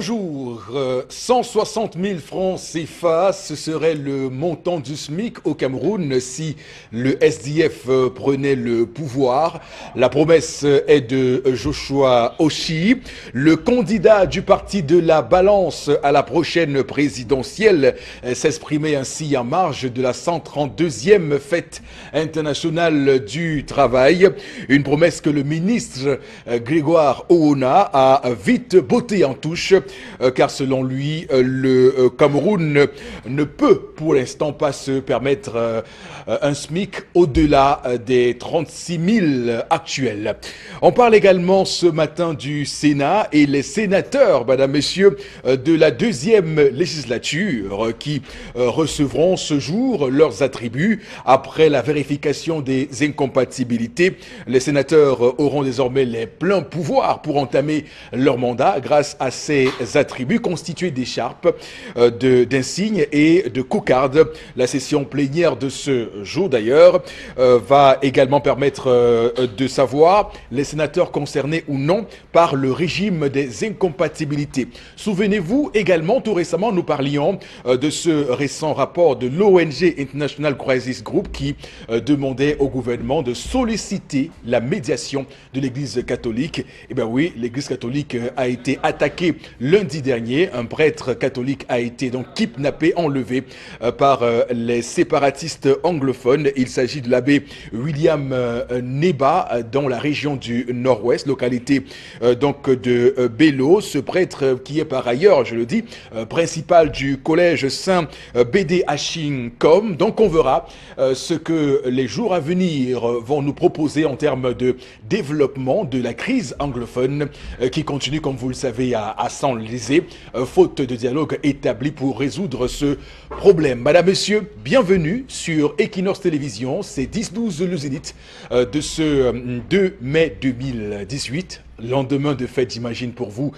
Bonjour, 160 000 francs CFA, ce serait le montant du SMIC au Cameroun si le SDF prenait le pouvoir. La promesse est de Joshua Oshi, le candidat du parti de la balance à la prochaine présidentielle, s'exprimait ainsi en marge de la 132e fête internationale du travail. Une promesse que le ministre Grégoire Oona a vite botté en touche. Car selon lui, le Cameroun ne peut pour l'instant pas se permettre un SMIC au-delà des 36 000 actuels. On parle également ce matin du Sénat et les sénateurs, mesdames, messieurs, de la deuxième législature qui recevront ce jour leurs attributs après la vérification des incompatibilités. Les sénateurs auront désormais les pleins pouvoirs pour entamer leur mandat grâce à ces attributs constitués d'écharpes, d'insignes et de cocardes. La session plénière de ce jour d'ailleurs va également permettre de savoir les sénateurs concernés ou non par le régime des incompatibilités. Souvenez-vous également, tout récemment, nous parlions de ce récent rapport de l'ONG International Crisis Group qui demandait au gouvernement de solliciter la médiation de l'Église catholique. Eh bien oui, l'Église catholique a été attaquée lundi dernier. Un prêtre catholique a été donc kidnappé, enlevé par les séparatistes anglophones. Il s'agit de l'abbé William Neba dans la région du Nord-Ouest, localité donc de Bello. Ce prêtre qui est par ailleurs, je le dis, principal du collège Saint Bédé Haching-Com. Donc on verra ce que les jours à venir vont nous proposer en termes de développement de la crise anglophone qui continue, comme vous le savez, à s'enliser, faute de dialogue établi pour résoudre ce problème. Madame, Monsieur, bienvenue sur Equinox Télévision. C'est 10-12 le Zénith de ce 2 mai 2018. Lendemain de fête, j'imagine, pour vous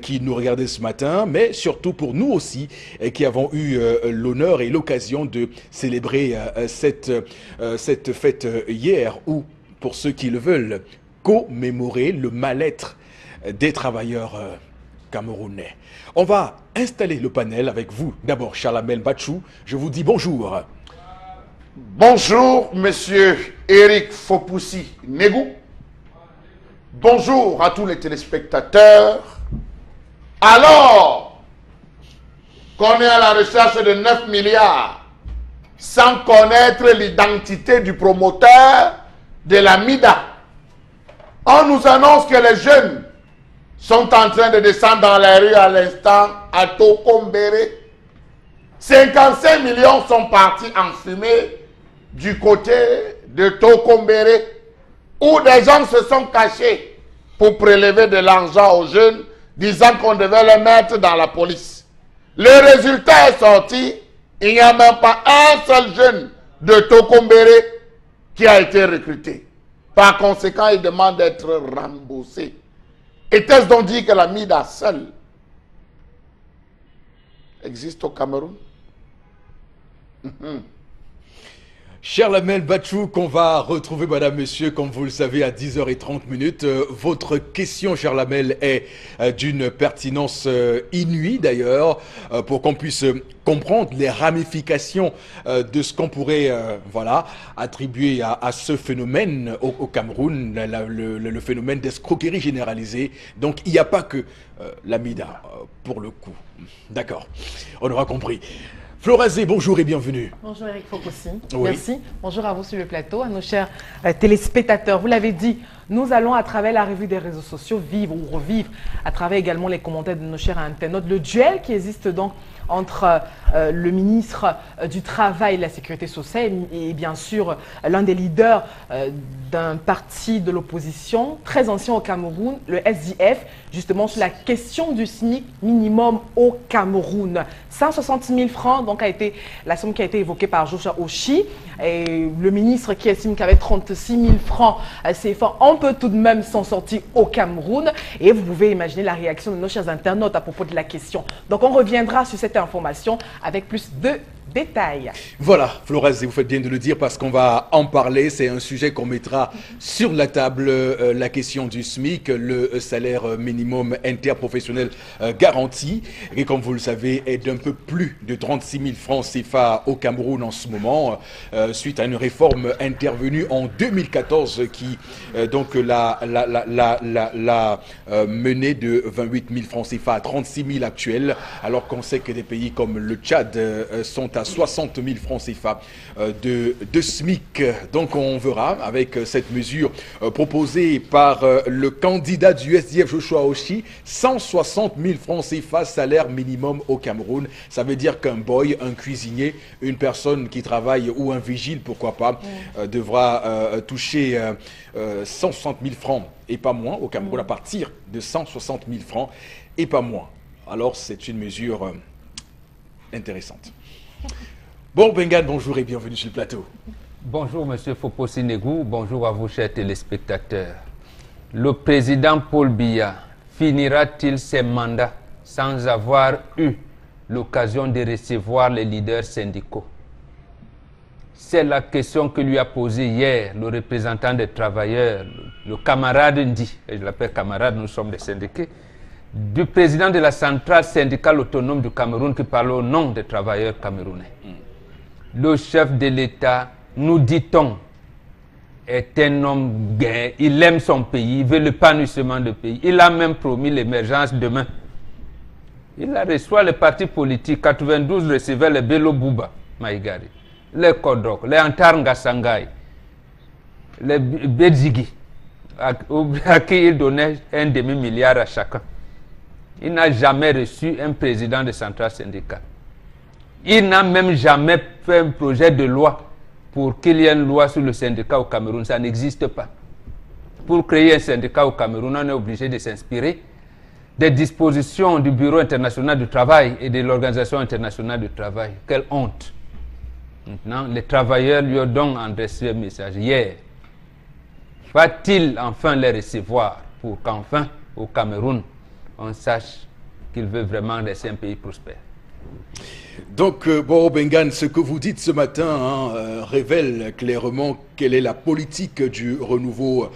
qui nous regardez ce matin, mais surtout pour nous aussi qui avons eu l'honneur et l'occasion de célébrer cette fête hier, ou pour ceux qui le veulent, commémorer le mal-être des travailleurs camerounais. On va installer le panel avec vous. D'abord, Charlamel Bachou, je vous dis bonjour. Bonjour, monsieur Eric Fopoussi Negou. Bonjour à tous les téléspectateurs. Alors qu'on est à la recherche de 9 milliards sans connaître l'identité du promoteur de la MIDA, on nous annonce que les jeunes sont en train de descendre dans la rue à l'instant à Tokombéré. 55 millions sont partis en fumée du côté de Tokombéré, où des gens se sont cachés pour prélever de l'argent aux jeunes, disant qu'on devait les mettre dans la police. Le résultat est sorti, il n'y a même pas un seul jeune de Tokombéré qui a été recruté. Par conséquent, il demande d'être remboursé. Était-ce donc dit que la MIDA seule existe au Cameroun? Charlamel Bachou, qu'on va retrouver, madame, monsieur, comme vous le savez, à 10h30. Votre question, Charlamel, est d'une pertinence inouïe, d'ailleurs, pour qu'on puisse comprendre les ramifications de ce qu'on pourrait attribuer à ce phénomène au Cameroun, le phénomène d'escroquerie généralisée. Donc, il n'y a pas que la MIDA, pour le coup. D'accord, on aura compris. Florazé, bonjour et bienvenue. Bonjour Eric Fopoussi, oui. Merci. Bonjour à vous sur le plateau, à nos chers téléspectateurs. Vous l'avez dit, nous allons à travers la revue des réseaux sociaux vivre ou revivre, à travers également les commentaires de nos chers internautes, le duel qui existe donc entre le ministre du Travail et de la Sécurité sociale et bien sûr l'un des leaders d'un parti de l'opposition très ancien au Cameroun, le SDF, justement sur la question du SMIC minimum au Cameroun. 160 000 francs donc a été la somme qui a été évoquée par Joshua Oshi, et le ministre qui estime qu'avec 36 000 francs CFA, on peut tout de même s'en sortir au Cameroun. Et vous pouvez imaginer la réaction de nos chers internautes à propos de la question. Donc on reviendra sur cette information avec plus de détails. Voilà, Flores, vous faites bien de le dire parce qu'on va en parler. C'est un sujet qu'on mettra sur la table, la question du SMIC, le salaire minimum interprofessionnel garanti, et comme vous le savez, est d'un peu plus de 36 000 francs CFA au Cameroun en ce moment, suite à une réforme intervenue en 2014 qui donc l'a menée de 28 000 francs CFA à 36 000 actuels, alors qu'on sait que des pays comme le Tchad sont à 60 000 francs CFA de SMIC. Donc on verra avec cette mesure proposée par le candidat du SDF Joshua Oshi, 160 000 francs CFA salaire minimum au Cameroun. Ça veut dire qu'un boy, un cuisinier, une personne qui travaille ou un vigile, pourquoi pas, devra toucher 160 000 francs et pas moins au Cameroun à partir de 160 000 francs et pas moins. Alors c'est une mesure intéressante. Bon, Bengan, bonjour et bienvenue sur le plateau. Bonjour, monsieur Fopo-Sinegou. Bonjour à vous, chers téléspectateurs. Le président Paul Biya finira-t-il ses mandats sans avoir eu l'occasion de recevoir les leaders syndicaux? C'est la question que lui a posée hier le représentant des travailleurs, le camarade Ndi, et je l'appelle camarade, nous sommes des syndiqués, du président de la centrale syndicale autonome du Cameroun qui parle au nom des travailleurs camerounais. Le chef de l'État, nous dit-on, est un homme gai, il aime son pays, il veut l'épanouissement du pays. Il a même promis l'émergence demain. Il a reçu les partis politiques, 92 recevaient les Bello Bouba, Maïgari, les Kodrok, les Antar Ngasangay, les Bedzigi, à qui il donnait un demi-milliard à chacun. Il n'a jamais reçu un président de centrale syndicale. Il n'a même jamais fait un projet de loi pour qu'il y ait une loi sur le syndicat au Cameroun. Ça n'existe pas. Pour créer un syndicat au Cameroun, on est obligé de s'inspirer des dispositions du Bureau international du travail et de l'Organisation internationale du travail. Quelle honte. Maintenant, les travailleurs lui ont donc adressé un message hier. Va-t-il enfin les recevoir pour qu'enfin, au Cameroun, on sache qu'il veut vraiment laisser un pays prospère? Donc, bon, Bengan, ce que vous dites ce matin révèle clairement quelle est la politique du renouveau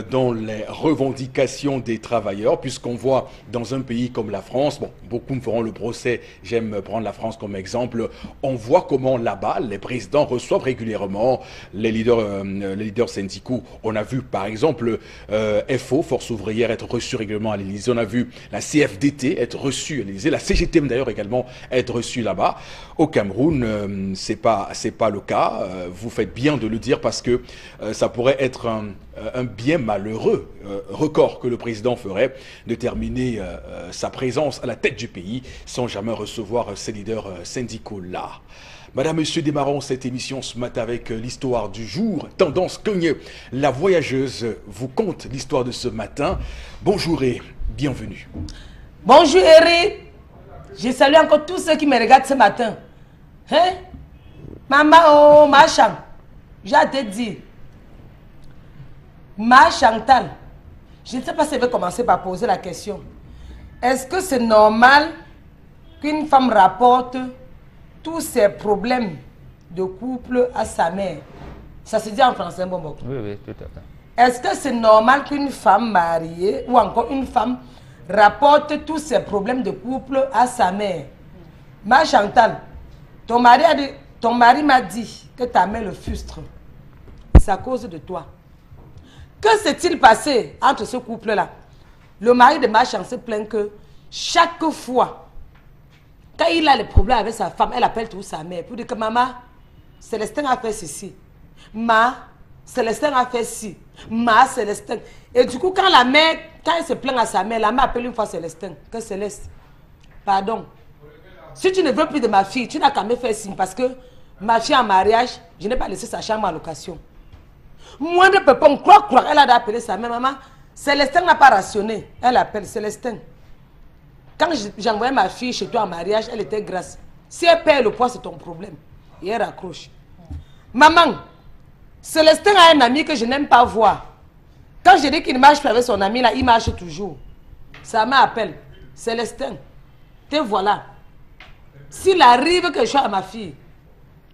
dans les revendications des travailleurs, puisqu'on voit dans un pays comme la France, bon, beaucoup me feront le procès, j'aime prendre la France comme exemple, on voit comment là-bas, les présidents reçoivent régulièrement les leaders syndicaux. On a vu par exemple FO, Force ouvrière, être reçu régulièrement à l'Élysée, on a vu la CFDT être reçue à l'Élysée, la CGT d'ailleurs également être reçue là-bas. Au Cameroun, c'est pas le cas. Vous faites bien de le dire parce que ça pourrait être un bien malheureux record que le président ferait de terminer sa présence à la tête du pays sans jamais recevoir ces leaders syndicaux-là. Madame, Monsieur, démarrons cette émission ce matin avec l'histoire du jour. Tendance Cogne, la voyageuse, vous conte l'histoire de ce matin. Bonjour et bienvenue. Bonjour Eric. Je salue encore tous ceux qui me regardent ce matin. Hein? Maman, oh, ma Cham, j'ai te dit. Ma Chantal, je ne sais pas si je vais commencer par poser la question. Est-ce que c'est normal qu'une femme rapporte tous ses problèmes de couple à sa mère? Ça se dit en français, bon. Oui, tout à fait. Est-ce que c'est normal qu'une femme mariée ou encore une femme rapporte tous ses problèmes de couple à sa mère? Ma Chantal, ton mari m'a dit que ta mère le frustre. C'est à cause de toi. Que s'est-il passé entre ce couple-là? Le mari de ma Chantal se plaint que chaque fois, quand il a des problèmes avec sa femme, elle appelle toujours sa mère pour dire que maman, Célestin a fait ceci. Célestin a fait ci. Célestin. Et du coup, quand la mère, quand elle se plaint à sa mère, la mère appelle une fois Célestin. Que Céleste, pardon. Si tu ne veux plus de ma fille, tu n'as qu'à me faire signe parce que ma fille en mariage, je n'ai pas laissé sa chambre à location. Moi, je ne peux pas me croire, elle a appelé sa mère. Maman, Célestin n'a pas rationné. Elle appelle Célestin. Quand j'envoyais ma fille chez toi en mariage, elle était grasse. Si elle perd le poids, c'est ton problème. Et elle raccroche. Maman, Célestin a un ami que je n'aime pas voir. Quand je dis qu'il marche avec son ami, là, il marche toujours. Sa mère appelle. Célestin, te voilà. S'il arrive que je sois à ma fille,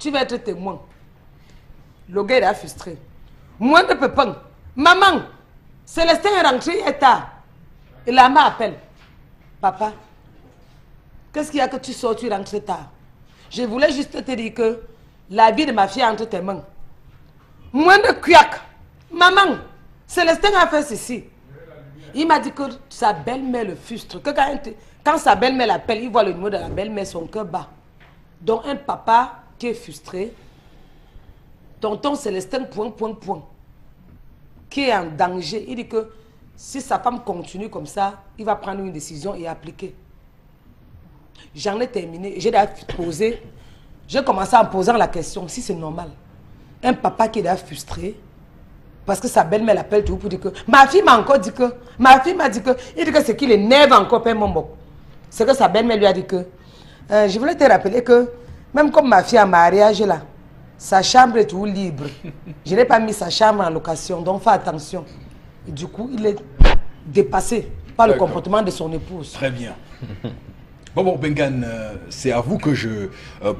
tu vas être témoin. Le gars, il est frustré. Moi, de pépin. Maman, Célestin est rentré, il est tard. Et la main appelle. Papa, qu'est-ce qu'il y a que tu sors, tu rentres tard? Je voulais juste te dire que la vie de ma fille est entre tes mains. Moins de cuiac. Maman, Célestin a fait ceci. Il m'a dit que sa belle-mère le frustre. Que quand sa belle-mère l'appelle, il voit le numéro de la belle-mère, son cœur bat. Donc un papa qui est frustré, tonton Célestin, qui est en danger, il dit que si sa femme continue comme ça, il va prendre une décision et appliquer. J'en ai terminé. J'ai commencé en posant la question, si c'est normal. Un papa qui est frustré, parce que sa belle-mère l'appelle tout pour dire que ma fille m'a encore dit que, ma fille m'a dit que, il dit que c'est qu'il énerve encore Père Mombo. C'est que sa belle-mère lui a dit que, je voulais te rappeler que, même comme ma fille en mariage là, sa chambre est tout libre. Je n'ai pas mis sa chambre en location, donc fais attention. Et du coup, il est dépassé par le comportement de son épouse. Très bien. Bon, Bengan, c'est à vous que je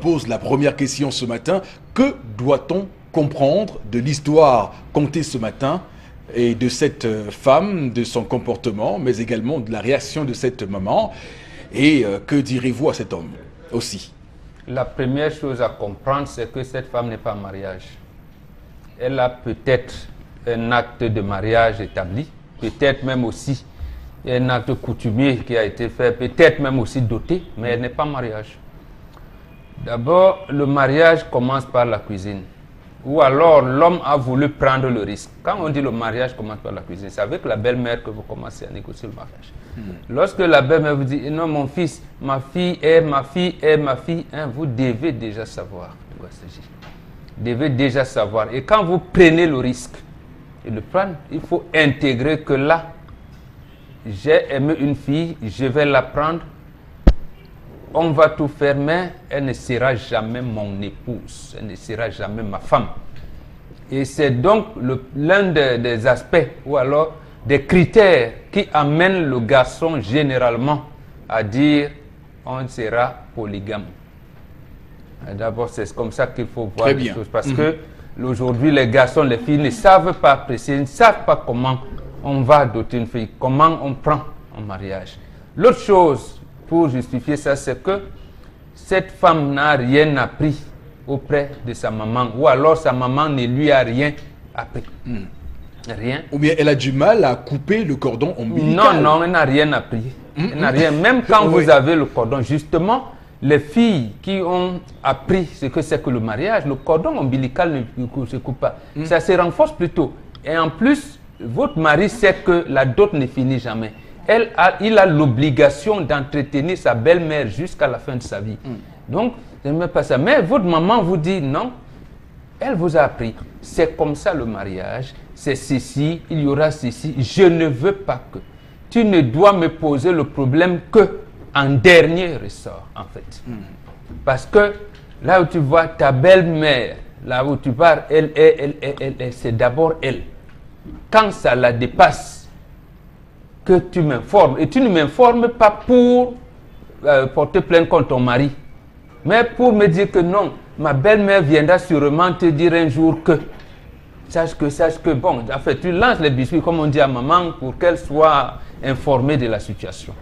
pose la première question ce matin. Que doit-on comprendre de l'histoire contée ce matin et de cette femme, de son comportement, mais également de la réaction de cette maman? Et que direz-vous à cet homme aussi? La première chose à comprendre, c'est que cette femme n'est pas en mariage. Elle a peut-être un acte de mariage établi, peut-être même aussi un acte coutumier qui a été fait, peut-être même aussi doté, mais elle n'est pas en mariage. D'abord, le mariage commence par la cuisine. Ou alors l'homme a voulu prendre le risque. Quand on dit le mariage commence par la cuisine, c'est avec la belle-mère que vous commencez à négocier le mariage. Lorsque la belle-mère vous dit, non mon fils, ma fille est ma fille, hein, vous devez déjà savoir de quoi il s'agit. Vous devez déjà savoir. Et quand vous prenez le risque de le prendre, il faut intégrer que là, j'ai aimé une fille, je vais la prendre. On va tout faire, mais elle ne sera jamais mon épouse, elle ne sera jamais ma femme. Et c'est donc l'un des aspects, ou alors des critères qui amènent le garçon généralement à dire on sera polygame. D'abord, c'est comme ça qu'il faut voir les choses. Parce que aujourd'hui, les garçons, les filles ne savent pas apprécier, ne savent pas comment on va doter une fille, comment on prend en mariage. L'autre chose, pour justifier ça, c'est que cette femme n'a rien appris auprès de sa maman, ou alors sa maman ne lui a rien appris. Rien. Ou bien elle a du mal à couper le cordon ombilical. Non, elle n'a rien appris. Elle n'a rien. Même quand vous avez le cordon, justement, les filles qui ont appris ce que c'est que le mariage, le cordon ombilical ne se coupe pas. Ça se renforce plutôt. Et en plus, votre mari sait que la dot ne finit jamais. Il a l'obligation d'entretenir sa belle-mère jusqu'à la fin de sa vie. Donc, ce n'est pas ça. Mais votre maman vous dit non, elle vous a appris. C'est comme ça le mariage, c'est ceci, il y aura ceci. Je ne veux pas que. Tu ne dois me poser le problème que en dernier ressort, en fait. Parce que là où tu vois ta belle-mère, là où tu pars, c'est d'abord elle. Quand ça la dépasse, que tu m'informes. Et tu ne m'informes pas pour porter plainte contre ton mari, mais pour me dire que non, ma belle-mère viendra sûrement te dire un jour que, sache que, bon, en fait, tu lances les biscuits, comme on dit à maman, pour qu'elle soit informée de la situation.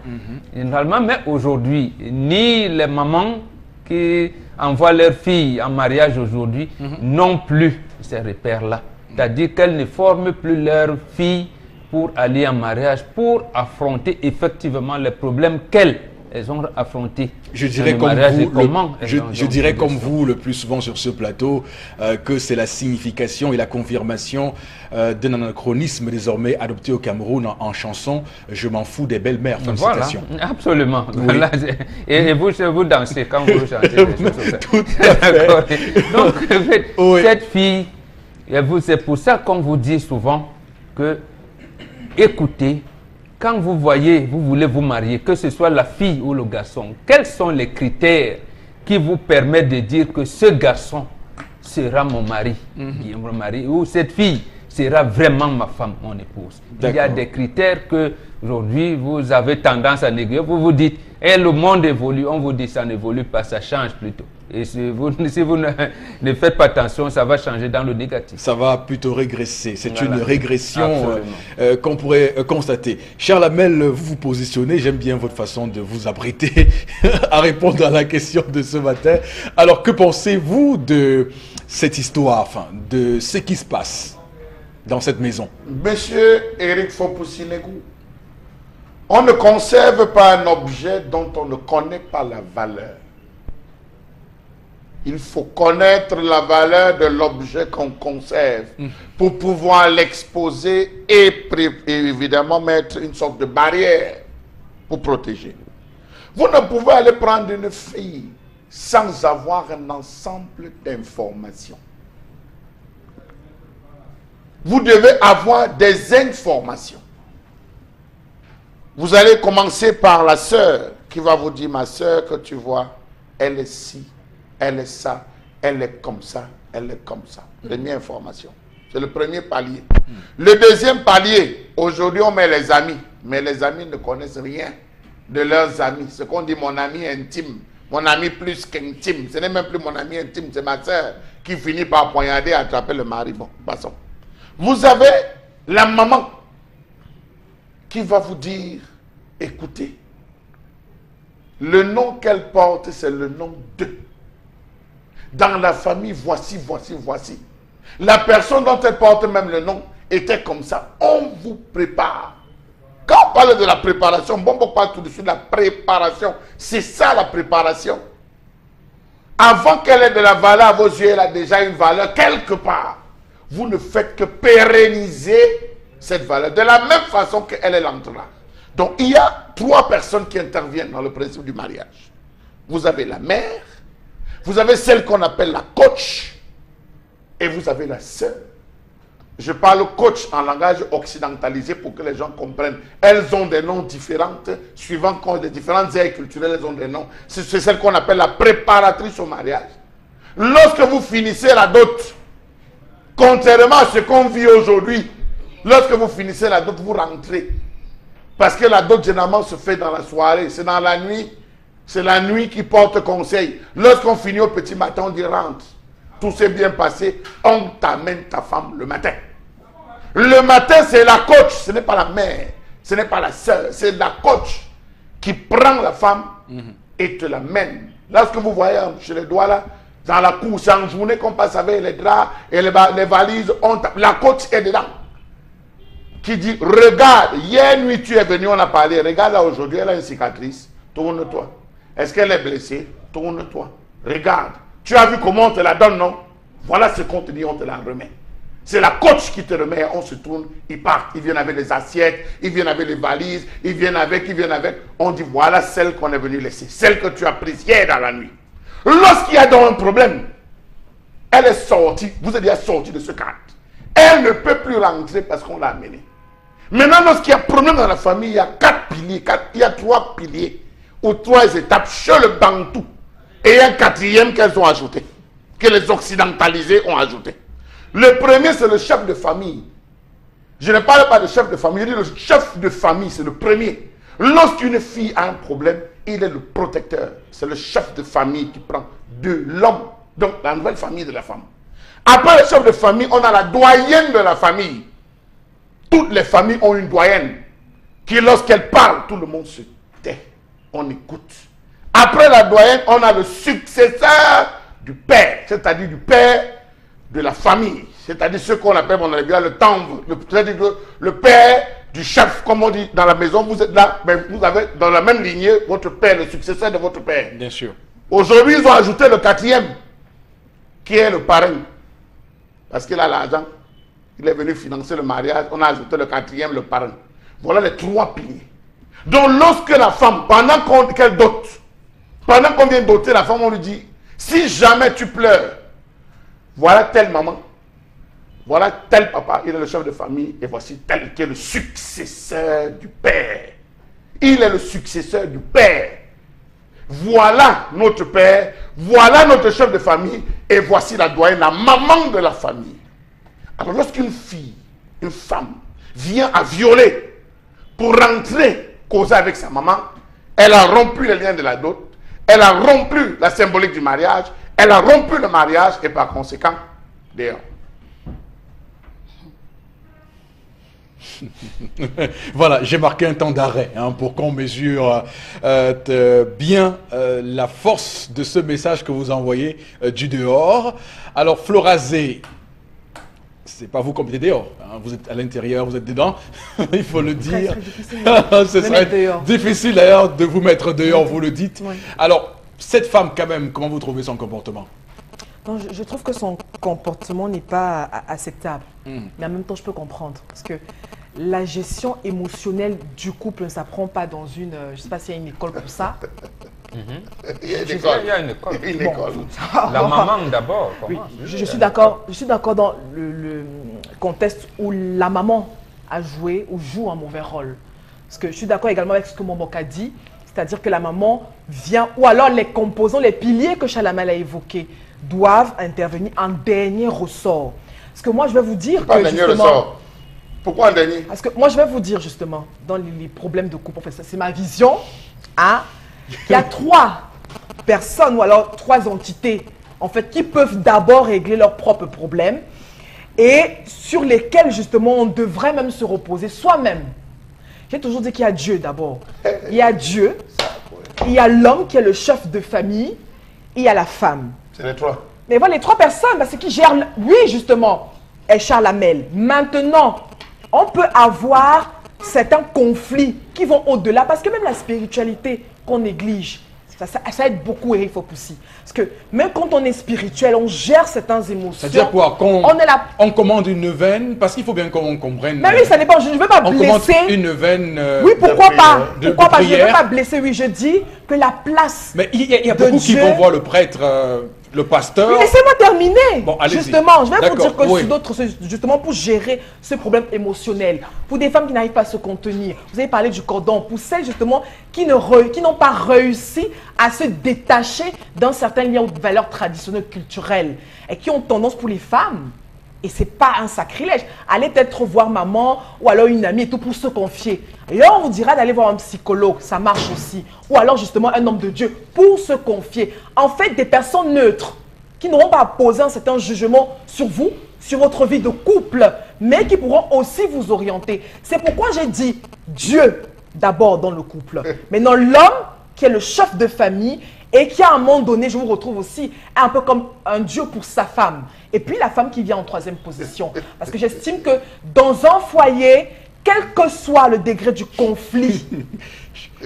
Généralement, mais aujourd'hui, ni les mamans qui envoient leurs filles en mariage aujourd'hui, non plus ces repères-là. C'est-à-dire qu'elles ne forment plus leurs filles pour aller en mariage, pour affronter effectivement les problèmes qu'elles ont affrontés. Je dirais comme vous le plus souvent sur ce plateau, que c'est la signification et la confirmation d'un anachronisme désormais adopté au Cameroun en chanson « Je m'en fous des belles-mères ». Félicitations. Voilà, absolument. Oui. Voilà, et vous dansez quand vous chantez. Tout à fait. Donc, cette fille, c'est pour ça qu'on vous dit souvent que écoutez, quand vous voyez, vous voulez vous marier, que ce soit la fille ou le garçon, quels sont les critères qui vous permettent de dire que ce garçon sera mon mari, mon mari, ou cette fille sera vraiment ma femme, mon épouse. Il y a des critères que aujourd'hui vous avez tendance à négliger. Vous vous dites, Et le monde évolue, on vous dit ça n'évolue pas, ça change plutôt. Et si vous ne faites pas attention, ça va changer dans le négatif. Ça va plutôt régresser. C'est Voilà. une régression Absolument. qu'on pourrait constater. Charles Hamel, vous vous positionnez. J'aime bien votre façon de vous abriter à répondre à la question de ce matin. Alors, que pensez-vous de cette histoire, enfin, de ce qui se passe dans cette maison? Monsieur Eric Fopoussinegou, on ne conserve pas un objet dont on ne connaît pas la valeur. Il faut connaître la valeur de l'objet qu'on conserve pour pouvoir l'exposer et évidemment mettre une sorte de barrière pour protéger. Vous ne pouvez aller prendre une fille sans avoir un ensemble d'informations. Vous devez avoir des informations. Vous allez commencer par la sœur qui va vous dire, ma sœur que tu vois, elle est ci, elle est ça, elle est comme ça, elle est comme ça. Première information. C'est le premier palier. Le deuxième palier, aujourd'hui on met les amis, mais les amis ne connaissent rien de leurs amis. Ce qu'on dit mon ami intime, mon ami plus qu'intime. Ce n'est même plus mon ami intime, c'est ma sœur qui finit par poignarder et attraper le mari. Bon, passons. Vous avez la maman qui va vous dire, écoutez, le nom qu'elle porte, c'est le nom de. Dans la famille, voici, voici, voici. La personne dont elle porte même le nom était comme ça. On vous prépare. Quand on parle de la préparation, bon, on parle tout de suite de la préparation. C'est ça la préparation. Avant qu'elle ait de la valeur à vos yeux, elle a déjà une valeur quelque part. Vous ne faites que pérenniser cette valeur, de la même façon qu'elle est l'entourage. Donc, il y a trois personnes qui interviennent dans le principe du mariage. Vous avez la mère, vous avez celle qu'on appelle la coach, et vous avez la sœur. Je parle coach en langage occidentalisé pour que les gens comprennent. Elles ont des noms différents, suivant les différentes aires culturelles, elles ont des noms. C'est celle qu'on appelle la préparatrice au mariage. Lorsque vous finissez la dot, contrairement à ce qu'on vit aujourd'hui, lorsque vous finissez la dot, vous rentrez. Parce que la dot, généralement, se fait dans la soirée. C'est dans la nuit. C'est la nuit qui porte conseil. Lorsqu'on finit au petit matin, on dit rentre. Tout s'est bien passé. On t'amène ta femme le matin. Le matin, c'est la coach. Ce n'est pas la mère. Ce n'est pas la sœur. C'est la coach qui prend la femme et te l'amène. Lorsque vous voyez chez les doigts là, dans la cour, c'est en journée qu'on passe avec les draps et les valises. La coach est dedans. Qui dit, regarde, hier nuit tu es venu, on a parlé, regarde là aujourd'hui, elle a une cicatrice, tourne-toi. Est-ce qu'elle est blessée? Tourne-toi. Regarde, tu as vu comment on te la donne, non? Voilà ce qu'on te dit, on te la remet. C'est la coach qui te remet, on se tourne, ils partent, ils viennent avec les assiettes, ils viennent avec les valises, ils viennent avec. On dit, voilà celle qu'on est venu laisser, celle que tu as prise hier dans la nuit. Lorsqu'il y a donc un problème, elle est sortie, vous êtes déjà sorti de ce cadre. Elle ne peut plus rentrer parce qu'on l'a amenée. Maintenant, lorsqu'il y a problème dans la famille, il y a il y a trois piliers ou trois étapes chez le Bantou. Et il y a un quatrième qu'elles ont ajouté, que les occidentalisés ont ajouté. Le premier, c'est le chef de famille. Je ne parle pas de chef de famille, je dis le chef de famille, c'est le premier. Lorsqu'une fille a un problème, il est le protecteur. C'est le chef de famille qui prend de l'homme, donc la nouvelle famille de la femme. Après le chef de famille, on a la doyenne de la famille. Toutes les familles ont une doyenne qui, lorsqu'elle parle, tout le monde se tait. On écoute. Après la doyenne, on a le successeur du père, c'est-à-dire du père de la famille. C'est-à-dire ce qu'on appelle, on a bien le tambour, c'est-à-dire le père du chef, comme on dit dans la maison. Vous êtes là, mais vous avez dans la même lignée votre père, le successeur de votre père. Bien sûr. Aujourd'hui, ils ont ajouté le quatrième, qui est le parrain. Parce qu'il a l'argent, il est venu financer le mariage, on a ajouté le quatrième, le parrain. Voilà les trois piliers. Donc lorsque la femme, pendant qu'elle dote, pendant qu'on vient doter la femme, on lui dit, si jamais tu pleures, voilà telle maman, voilà tel papa, il est le chef de famille, et voici tel qui est le successeur du père. Il est le successeur du père. Voilà notre père, voilà notre chef de famille, et voici la doyenne, la maman de la famille. Alors lorsqu'une fille, une femme, vient à violer pour rentrer, causer avec sa maman, Elle a rompu les liens de la dot. Elle a rompu la symbolique du mariage. Elle a rompu le mariage et par conséquent, dehors. Voilà, j'ai marqué un temps d'arrêt pour qu'on mesure bien la force de ce message que vous envoyez du dehors. Alors, Florazé, c'est pas vous qui mettez dehors. Vous êtes à l'intérieur, vous êtes dedans. Il faut le dire. Ce serait difficile d'ailleurs de vous mettre dehors, vous le dites. Oui. Alors, cette femme, quand même, comment vous trouvez son comportement? Non, je trouve que son comportement n'est pas acceptable. Mais en même temps, je peux comprendre. Parce que la gestion émotionnelle du couple ne s'apprend pas dans une... je ne sais pas s'il y a une école pour ça. Il y a une Il école. y a une école. Une école. La maman d'abord. Oui, comment? je suis d'accord dans le contexte où la maman a joué ou joue un mauvais rôle. Parce que je suis d'accord également avec ce que Momok a dit, c'est-à-dire que la maman vient, ou alors les composants, les piliers que Chalamel a évoqués, doivent intervenir en dernier ressort. Parce que moi, je vais vous dire Pas que dernier justement... ressort. Pourquoi un dernier? Parce que moi, je vais vous dire justement, dans les problèmes de couple, en fait, c'est ma vision, hein, il y a 3 personnes ou alors 3 entités, en fait, qui peuvent d'abord régler leurs propres problèmes et sur lesquels, justement, on devrait même se reposer soi-même. J'ai toujours dit qu'il y a Dieu d'abord. Il y a Dieu, il y a l'homme qui est le chef de famille, et il y a la femme. C'est les 3. Mais voilà, les 3 personnes, bah, c'est qui gèrent, oui, justement, est Charlamel. Maintenant, on peut avoir certains conflits qui vont au-delà, parce que même la spiritualité qu'on néglige, ça aide beaucoup Eric Fopoussi. Parce que même quand on est spirituel, on gère certaines émotions. C'est-à-dire quoi? On commande une neuvaine, parce qu'il faut bien qu'on comprenne. Mais oui, ça dépend. Je ne veux pas blesser. On commande une neuvaine. Oui, pourquoi pas? Pourquoi pas? Je ne veux prière. pas blesser. Oui, je dis que la place. Mais il y a beaucoup qui vont voir le prêtre, le pasteur. Oui, laissez-moi terminer. Bon, allez-y. Justement, je vais vous dire que Oui. sur d'autres, justement pour gérer ce problème émotionnel, pour des femmes qui n'arrivent pas à se contenir, vous avez parlé du cordon, pour celles justement qui n'ont pas réussi à se détacher d'un certain lien de valeurs traditionnelles, culturelles, et qui ont tendance pour les femmes, et c'est pas un sacrilège, aller peut-être voir maman ou alors une amie et tout pour se confier. Et là, on vous dira d'aller voir un psychologue, ça marche aussi. Ou alors justement un homme de Dieu pour se confier. En fait, des personnes neutres qui n'auront pas à poser un certain jugement sur vous, sur votre vie de couple, mais qui pourront aussi vous orienter. C'est pourquoi j'ai dit Dieu d'abord dans le couple. Maintenant, l'homme qui est le chef de famille et qui à un moment donné, je vous retrouve aussi un peu comme un Dieu pour sa femme. Et puis la femme qui vient en 3e position. Parce que j'estime que dans un foyer, quel que soit le degré du conflit,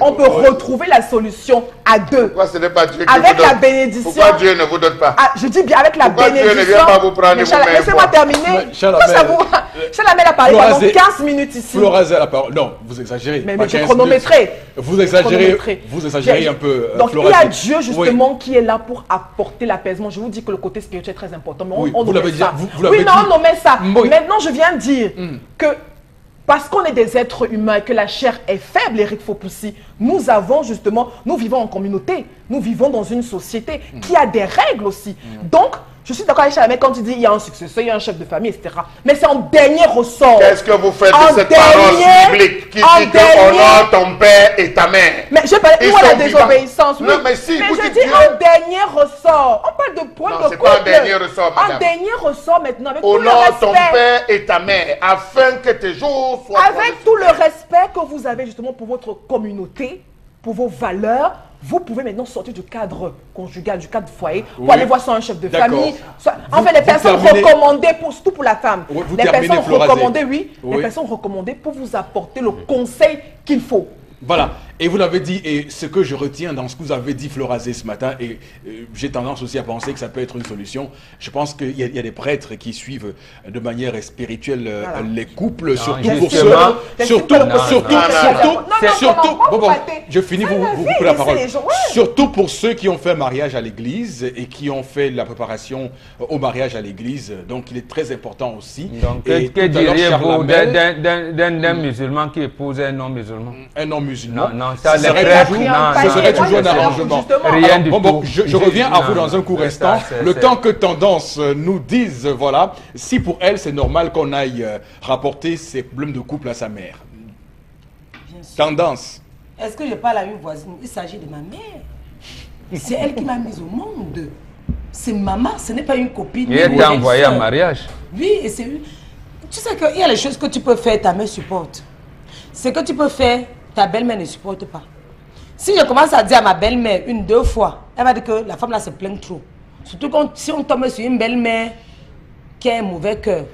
on peut retrouver la solution à 2. Pourquoi ce n'est pas Dieu qui avec vous donne? la bénédiction. Pourquoi Dieu ne vous donne pas? Ah, je dis bien avec la Pourquoi bénédiction. Dieu ne vient pas vous prendre Mais vous-même? laissez-moi terminer. Mais Chalamel, Chalamel a parlé pendant 15 minutes ici. Florazé a la parole. Non, vous exagérez. Mais Pas je 15 chronométrais. minutes. Vous exagérez un peu. Donc il y Florazé. a Dieu justement qui est là pour apporter l'apaisement. Je vous dis que le côté spirituel est très important. Mais Oui, on vous l'avez nommait dit, ça. vous l'avez Oui, mais dit. on nommait ça. Oui. Maintenant, je viens dire que parce qu'on est des êtres humains et que la chair est faible, Eric Fopoussi, nous vivons en communauté, nous vivons dans une société qui a des règles aussi. Donc, je suis d'accord avec Chalamel quand il dit il y a un successeur, il y a un chef de famille, etc. Mais c'est en dernier ressort. Qu'est-ce que vous faites En de cette dernier- parole biblique qui en dit que dernier- honore ton père et ta mère? Mais je parle Ils où est la sont vivants. désobéissance? Oui. Non, mais si, vous je dites dis Dieu. en dernier ressort. On parle de point Non, de c'est couple. pas un dernier ressort, madame. En dernier ressort maintenant, avec tout le Honore ton respect. père et ta mère afin que tes jours soient Avec tout le respect que vous avez justement pour votre communauté, pour vos valeurs, vous pouvez maintenant sortir du cadre conjugal, du cadre foyer, pour Oui. aller voir soit un chef de D'accord. famille, en fait les vous personnes terminez- recommandées, surtout pour la femme. Oui, vous Les terminez, personnes Florazé. recommandées, oui, Oui. les personnes recommandées pour vous apporter le conseil qu'il faut. Voilà, et vous l'avez dit, et ce que je retiens dans ce que vous avez dit, Florazé, ce matin, et j'ai tendance aussi à penser que ça peut être une solution. Je pense qu'il y a des prêtres qui suivent de manière spirituelle les couples, surtout pour ceux, justement. surtout, Non, surtout, non, bon, arrêtez. je finis, vous Laissez coupez la parole. les gens, ouais. Surtout pour ceux qui ont fait un mariage à l'église et qui ont fait la préparation au mariage à l'église, donc il est très important aussi. Donc, Et que tout à l'heure, diriez-vous Charlamel, d'un musulman qui épouse un non-musulman? un non-musulman, Non, ça, ce les serait prêtres, toujours, non, ce non, serait non, toujours un non, arrangement. justement. Rien Alors, du bon, tout. je reviens à vous Non, dans un court ça, instant. c'est- Le c'est- temps que Tendance nous dise, voilà, si pour elle c'est normal qu'on aille rapporter ses problèmes de couple à sa mère. Tendance. Est-ce que je parle à une voisine? Il s'agit de ma mère. C'est elle qui m'a mise au monde. C'est maman, ce n'est pas une copine. Et elle t'a envoyé en mariage. Oui, et c'est... Tu sais qu'il y a les choses que tu peux faire, ta mère supporte. Ce que tu peux faire, ta belle-mère ne supporte pas. Si je commence à dire à ma belle-mère une, deux fois, elle va dire que la femme là se plaint trop. Surtout quand, si on tombe sur une belle-mère qui a un mauvais cœur.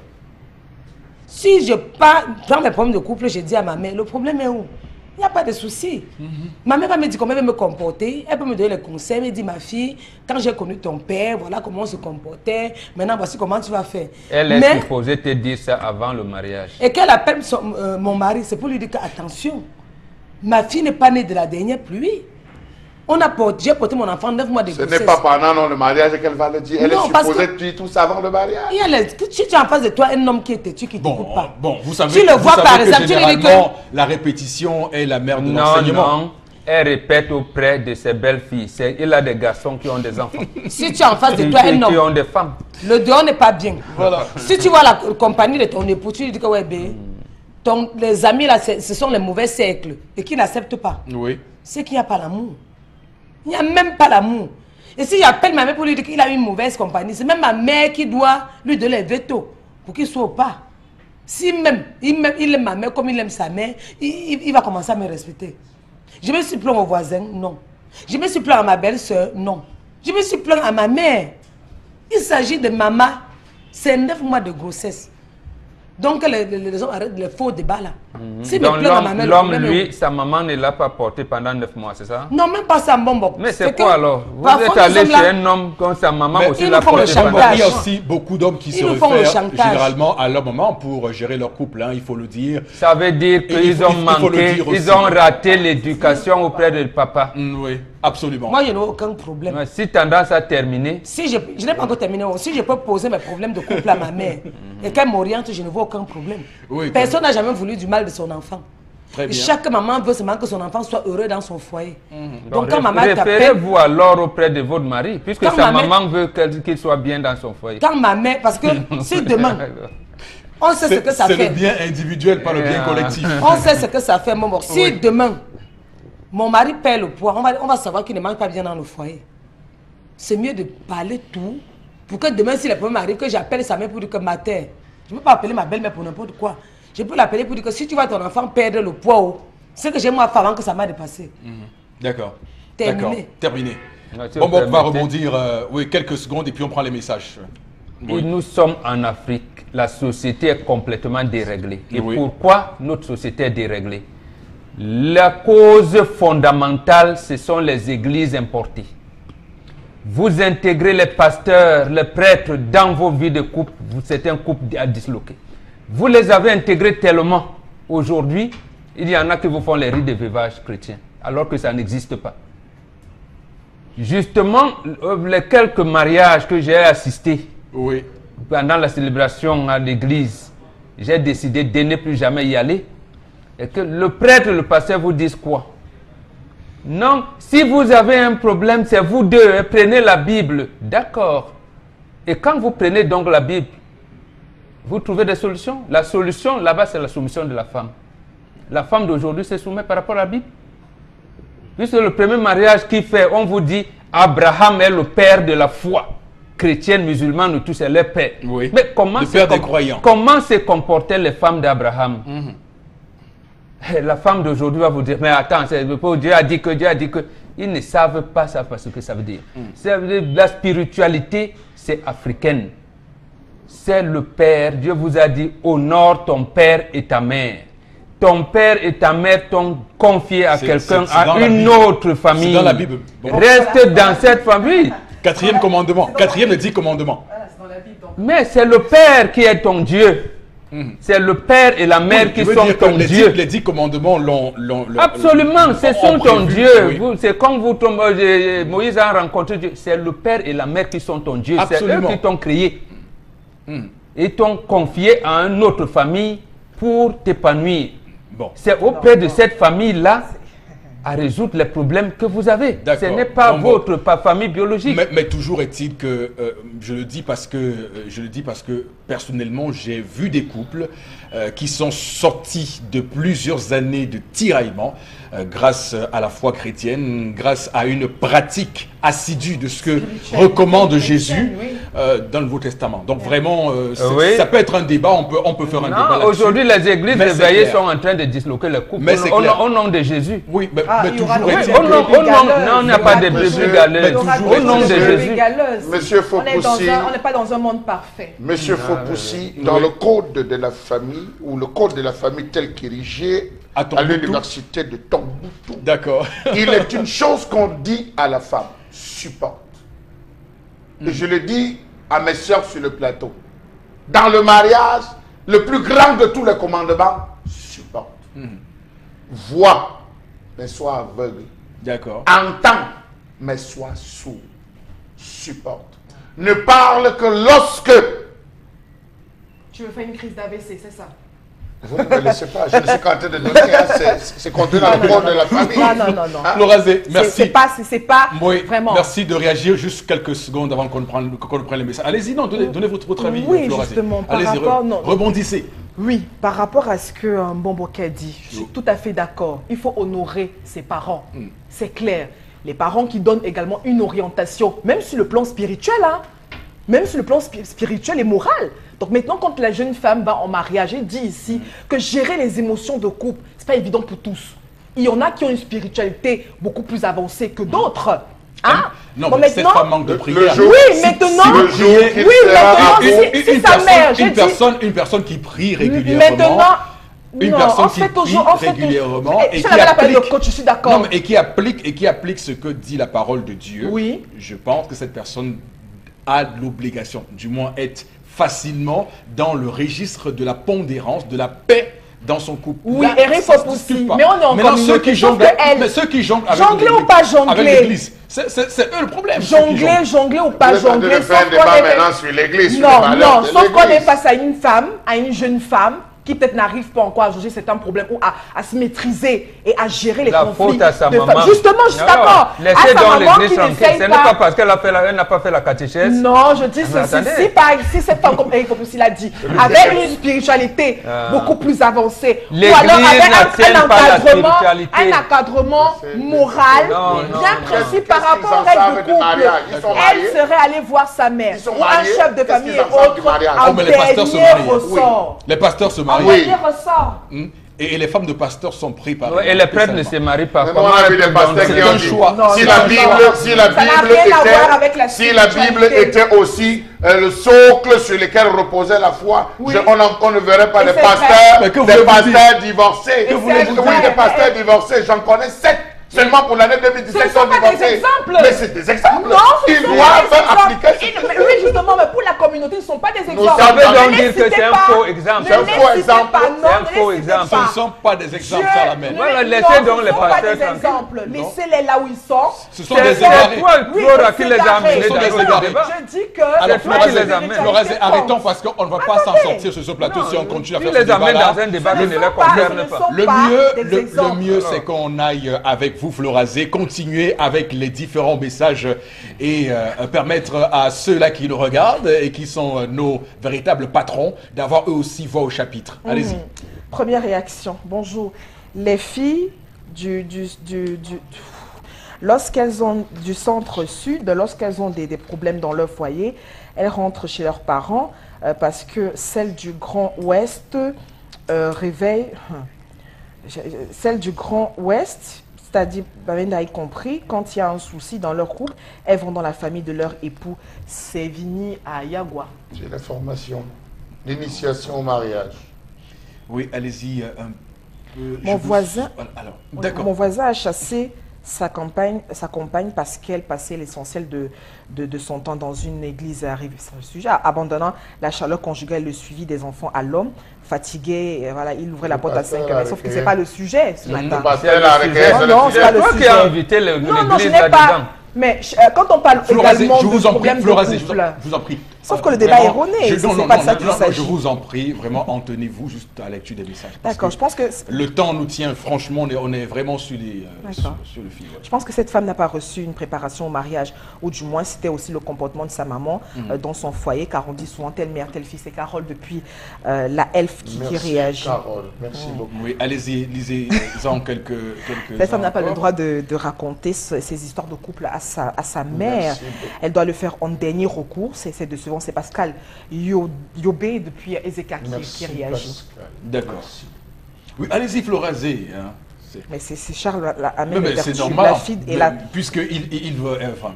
Si je prends mes problèmes de couple, je dis à ma mère, le problème est où? Il n'y a pas de souci. Ma mère va me dire comment elle va me comporter. Elle peut me donner les conseils. Elle me dit, ma fille, quand j'ai connu ton père, voilà comment on se comportait. Maintenant, voici comment tu vas faire. Elle est supposée te dire ça avant le mariage. Et qu'elle appelle mon mari, c'est pour lui dire que, attention, ma fille n'est pas née de la dernière pluie. J'ai porté mon enfant 9 mois de grossesse. Ce n'est pas pendant le mariage qu'elle va le dire. Elle Non, est supposée te dire tout ça avant le mariage. Si tu as en face de toi un homme qui est têtu, qui ne t'écoute pas. Bon, vous savez, tu le vois par que exemple, tu lui dis généralement, que... la répétition est la mère de l'enseignement. Non, elle répète auprès de ses belles-filles. Il a des garçons qui ont des enfants. Si tu as en face de toi un homme, qui ont des femmes. le dehors n'est pas bien. Voilà. Si tu vois la compagnie de ton époux, tu lui dis que ouais, bé, les amis là, ce sont les mauvais cercles et qui n'acceptent pas. Oui. C'est qu'il n'y a pas l'amour. Il n'y a même pas l'amour. Et si j'appelle ma mère pour lui dire qu'il a une mauvaise compagnie, c'est même ma mère qui doit lui donner les veto pour qu'il ne soit pas. Si même il aime ma mère comme il aime sa mère, il va commencer à me respecter. Je me suis plaint aux voisins, non. Je me suis plaint à ma belle-sœur, non. Je me suis plaint à ma mère. Il s'agit de maman. C'est 9 mois de grossesse. Donc les gens arrêtent les faux débats là. Si Donc l'homme, lui, sa maman ne l'a pas porté pendant 9 mois, c'est ça? Non, même pas ça, bon. Mais c'est quoi alors? Vous êtes allé chez un homme comme sa maman aussi l'a porté pendant 9 mois. Il y a aussi beaucoup d'hommes qui se réfèrent généralement à leur maman pour gérer leur couple, hein, il faut le dire. Ça veut dire qu'ils ont manqué, ils ont raté l'éducation auprès de papa. Oui, absolument. Moi, je n'ai aucun problème. Mais si tendance à terminer. Si je n'ai pas encore terminé, si je peux poser mes problèmes de couple à ma mère et qu'elle m'oriente, je ne vois aucun problème. Oui, personne n'a jamais voulu du mal de son enfant. Très bien. Chaque maman veut seulement que son enfant soit heureux dans son foyer. Donc quand maman t'appelle... Référez-vous alors auprès de votre mari, puisque sa maman veut qu'il soit bien dans son foyer. Quand ma mère, parce que si demain, on sait ce que ça fait. C'est le bien individuel, pas le bien collectif. On sait ce que ça fait, maman. Si demain, mon mari perd le poids, on va savoir qu'il ne mange pas bien dans le foyer. C'est mieux de parler tout, pour que demain, si le problème arrive, que j'appelle sa mère pour dire que ma terre, je ne peux pas appeler ma belle-mère pour n'importe quoi. Je peux l'appeler pour dire que si tu vois ton enfant perdre le poids, c'est que j'ai moi avant que ça m'a dépassé. D'accord. Terminé. Terminé. Bon, on va rebondir oui, quelques secondes et puis on prend les messages. Oui. Et nous sommes en Afrique. La société est complètement déréglée. Et pourquoi notre société est déréglée? La cause fondamentale, ce sont les églises importées. Vous intégrez les pasteurs, les prêtres dans vos vies de couple, c'est un couple à disloquer. Vous les avez intégrés tellement. Aujourd'hui, il y en a qui vous font les rites de veuvage chrétiens, alors que ça n'existe pas. Justement, les quelques mariages que j'ai assistés pendant la célébration à l'église, j'ai décidé de ne plus jamais y aller. Et que le prêtre et le pasteur vous disent quoi? Non, si vous avez un problème, c'est vous deux, prenez la Bible. D'accord. Et quand vous prenez donc la Bible, vous trouvez des solutions. La solution, là-bas, c'est la soumission de la femme. La femme d'aujourd'hui se soumet par rapport à la Bible. Puisque le premier mariage qu'il fait, on vous dit, Abraham est le père de la foi. Chrétienne, musulmane, nous tous, c'est le père. Oui. Mais comment se comportaient les femmes d'Abraham? La femme d'aujourd'hui va vous dire, mais attends, Dieu a dit que, ils ne savent pas ça parce que ça veut dire. La spiritualité, c'est africaine. C'est le Père. Dieu vous a dit, honore ton père et ta mère. Ton père et ta mère t'ont confié à quelqu'un, à une autre famille. Dans la Bible. Bon. Reste dans cette famille. 4e commandement. 4e et 10 commandements. Mais c'est le Père qui est ton Dieu. C'est le père et la mère qui sont ton Dieu. Les 10 commandements l'ont... Absolument, ce sont ton Dieu. C'est comme vous, Moïse a rencontré Dieu. C'est le père et la mère qui sont ton Dieu. C'est eux qui t'ont créé. Et t'ont confié à une autre famille pour t'épanouir. Bon. C'est auprès de cette famille-là à résoudre les problèmes que vous avez. Ce n'est pas votre famille biologique. Mais toujours est-il que je le dis parce que personnellement, j'ai vu des couples qui sont sortis de plusieurs années de tiraillement grâce à la foi chrétienne, grâce à une pratique assidue de ce que recommande Jésus dans le Nouveau Testament. Donc vraiment, ça peut être un débat, on peut faire un débat là-dessus. Aujourd'hui, les églises réveillées sont en train de disloquer le couple au nom de Jésus. Oui, mais toujours non, il n'y a pas de brebis galeuses. Au nom de Jésus. Monsieur Fopoussi, on n'est pas dans un monde parfait. Monsieur Fopoussi, dans le code de la famille, ou le code de la famille tel qu'érigé à l'université de Tombouctou, d'accord, il est une chose qu'on dit à la femme, supporte. Et je le dis à mes soeurs sur le plateau. Dans le mariage, le plus grand de tous les commandements, supporte. Vois, mais sois aveugle. D'accord. Entends, mais sois sourd. Supporte. Ne parle que lorsque... Tu veux faire une crise d'AVC, c'est ça? Vous ne me laissez pas, je ne suis qu'en train de donner, c'est contenu dans le code de la famille. Non. Florazé, merci. C'est pas vraiment. Merci de réagir juste quelques secondes avant qu'on prenne les messages. Allez-y, donnez votre avis, oui, Florazé. Justement, par allez-y, rapport, rebondissez. Oui, par rapport à ce que Mbomboke dit, je suis tout à fait d'accord. Il faut honorer ses parents, c'est clair. Les parents qui donnent également une orientation, même sur le plan spirituel, même sur le plan spirituel et moral. Donc maintenant, quand la jeune femme va en mariage, elle dit ici que gérer les émotions de couple, ce n'est pas évident pour tous. Il y en a qui ont une spiritualité beaucoup plus avancée que d'autres. Non, mais cette femme manque de prière. Oui, maintenant, si sa mère, une personne qui prie régulièrement. Une personne qui prie régulièrement et qui applique ce que dit la parole de Dieu. Oui. Je pense que cette personne a l'obligation, du moins être facilement dans le registre de la pondérance, de la paix dans son couple. Oui, Eric Fopoussi, mais on est en communauté. Ceux qui jonglent jongler ou pas jongler, avec l'église, c'est eux le problème. Jongler ou pas jongler, sauf qu'on est face à une femme, à une jeune femme, qui peut-être n'arrive pas encore à juger certains problèmes ou à se maîtriser et à gérer les conflits. La faute à sa maman. Justement, je suis d'accord. Laissez donc l'église tranquille. Ce n'est pas parce qu'elle n'a pas fait la catéchèse. Non, je dis ceci. Si cette femme, comme Eric Fopoussi l'a dit, avec une spiritualité beaucoup plus avancée, ou alors avec un encadrement moral bien précis par rapport aux règles de couple, elle serait allée voir sa mère ou un chef de famille et autres en dernier ressort. Les pasteurs se marient. Et les femmes de pasteurs sont préparées. Et les prêtres ne se marient pas. C'est un choix. Si la Bible était aussi le socle sur lequel reposait la foi, on ne verrait pas des pasteurs divorcés. Des pasteurs divorcés, j'en connais 7. Seulement pour l'année 2017, ce ne sont pas des exemples. Mais c'est des exemples. Non, ils doivent appliquer. Oui, justement, mais pour la communauté, ce ne sont pas des exemples. Ça veut donc dire que c'est un faux exemple. C'est un faux exemple. C'est un faux exemple. Ce ne sont pas des exemples, ça la mène. Voilà, laissez donc les pasteurs tranquilles. Laissez-les là où ils sont. Ce sont des égarés. Toi qui les as amenés dans le débat. Je dis que... Alors, Florazé, arrêtons parce qu'on ne va pas s'en sortir sur ce plateau si on continue à faire ce débat-là. Tu les amènes dans un débat qui ne les concerne pas. Le mieux, c'est qu'on aille avec vous, Florazé, continuer avec les différents messages et permettre à ceux-là qui nous regardent et qui sont nos véritables patrons d'avoir eux aussi voix au chapitre. Allez-y. Première réaction. Bonjour. Les filles lorsqu'elles ont du centre-sud, lorsqu'elles ont des problèmes dans leur foyer, elles rentrent chez leurs parents parce que celles du Grand Ouest réveillent... Celles du Grand Ouest... C'est-à-dire, Bamenda y compris, quand il y a un souci dans leur couple, elles vont dans la famille de leur époux. C'est Vini à Yagua. J'ai la formation, l'initiation au mariage. Oui, allez-y un peu. Mon voisin a chassé sa compagne parce qu'elle passait l'essentiel de son temps dans une église arrivée sur le sujet, abandonnant la chaleur conjugale et le suivi des enfants à l'homme. Fatigué, voilà, il ouvrait la porte à 5 heures. Sauf que ce n'est pas le sujet ce matin. Non, c'est pas le sujet. Toi qui as invité l'église là-dedans. Mais quand on parle également de problème de couple... Je vous en prie, Sauf que le débat est erroné. Non, pas de ça qu'il s'agit. Je vous en prie, vraiment, en tenez-vous juste à la lecture des messages. D'accord, je pense que... Le temps nous tient, franchement, on est vraiment sur le fil. Ouais. Je pense que cette femme n'a pas reçu une préparation au mariage, ou du moins c'était aussi le comportement de sa maman dans son foyer, car on dit souvent telle mère, tel fils. C'est Carole depuis la elfe qui réagit. Carole, merci beaucoup. Oui, allez-y, lisez-en quelques Cette femme n'a pas le droit de raconter ces histoires de couple à sa mère. Elle doit le faire en dernier recours. C'est décevant. C'est Pascal Yobé depuis Ezeka qui réagit. D'accord. Oui, allez-y, Florazé. Hein. Mais c'est Charles Amel c'est normal, puisque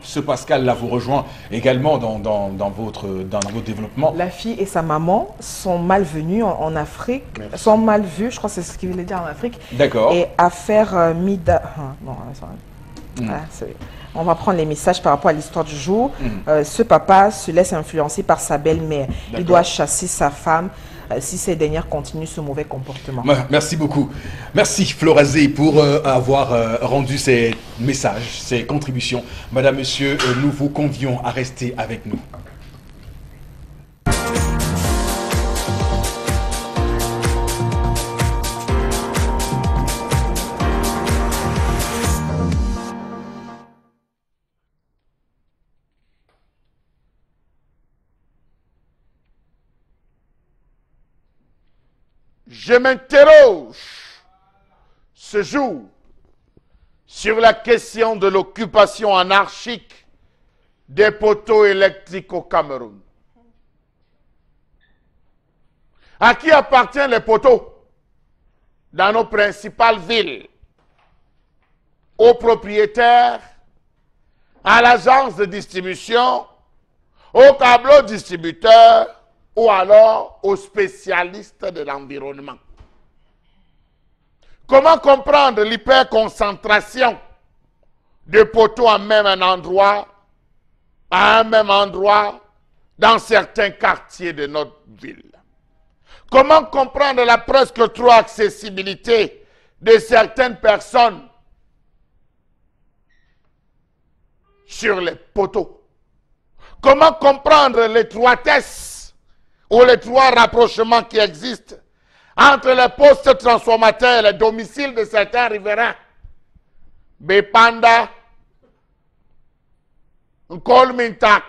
ce Pascal là vous rejoint également dans votre développement. La fille et sa maman sont malvenues en Afrique, sont mal vues, je crois que c'est ce qu'il voulait dire en Afrique. D'accord. Et affaire Mida... on va prendre les messages par rapport à l'histoire du jour. Ce papa se laisse influencer par sa belle-mère. Il doit chasser sa femme si ces dernières continuent ce mauvais comportement. Merci beaucoup. Merci Florazé pour avoir rendu ces messages, ces contributions. Madame, Monsieur, nous vous convions à rester avec nous. Je m'interroge ce jour sur la question de l'occupation anarchique des poteaux électriques au Cameroun. À qui appartiennent les poteaux dans nos principales villes? Aux propriétaires, à l'agence de distribution, aux câbleaux distributeurs, ou alors aux spécialistes de l'environnement. Comment comprendre l'hyperconcentration de poteaux à un même endroit, dans certains quartiers de notre ville? Comment comprendre la presque trop accessibilité de certaines personnes sur les poteaux? Comment comprendre l'étroitesse ou les trois rapprochements qui existent entre les postes transformateurs et les domiciles de certains riverains? Bepanda, Nkolmintak,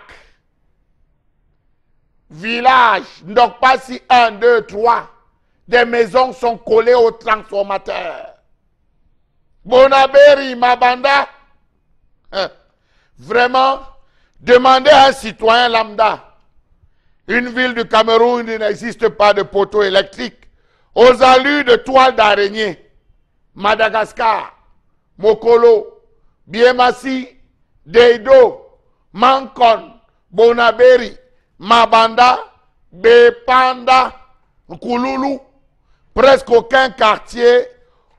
village, donc pas si 1, 2, 3, des maisons sont collées aux transformateurs. Bonaberi, Mabanda, vraiment, demandez à un citoyen lambda. Une ville du Cameroun où il n'existe pas de poteau électrique, aux allures de toiles d'araignée. Madagascar, Mokolo, Biémassi, Deido, Mankon, Bonaberi, Mabanda, Bepanda, Nkouloulou. Presque aucun quartier,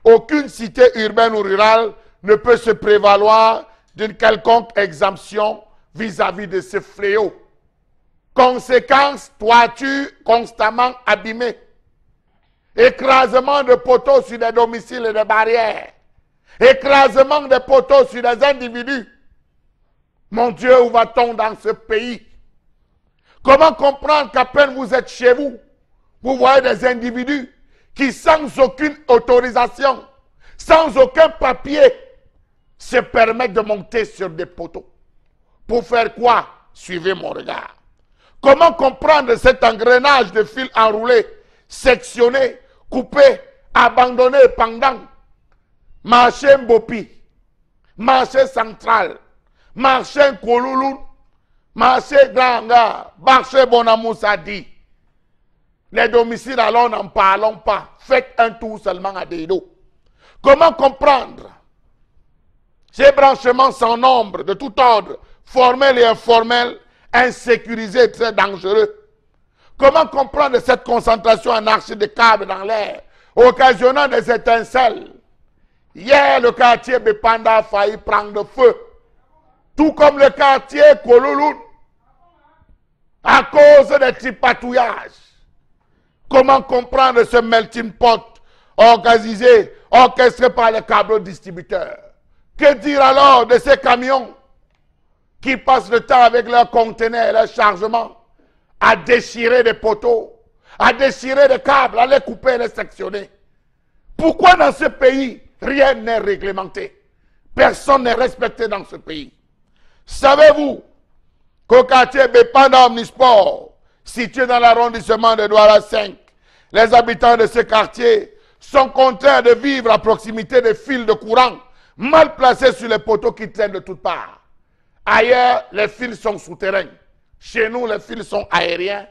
aucune cité urbaine ou rurale ne peut se prévaloir d'une quelconque exemption vis-à-vis de ce fléau. Conséquence, toiture constamment abîmée. Écrasement de poteaux sur des domiciles et des barrières. Écrasement de poteaux sur des individus. Mon Dieu, où va-t-on dans ce pays? Comment comprendre qu'à peine vous êtes chez vous, vous voyez des individus qui, sans aucune autorisation, sans aucun papier, se permettent de monter sur des poteaux? Pour faire quoi? Suivez mon regard. Comment comprendre cet engrenage de fils enroulés, sectionnés, coupés, abandonnés pendant marché Mbopi, marché central, marché Nkouloulou, marché Granga, marché Bonamoussadi? Les domiciles, alors n'en parlons pas. Faites un tour seulement à Deido. Comment comprendre ces branchements sans nombre, de tout ordre, formels et informels, insécurisés, très dangereux? Comment comprendre cette concentration anarchique de câbles dans l'air, occasionnant des étincelles? Hier, le quartier Bepanda a failli prendre feu, tout comme le quartier Kouloulou, à cause des tripatouillages. Comment comprendre ce melting pot organisé, orchestré par les câbleaux distributeurs? Que dire alors de ces camions qui passent le temps avec leurs conteneurs et leurs chargements à déchirer des poteaux, à déchirer des câbles, à les couper et les sectionner. Pourquoi dans ce pays, rien n'est réglementé? Personne n'est respecté dans ce pays. Savez-vous qu'au quartier Bépanda Omnisport, situé dans l'arrondissement de Douala 5, les habitants de ce quartier sont contraints de vivre à proximité des fils de courant mal placés sur les poteaux qui traînent de toutes parts. Ailleurs, les fils sont souterrains. Chez nous, les fils sont aériens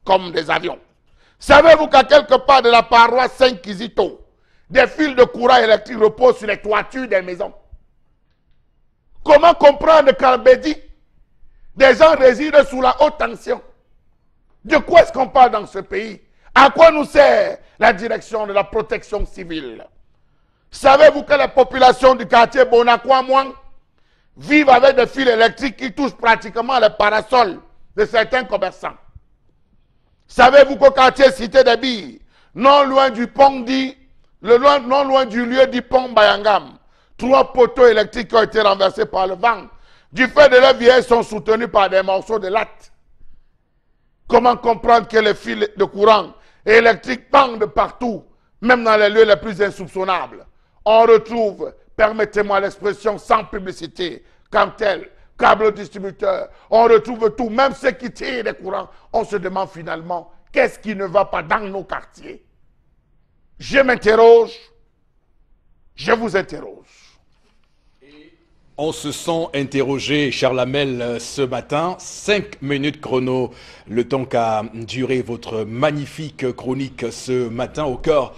comme des avions. Savez-vous qu'à quelque part de la paroisse Saint-Kizito, des fils de courant électrique reposent sur les toitures des maisons? Comment comprendre qu'en Bédi, des gens résident sous la haute tension? De quoi est-ce qu'on parle dans ce pays? À quoi nous sert la direction de la protection civile? Savez-vous que les populations du quartier Bonakwa-Mouang vivent avec des fils électriques qui touchent pratiquement les parasols de certains commerçants? Savez-vous qu'au quartier Cité des Billes, non loin du pont dit, non loin du lieu dit pont Bayangam, 3 poteaux électriques ont été renversés par le vent. Du fait de leur vieillesse, sont soutenus par des morceaux de latte. Comment comprendre que les fils de courant électriques pendent partout, même dans les lieux les plus insoupçonnables? On retrouve, permettez-moi l'expression sans publicité, comme tel, câble distributeur, on retrouve tout, même ceux qui tirent les courants. On se demande finalement, qu'est-ce qui ne va pas dans nos quartiers? Je m'interroge, je vous interroge. On se sent interrogé, Charles Hamel, ce matin. 5 minutes chrono, le temps qu'a duré votre magnifique chronique ce matin au cœur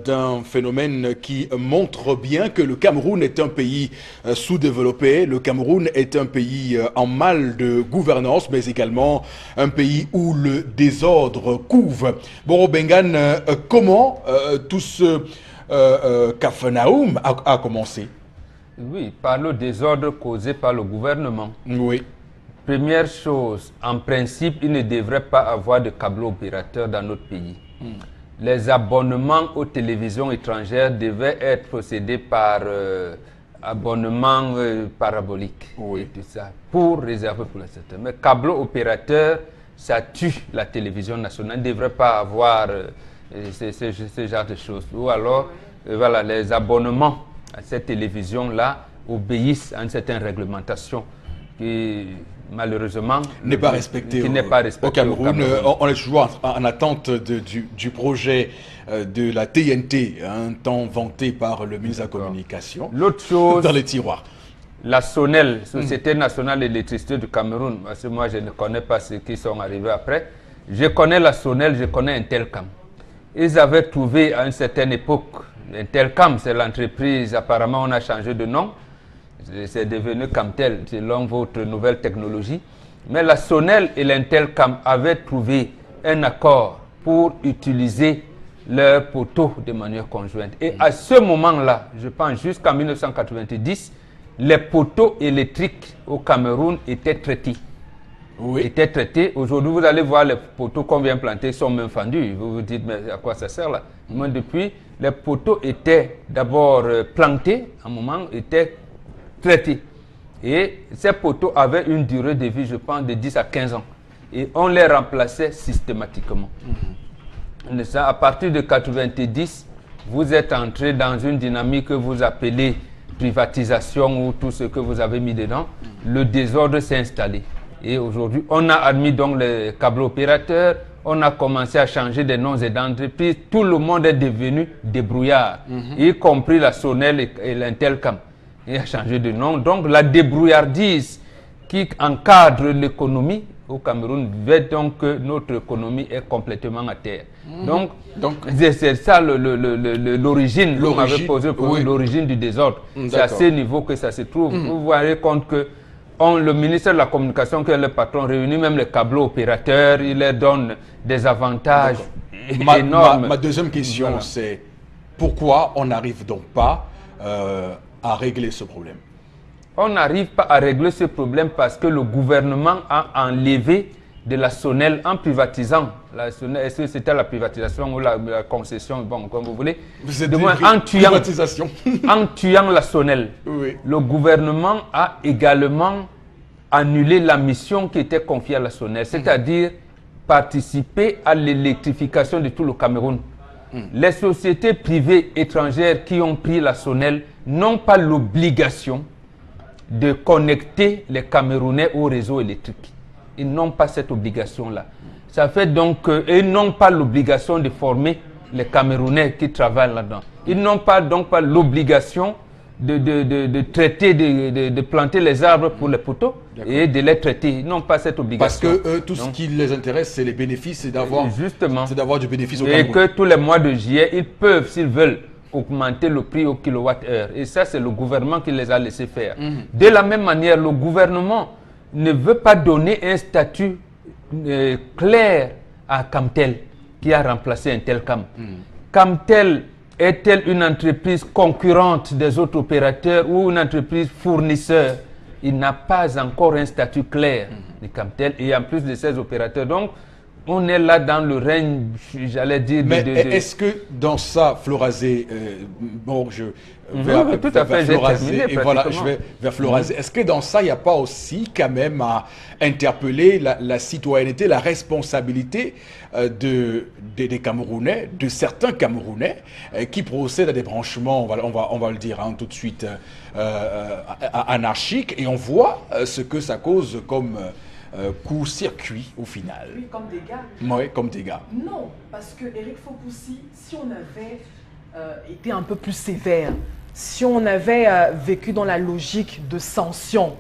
d'un phénomène qui montre bien que le Cameroun est un pays sous-développé. Le Cameroun est un pays en mal de gouvernance, mais également un pays où le désordre couve. Boro Bengan, comment tout ce Capharnaüm a commencé? Oui, par le désordre causé par le gouvernement. Oui. Première chose, en principe, il ne devrait pas avoir de câble opérateur dans notre pays. Les abonnements aux télévisions étrangères devaient être procédés par abonnement parabolique. Oui. Et tout ça, pour réserver pour les secteurs. Mais câble opérateur, ça tue la télévision nationale. Il ne devrait pas avoir ce genre de choses. Ou alors, voilà, les abonnements à cette télévision-là obéissent à une certaine réglementation qui, malheureusement, n'est pas respectée au Cameroun. On est toujours en attente du projet de la TNT, un temps vanté par le ministre de la Communication. L'autre chose, dans les tiroirs. La SONEL, Société nationale d'électricité du Cameroun, parce que moi je ne connais pas ceux qui sont arrivés après. Je connais la SONEL, je connais Intelcam. Ils avaient trouvé à une certaine époque, Intelcam, c'est l'entreprise, apparemment on a changé de nom, c'est devenu Camtel, selon votre nouvelle technologie. Mais la SONEL et l'Intelcam avaient trouvé un accord pour utiliser leurs poteaux de manière conjointe. Et à ce moment-là, je pense jusqu'en 1990, les poteaux électriques au Cameroun étaient traités. Oui. Étaient traités. Aujourd'hui, vous allez voir les poteaux qu'on vient planter sont même fendus. Vous vous dites, mais à quoi ça sert là? Moi, depuis, les poteaux étaient d'abord plantés, à un moment, étaient traités. Et ces poteaux avaient une durée de vie, je pense, de 10 à 15 ans. Et on les remplaçait systématiquement. À partir de 90, vous êtes entré dans une dynamique que vous appelez privatisation ou tout ce que vous avez mis dedans. Le désordre s'est installé. Et aujourd'hui, on a admis donc les câbles opérateurs, on a commencé à changer des noms et d'entreprises. Tout le monde est devenu débrouillard, y compris la SONEL et l'Intelcam. Il a changé de nom. Donc la débrouillardise qui encadre l'économie au Cameroun veut donc que notre économie est complètement à terre. Donc c'est ça l'origine, vous m'avez posé pour l'origine du désordre. C'est à ce niveau que ça se trouve. Vous vous rendez compte que le ministère de la Communication, qui est le patron, réunit même les câbles opérateurs, il leur donne des avantages énormes. Ma deuxième question, c'est pourquoi on n'arrive donc pas à régler ce problème? On n'arrive pas à régler ce problème parce que le gouvernement a enlevé de la SONEL en privatisant. La SONEL, est-ce que c'était la privatisation ou la concession, bon, comme vous voulez, en tuant la SONEL. Oui. Le gouvernement a également annulé la mission qui était confiée à la SONEL, c'est-à-dire participer à l'électrification de tout le Cameroun. Les sociétés privées étrangères qui ont pris la Sonel n'ont pas l'obligation de connecter les Camerounais au réseau électrique. Ils n'ont pas cette obligation-là. Ça fait donc qu'ils n'ont pas l'obligation de former les Camerounais qui travaillent là-dedans. Ils n'ont pas donc pas l'obligation de traiter, de planter les arbres pour les poteaux et de les traiter. Ils n'ont pas cette obligation. Parce que eux, tout ce qui les intéresse, c'est les bénéfices, c'est d'avoir du bénéfice au Cameroun. Et que tous les mois de juillet, ils peuvent, s'ils veulent, augmenter le prix au kilowattheure. Et ça, c'est le gouvernement qui les a laissés faire. De la même manière, le gouvernement ne veut pas donner un statut clair à Camtel, qui a remplacé Intelcam. Camtel est-elle une entreprise concurrente des autres opérateurs ou une entreprise fournisseur? Il n'a pas encore un statut clair de Camtel et en plus de ces opérateurs. Donc, on est là dans le règne, j'allais dire... Mais est-ce que dans ça, Florazé, bon, je vais tout à fait, Florazé, et voilà, je vais vers Florazé. Est-ce que dans ça, il n'y a pas aussi quand même à interpeller la citoyenneté, la responsabilité des Camerounais, de certains Camerounais qui procèdent à des branchements, on va le dire tout de suite, anarchiques, et on voit ce que ça cause comme... court-circuit au final. Oui, comme dégâts. Oui, comme dégâts. Non, parce que Eric Fopoussi, si on avait été un peu plus sévère, si on avait vécu dans la logique de sanction,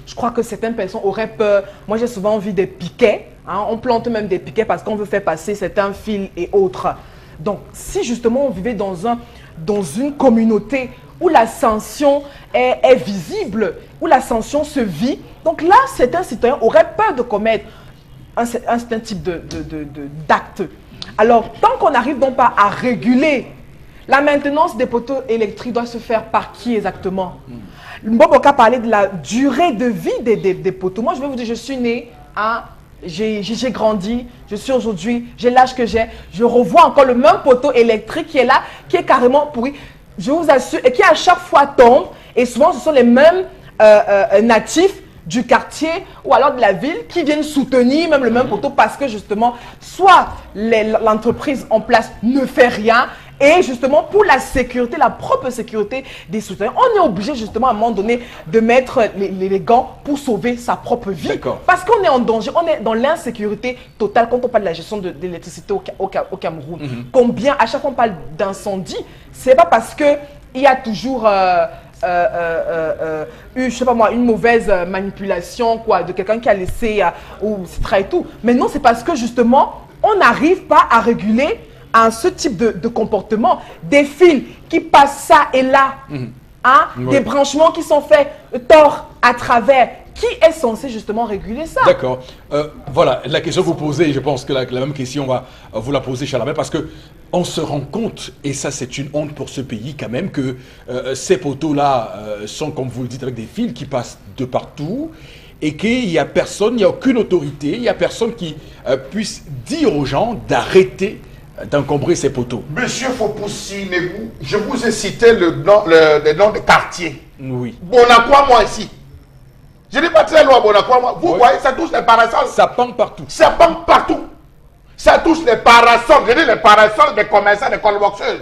je crois que certaines personnes auraient peur. Moi, j'ai souvent vu des piquets. Hein, on plante même des piquets parce qu'on veut faire passer certains fils et autres. Donc, si justement on vivait dans une communauté où la sanction est visible, où la sanction se vit, donc là, certains citoyens auraient peur de commettre un certain type d'acte. Alors, tant qu'on n'arrive donc pas à réguler, la maintenance des poteaux électriques doit se faire par qui exactement? Mboboka parlait de la durée de vie des poteaux. Moi, je vais vous dire, je suis né à... J'ai grandi, je suis aujourd'hui, j'ai l'âge que j'ai, je revois encore le même poteau électrique qui est là, qui est carrément pourri, je vous assure, et qui à chaque fois tombe, et souvent ce sont les mêmes natifs du quartier ou alors de la ville qui viennent soutenir même le même poteau parce que justement, soit l'entreprise en place ne fait rien, et justement pour la sécurité, la propre sécurité des soutiens, on est obligé justement à un moment donné de mettre les gants pour sauver sa propre vie. Parce qu'on est en danger, on est dans l'insécurité totale quand on parle de la gestion de l'électricité au Cameroun. Combien, à chaque fois on parle d'incendie, c'est pas parce que il y a toujours... je sais pas moi, une mauvaise manipulation quoi, de quelqu'un qui a laissé ou et tout. Mais non, c'est parce que justement, on n'arrive pas à réguler ce type de comportement. Des fils qui passent ça et là, des branchements qui sont faits tort à travers. Qui est censé justement réguler ça? D'accord. Voilà, la question que vous posez, je pense que la même question, on va vous la poser, Chalamel, parce que on se rend compte, et ça c'est une honte pour ce pays quand même, que ces poteaux-là sont, comme vous le dites, avec des fils qui passent de partout, et qu'il n'y a personne, il n'y a aucune autorité, il n'y a personne qui puisse dire aux gens d'arrêter d'encombrer ces poteaux. Monsieur Fopoussi Negou, je vous ai cité le nom de quartier. Oui. Bonacroix, moi ici. Je n'ai pas très loin à Bonacroix, moi. Vous voyez, ça touche les parasols. Ça pend partout. Ça pend partout. Ça touche les parasols. Je dis les parasols des commerçants, des colboxeuses.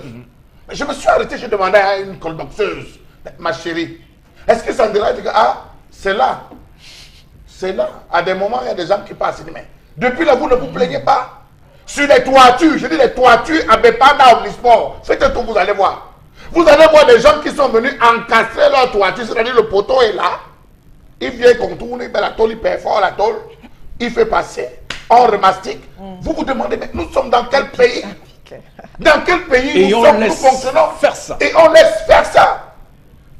Je me suis arrêté, j'ai demandé à une colboxeuse, ma chérie, est-ce que ça me dirait, ah, c'est là. C'est là. À des moments, il y a des gens qui passent. Mais depuis là, vous ne vous plaignez pas. Sur les toitures, je dis les toitures à Bepana Omnisport. Faites tout, vous allez voir. Vous allez voir des gens qui sont venus encastrer leur toiture, c'est-à-dire le poteau est là. Il vient contourner, la tôle, il perfore la tôle, il fait passer, on remastique. Vous vous demandez, mais nous sommes dans quel pays? Dans quel pays nous fonctionnons faire ça? Et on laisse faire ça.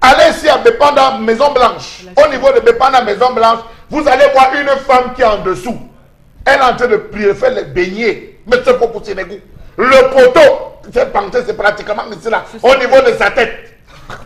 Allez ici à Bepana Maison Blanche. Au niveau de Bepana Maison Blanche, vous allez voir une femme qui est en dessous. Elle est en train de prier, faire les beignets. Mais c'est pas pour Sénégal. Le poteau, cette panthère, c'est pratiquement ici là, au niveau de sa tête.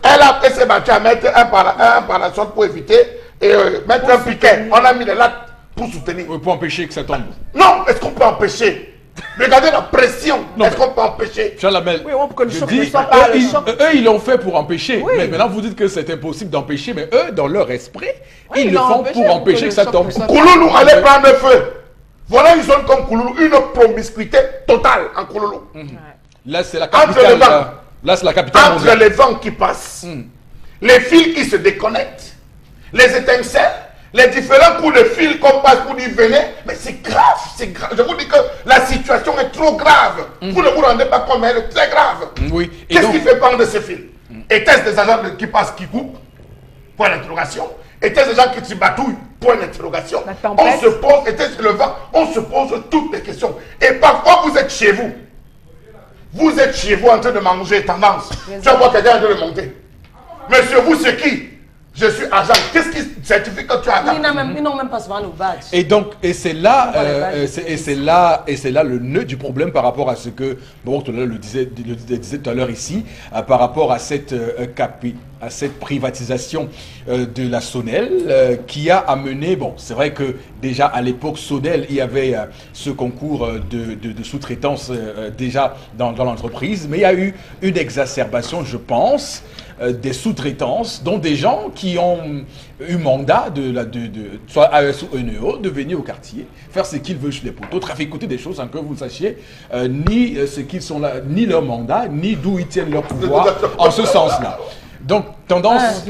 Elle a fait ses battue à mettre un parasol pour éviter et mettre un piquet. On a mis les lattes pour soutenir. Pour empêcher que ça tombe. Non, est-ce qu'on peut empêcher? Regardez la pression. Est-ce qu'on peut empêcher? Chalamel, oui, on peut que le choc ne soit pas le choc. Eux, ils l'ont fait pour empêcher. Oui. Mais maintenant, vous dites que c'est impossible d'empêcher. Mais eux, dans leur esprit, Oui, ils le font pour empêcher que ça tombe. Kouloulou allait prendre feu. Voilà une zone comme Kouloulou, une promiscuité totale en Kouloulou. Là, c'est la Entre capitale. les vents. Là, c'est la capitale Entre mondiale. les vents qui passent, les fils qui se déconnectent, les étincelles, les différents coups de fil qu'on passe pour dire venez, mais c'est grave, c'est grave. Je vous dis que la situation est trop grave. Vous ne vous rendez pas compte, mais elle est très grave. Oui. Et Qu'est-ce donc- qui fait pendre ces fils? Était-ce des agents qui passent, qui coupent? Point d'interrogation. Était-ce des gens qui se batouillent? Point d'interrogation. La tempête. On se pose, était-ce le vent? On se pose toutes les questions. Et parfois, vous êtes chez vous. Vous êtes chez vous en train de manger tendance. Tu vas voir quelqu'un en train de monter. Monsieur, vous, c'est qui? Je suis agent. Qu'est-ce qui certifie que tu es agent? Ils n'ont même pas souvent le badge. Et donc, et c'est là, On va les badges, c'est là le nœud du problème par rapport à ce que bon, tout à l'heure le disait tout à l'heure ici, par rapport à cette privatisation de la Sonel qui a amené, bon, c'est vrai que déjà à l'époque Sonel, il y avait ce concours de sous-traitance déjà dans l'entreprise, mais il y a eu une exacerbation, je pense, des sous-traitances, dont des gens qui ont eu mandat soit AES ou NEO, de venir au quartier, faire ce qu'ils veulent sur les poteaux, traficoter des choses sans que vous ne sachiez ni ce qu'ils sont là, ni leur mandat, ni d'où ils tiennent leur pouvoir, en ce sens-là. Donc, tendance,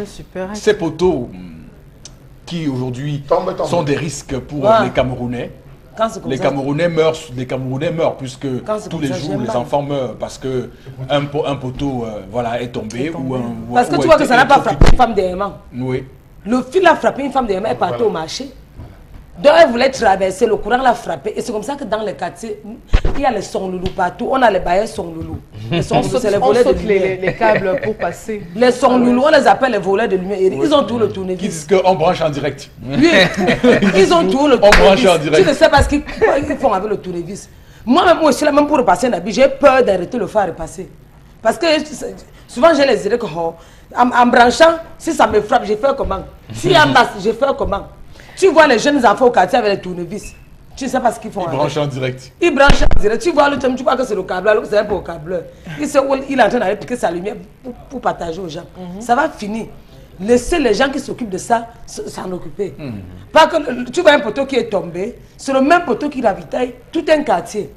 ces poteaux qui aujourd'hui sont des risques pour les Camerounais. Les Camerounais meurent puisque tous les jours les enfants meurent parce que un poteau voilà, est tombé. Parce que tu vois que ça n'a pas frappé une femme derrière. Oui. Le fil a frappé une femme derrière, elle est partie au marché. Donc elle voulait traverser, le courant l'a frappé. Et c'est comme ça que dans les quartiers, il y a les sons-loulous partout. On a les bailleurs sons-loulous. Les sons-loulous, c'est les volets de lumière. les câbles pour passer. Les sons-loulous, on les appelle les volets de lumière. Ils ont tout le tournevis. Qui disent qu'on branche en direct. Oui, ils ont tout le On branche en tournevis. direct. Tu ne sais pas ce qu'ils font avec le tournevis. Moi-même, moi aussi, là, même pour repasser un habit, j'ai peur d'arrêter le faire repasser. Parce que souvent, j'ai les idées que, en branchant, si ça me frappe, je fais comment? Si y a masse, je fais comment? Tu vois les jeunes enfants au quartier avec les tournevis. Tu ne sais pas ce qu'ils font. Ils branchent en direct. Ils branchent en direct. Tu vois le thème, tu crois que c'est le câble, alors que c'est un peu au câbleur. Il est en train d'aller piquer sa lumière pour partager aux gens. Ça va finir. Laissez les gens qui s'occupent de ça s'en occuper. Pas que tu vois un poteau qui est tombé, c'est le même poteau qui ravitaille tout un quartier.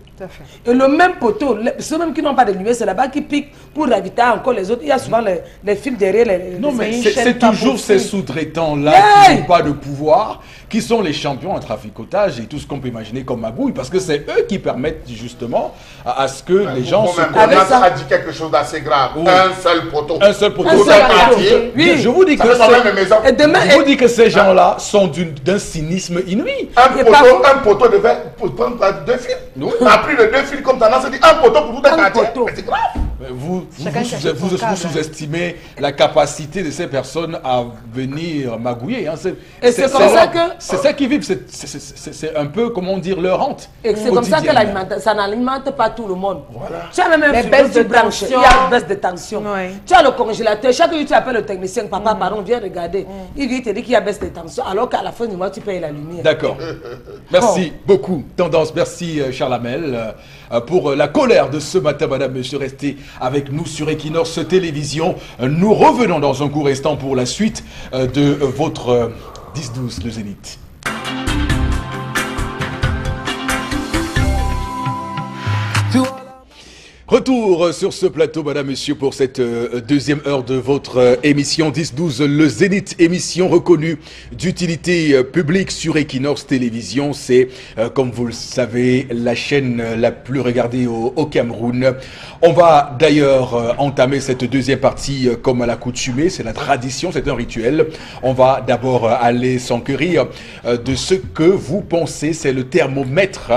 Et le même poteau, ceux même qui n'ont pas de lumière, c'est là-bas qui piquent pour ravitailler encore les autres. Il y a souvent les fils derrière. Non, mais c'est toujours ces sous-traitants-là qui n'ont pas de pouvoir, qui sont les champions en traficotage et tout ce qu'on peut imaginer comme magouille, parce que c'est eux qui permettent justement à ce que les gens se connaissent. Ça a dit quelque chose d'assez grave. Oui. Un seul poteau. Un seul poteau. Oui. Je vous dis que ces gens-là sont d'un cynisme inouï. Un poteau devait prendre 2 fils. A plus de 2 fils comme tendance à dire un poteau pour tout un quartier. C'est grave. Vous sous-estimez la capacité de ces personnes à venir magouiller. Hein. Et c'est comme ça que... C'est ça qui vivent, c'est un peu, comment dire, leur rente. Et c'est comme ça que ça n'alimente pas tout le monde. Voilà. Tu as même un frigo, tu branches, il y a une baisse de tension. Oui. Tu as le congélateur, chaque jour tu appelles le technicien, papa, pardon, viens regarder. Il vient te dire qu'il y a baisse de tension, alors qu'à la fin du mois, tu payes la lumière. D'accord. Merci beaucoup. Tendance, merci Charles Hamel pour la colère de ce matin, madame, monsieur. Restez avec nous sur Equinox Télévision. Nous revenons dans un court instant pour la suite de votre 10-12, le Zénith. Retour sur ce plateau, madame, monsieur, pour cette deuxième heure de votre émission 10-12, le Zénith, émission reconnue d'utilité publique sur Equinox Télévision. C'est, comme vous le savez, la chaîne la plus regardée au Cameroun. On va d'ailleurs entamer cette deuxième partie comme à l'accoutumée. C'est la tradition, c'est un rituel. On va d'abord aller s'enquérir de ce que vous pensez. C'est le thermomètre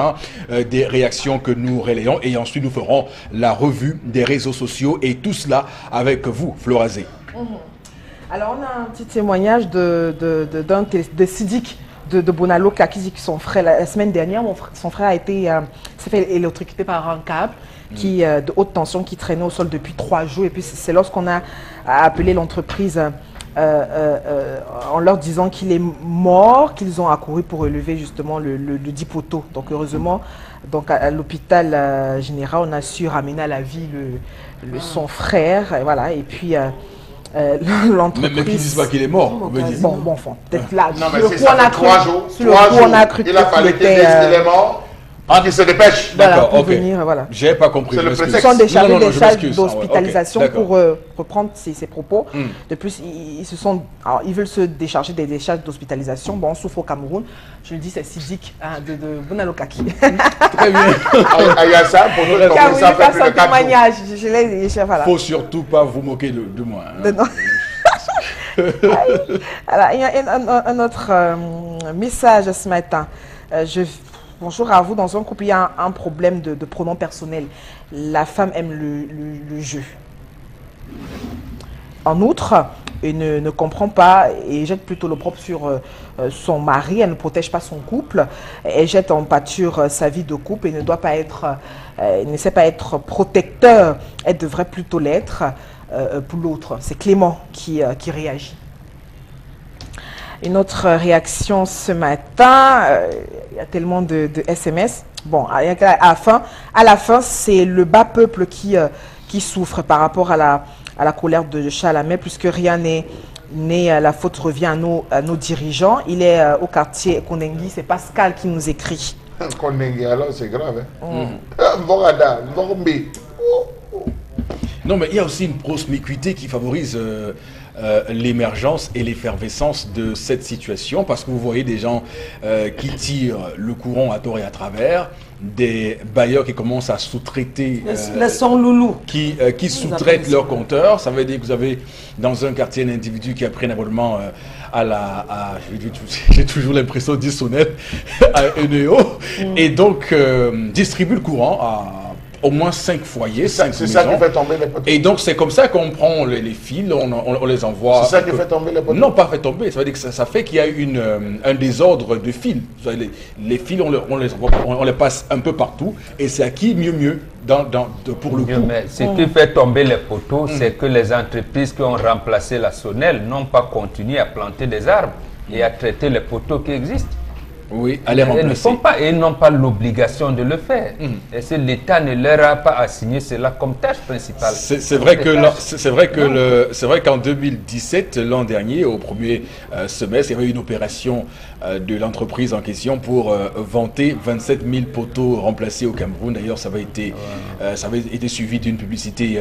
des réactions que nous relayons. Et ensuite, nous ferons la revue des réseaux sociaux et tout cela avec vous, Florazé. Alors, on a un petit témoignage de Sidik de Bonaloka qui dit que son frère, la semaine dernière, son frère s'est fait électrocuter par un câble de haute tension qui traînait au sol depuis 3 jours. Et puis, c'est lorsqu'on a appelé l'entreprise en leur disant qu'il est mort, qu'ils ont accouru pour relever justement le dit poteau. Donc heureusement, à l'hôpital général, on a su ramener à la vie son frère. Et voilà. Et puis l'entreprise... Même qui ne disent pas qu'il est mort. Bon, enfin, peut-être là. Non, mais sur si le coup, ça on a fait cru, 3 jours, sur le coup, on a cru il a fallu qu'il dise qu'il est mort, qu'il se dépêche. Voilà, D'accord, pour ok. venir, voilà. J'ai pas compris. C'est le je m'excuse. Ils sont déchargés Non, des je charges m'excuse. d'hospitalisation Ah ouais, ok, pour reprendre ses propos. De plus, ils veulent se décharger des charges d'hospitalisation. Bon, on souffre au Cameroun. Je le dis, c'est Sidik de Bonalokaki. Très bien. Il y a ça pour nous Car oui, ça il fait fait plus son de 4 jours. témoignage. Je l'ai, voilà. Faut surtout pas vous moquer de moi. Hein. Non. Alors, il y a un autre message ce matin. Bonjour à vous. Dans un couple, il y a un problème de pronom personnel. La femme aime le jeu. En outre, elle ne comprend pas et jette plutôt l'opprobre sur son mari. Elle ne protège pas son couple. Elle jette en pâture sa vie de couple et ne doit pas être, elle ne sait pas être protecteur. Elle devrait plutôt l'être pour l'autre. C'est Clément qui réagit. Une autre réaction ce matin, il y a tellement de SMS. Bon, à la fin, c'est le bas peuple qui souffre par rapport à la colère de Chalamet, puisque rien n'est la faute revient à nos dirigeants. Il est au quartier Kondengi, c'est Pascal qui nous écrit. Kondengi, alors c'est grave. Non, mais il y a aussi une promiscuité qui favorise l'émergence et l'effervescence de cette situation, parce que vous voyez des gens qui tirent le courant à tort et à travers, des bailleurs qui commencent à sous-traiter, qui sous-traitent leurs compteurs. Ça veut dire que vous avez dans un quartier un individu qui a pris un abonnement j'ai toujours l'impression de dire sonnette, à Eneo, et donc distribue le courant à au moins 5 foyers, 5 maisons. C'est ça qui fait tomber les poteaux. Et donc c'est comme ça qu'on prend les fils, on les envoie. C'est ça qui fait tomber les poteaux. Non, pas fait tomber. Ça veut dire que ça fait qu'il y a un désordre de fils. Les fils, on les passe un peu partout. Et c'est à qui mieux pour le coup. Mais ce qui fait tomber les poteaux, c'est que les entreprises qui ont remplacé la sonnelle n'ont pas continué à planter des arbres et à traiter les poteaux qui existent. Oui, à les remplacer. Ils n'ont pas l'obligation de le faire. Et si l'État ne leur a pas assigné cela comme tâche principale. C'est vrai qu'en 2017, l'an dernier, au premier semestre, il y avait une opération de l'entreprise en question pour vanter 27 000 poteaux remplacés au Cameroun. D'ailleurs, ça avait été suivi d'une publicité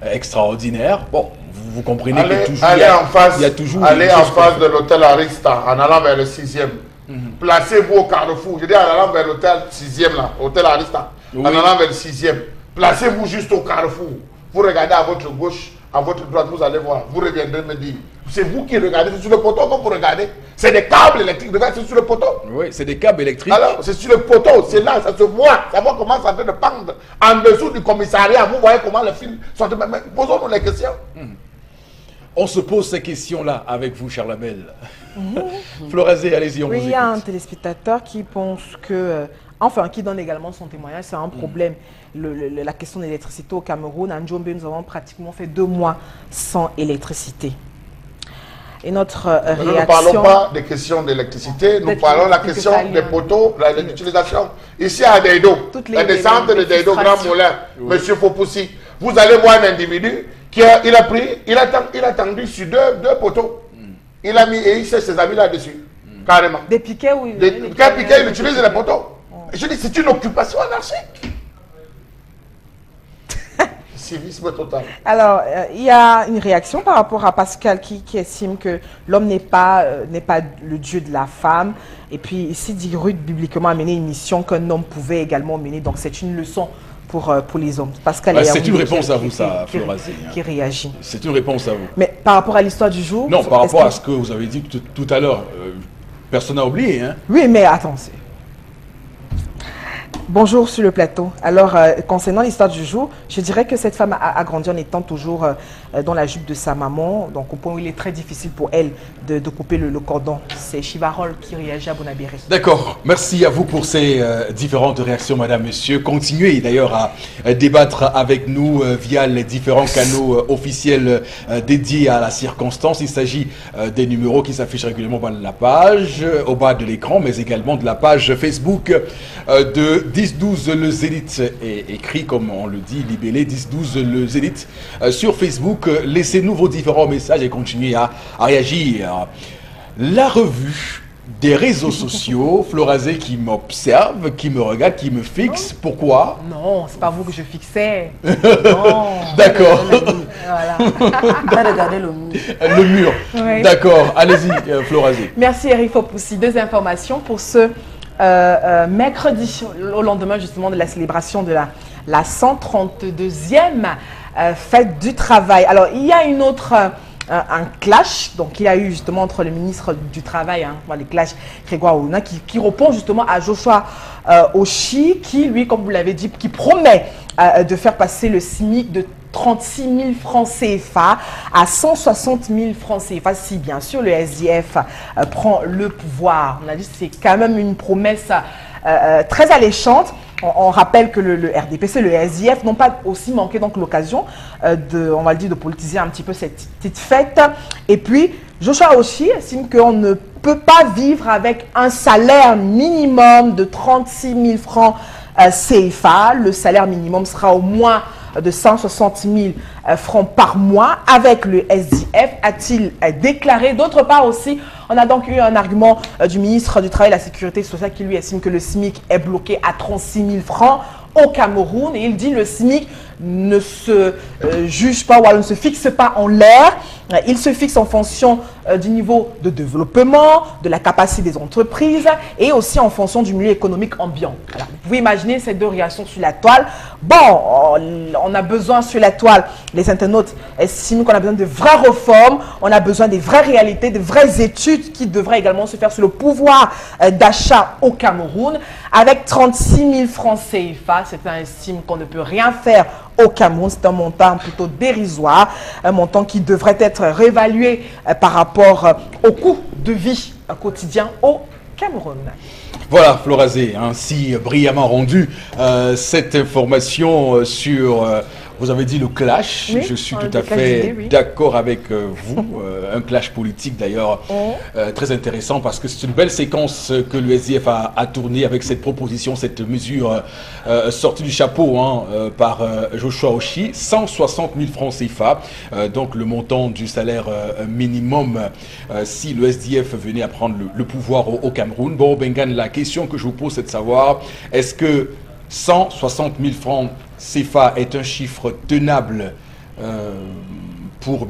extraordinaire. Bon, vous comprenez que toujours, il y a toujours... Allez en face de l'hôtel Arista, en allant vers le 6e. Placez-vous au carrefour. Je dis en allant vers l'hôtel 6e là, hôtel Arista. Oui. En allant vers le 6e. Placez-vous juste au carrefour. Vous regardez à votre gauche, à votre droite, vous allez voir. Vous reviendrez me dire. C'est vous qui regardez, c'est sur le poteau que vous regardez. C'est des câbles électriques. Regardez, c'est sur le poteau. Oui, c'est des câbles électriques. Alors, c'est sur le poteau. C'est là, ça se voit. Ça voit comment ça en train de pendre. En dessous du commissariat, vous voyez comment les fils sont. Posons-nous les questions. On se pose ces questions-là avec vous, Charlamel. Florazé, allez-y, on vous écoute. Il y a un téléspectateur qui pense que, qui donne également son témoignage, c'est un problème. La question de l'électricité au Cameroun, à Njombe, nous avons pratiquement fait 2 mois sans électricité. Et notre réaction... Nous ne parlons pas des questions d'électricité, nous parlons de la question des poteaux, de l'utilisation. Ici à Deido, la descente de Deido, Grand Moulin, Monsieur Fopoussi, vous allez voir un individu qui a tendu sur deux poteaux. Il a mis et il sait ses amis là-dessus, carrément. Des piquets ou des piquets, il utilise les poteaux. Je dis, c'est une occupation anarchique. Civisme total. Alors, il y a une réaction par rapport à Pascal qui estime que l'homme n'est pas le dieu de la femme. Et puis, ici, dit Ruth bibliquement a mené une mission qu'un homme pouvait également mener. Donc, c'est une leçon pour les hommes. Pascal c'est une réponse à vous, ça, Florazé. Qui réagit. C'est une réponse à vous. Mais par rapport à l'histoire du jour... Non, par rapport à ce que vous avez dit tout à l'heure, personne n'a oublié. Hein. Oui, mais attends. Bonjour sur le plateau. Alors, concernant l'histoire du jour, je dirais que cette femme a grandi en étant toujours dans la jupe de sa maman, donc au point où il est très difficile pour elle de couper le cordon. C'est Chivarol qui réagit à Bonabéré. D'accord. Merci à vous pour ces différentes réactions, madame, monsieur. Continuez d'ailleurs à débattre avec nous via les différents canaux officiels dédiés à la circonstance. Il s'agit des numéros qui s'affichent régulièrement par la page, au bas de l'écran, mais également de la page Facebook de 10-12 le Zénith est écrit comme on le dit, libellé 10-12 le Zénith sur Facebook. Laissez-nous vos différents messages et continuez à réagir. La revue des réseaux sociaux, Florazé qui m'observe, qui me regarde, qui me fixe. Pourquoi? Non, c'est pas vous que je fixais. Non. D'accord. Voilà. Regardez le mur. Le mur. Oui. D'accord. Allez-y, Florazé. Merci Eric Fopoussi. Deux informations pour ce mercredi, au lendemain justement de la célébration de la 132e fête du travail. Alors, il y a une autre... un clash, donc il y a eu justement entre le ministre du Travail, le clash Grégoire Oruna, qui répond justement à Joshua Oshi, qui lui, comme vous l'avez dit, qui promet de faire passer le SMIC de 36 000 francs CFA à 160 000 francs CFA, si bien sûr le SDF prend le pouvoir. On a dit que c'est quand même une promesse très alléchante. On rappelle que le RDPC, le SDF n'ont pas aussi manqué donc l'occasion on va le dire, de politiser un petit peu cette petite fête. Et puis, Joshua Oshi estime qu'on ne peut pas vivre avec un salaire minimum de 36 000 francs CFA. Le salaire minimum sera au moins de 160 000 francs par mois avec le SDF, a-t-il déclaré. D'autre part aussi, on a donc eu un argument du ministre du Travail et de la Sécurité sociale qui lui estime que le SMIC est bloqué à 36 000 francs au Cameroun. Et il dit que le SMIC ne se juge pas ou ne se fixe pas en l'air. Il se fixe en fonction du niveau de développement, de la capacité des entreprises et aussi en fonction du milieu économique ambiant. Alors, vous pouvez imaginer ces deux réactions sur la toile. Bon, on a besoin sur la toile, les internautes estiment qu'on a besoin de vraies réformes, on a besoin des vraies réalités, de vraies études qui devraient également se faire sur le pouvoir d'achat au Cameroun. Avec 36 000 francs CFA, certains estiment qu'on ne peut rien faire au Cameroun. C'est un montant plutôt dérisoire, un montant qui devrait être réévalué par rapport au coût de vie quotidien au Cameroun. Voilà, Florazé, ainsi brillamment rendu cette information sur... vous avez dit le clash, oui, je suis tout à fait d'accord avec vous, un clash politique d'ailleurs très intéressant parce que c'est une belle séquence que le SDF a tourné avec cette proposition, cette mesure sortie du chapeau par Joshua Oshi, 160 000 francs CFA, donc le montant du salaire minimum si le SDF venait à prendre le pouvoir au Cameroun. Bon, Bengan, la question que je vous pose c'est de savoir, est-ce que 160 000 francs CFA est un chiffre tenable pour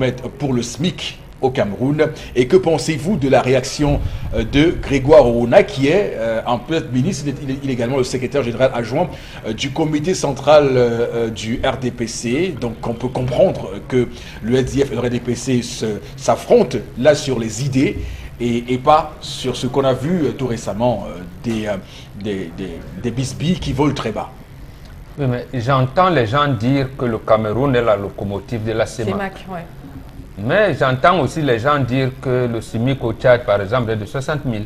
le SMIC au Cameroun? Et que pensez-vous de la réaction de Grégoire Oruna, qui est en plus ministre, il est également le secrétaire général adjoint du comité central du RDPC. Donc on peut comprendre que le SDF et le RDPC s'affrontent là sur les idées et pas sur ce qu'on a vu tout récemment, des bisbilles qui volent très bas. Oui, mais j'entends les gens dire que le Cameroun est la locomotive de la CEMAC. Ouais. Mais j'entends aussi les gens dire que le SMIC au Tchad, par exemple, est de 60 000.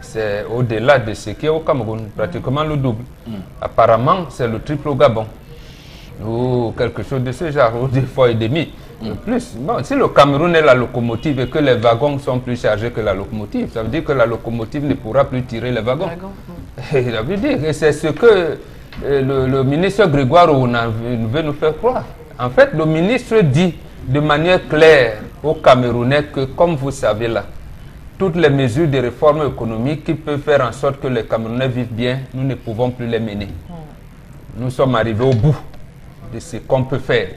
C'est au-delà de ce qui est au Cameroun, pratiquement le double. Apparemment, c'est le triple au Gabon. Ou quelque chose de ce genre, ou 2 fois et demi. Plus. Bon, si le Cameroun est la locomotive et que les wagons sont plus chargés que la locomotive, ça veut dire que la locomotive ne pourra plus tirer les wagons. Ça veut dire que c'est ce que le ministre Grégoire Oruna veut nous faire croire. En fait, le ministre dit de manière claire aux Camerounais que, comme vous savez là, toutes les mesures de réforme économique qui peuvent faire en sorte que les Camerounais vivent bien, nous ne pouvons plus les mener. Nous sommes arrivés au bout de ce qu'on peut faire.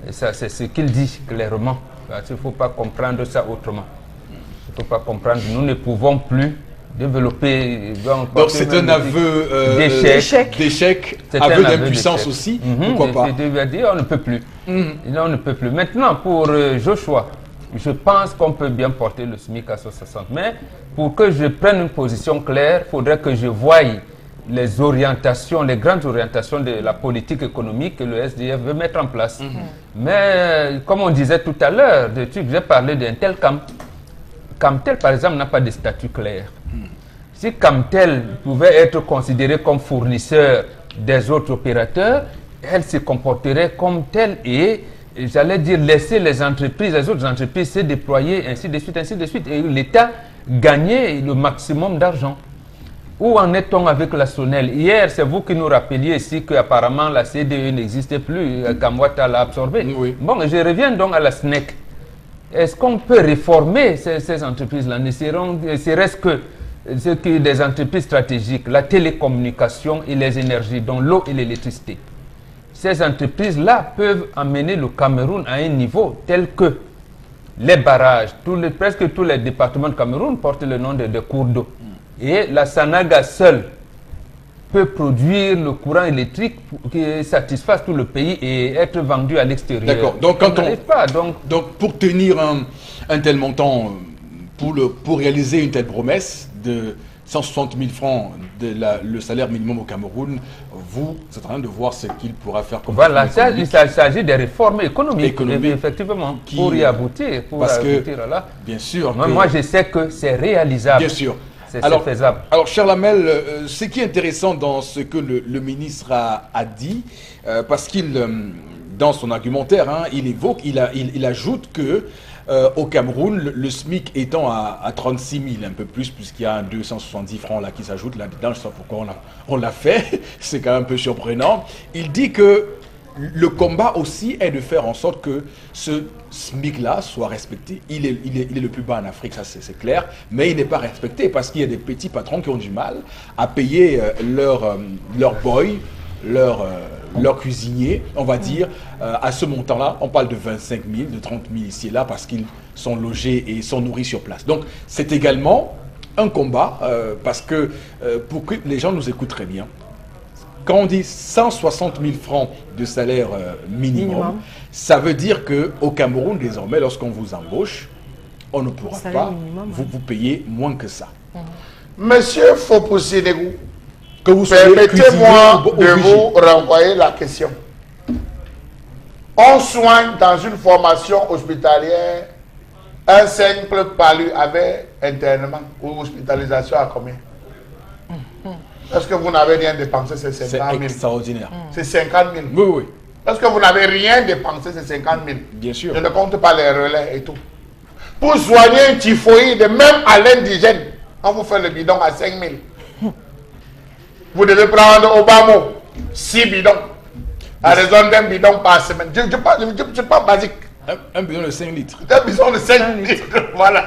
Et ça, c'est ce qu'il dit clairement. Il ne faut pas comprendre ça autrement. Il ne faut pas comprendre. Nous ne pouvons plus développer. Donc c'est un aveu d'échec, aveu d'impuissance aussi. Pourquoi pas? On ne peut plus. On ne peut plus. Maintenant, pour Joshua, je pense qu'on peut bien porter le SMIC à 160. Mais pour que je prenne une position claire, il faudrait que je voie les orientations, les grandes orientations de la politique économique que le SDF veut mettre en place. Mais comme on disait tout à l'heure, j'ai parlé d'un tel Camtel, par exemple, n'a pas de statut clair. Si Camtel pouvait être considéré comme fournisseur des autres opérateurs, elle se comporterait comme telle et j'allais dire laisser les autres entreprises se déployer, ainsi de suite, et l'État gagner le maximum d'argent. Où en est-on avec la SONEL? Hier, c'est vous qui nous rappeliez ici qu'apparemment la CDE n'existait plus, Kamwata l'a absorbée. Oui. Bon, je reviens donc à la SNEC. Est-ce qu'on peut réformer ces entreprises-là? Ne serait-ce que des entreprises stratégiques, la télécommunication et les énergies, dont l'eau et l'électricité. Ces entreprises-là peuvent amener le Cameroun à un niveau tel que les barrages, presque tous les départements de Cameroun portent le nom de cours d'eau. Et la Sanaga seule peut produire le courant électrique qui satisfasse tout le pays et être vendu à l'extérieur. D'accord. Donc, quand on n'arrive pas, donc pour tenir un tel montant, pour réaliser une telle promesse de 160 000 francs le salaire minimum au Cameroun, vous êtes en train de voir ce qu'il pourra faire comme voilà, il s'agit des réformes économiques, effectivement, pour y aboutir. Parce que, bien sûr. Moi, je sais que c'est réalisable. Bien sûr. C'est faisable. Alors, cher Lamel, ce qui est intéressant dans ce que le ministre a dit, parce qu'il, dans son argumentaire, hein, il ajoute que au Cameroun, le SMIC étant à 36 000, un peu plus, puisqu'il y a 270 francs là qui s'ajoutent là-dedans, je ne sais pas pourquoi on l'a fait, c'est quand même un peu surprenant. Il dit que le combat aussi est de faire en sorte que ce SMIC-là soit respecté. Il est le plus bas en Afrique, ça c'est clair, mais il n'est pas respecté parce qu'il y a des petits patrons qui ont du mal à payer leur boy, leur cuisinier, on va dire, à ce montant-là. On parle de 25 000, de 30 000 ici et là parce qu'ils sont logés et sont nourris sur place. Donc c'est également un combat parce que pour que les gens nous écoutent très bien, quand on dit 160 000 francs de salaire minimum, ça veut dire qu'au Cameroun, désormais, lorsqu'on vous embauche, on ne pourra pas vous payer moins que ça. Monsieur Fopoussinegou, permettez-moi de vous renvoyer la question. On soigne dans une formation hospitalière un simple palu avec internement ou hospitalisation à combien? Est-ce que vous n'avez rien dépensé, c'est 50 000? C'est extraordinaire. C'est 50 000. Oui, oui. Est-ce que vous n'avez rien dépensé, c'est 50 000? Bien sûr. Je ne compte pas les relais et tout. Pour soigner un typhoïde, même à l'indigène, on vous fait le bidon à 5 000. Vous devez prendre au bas mot 6 bidons. À raison d'un bidon par semaine. Je pas basique. Un bidon de 5 litres. Un bidon de 5 litres. Voilà.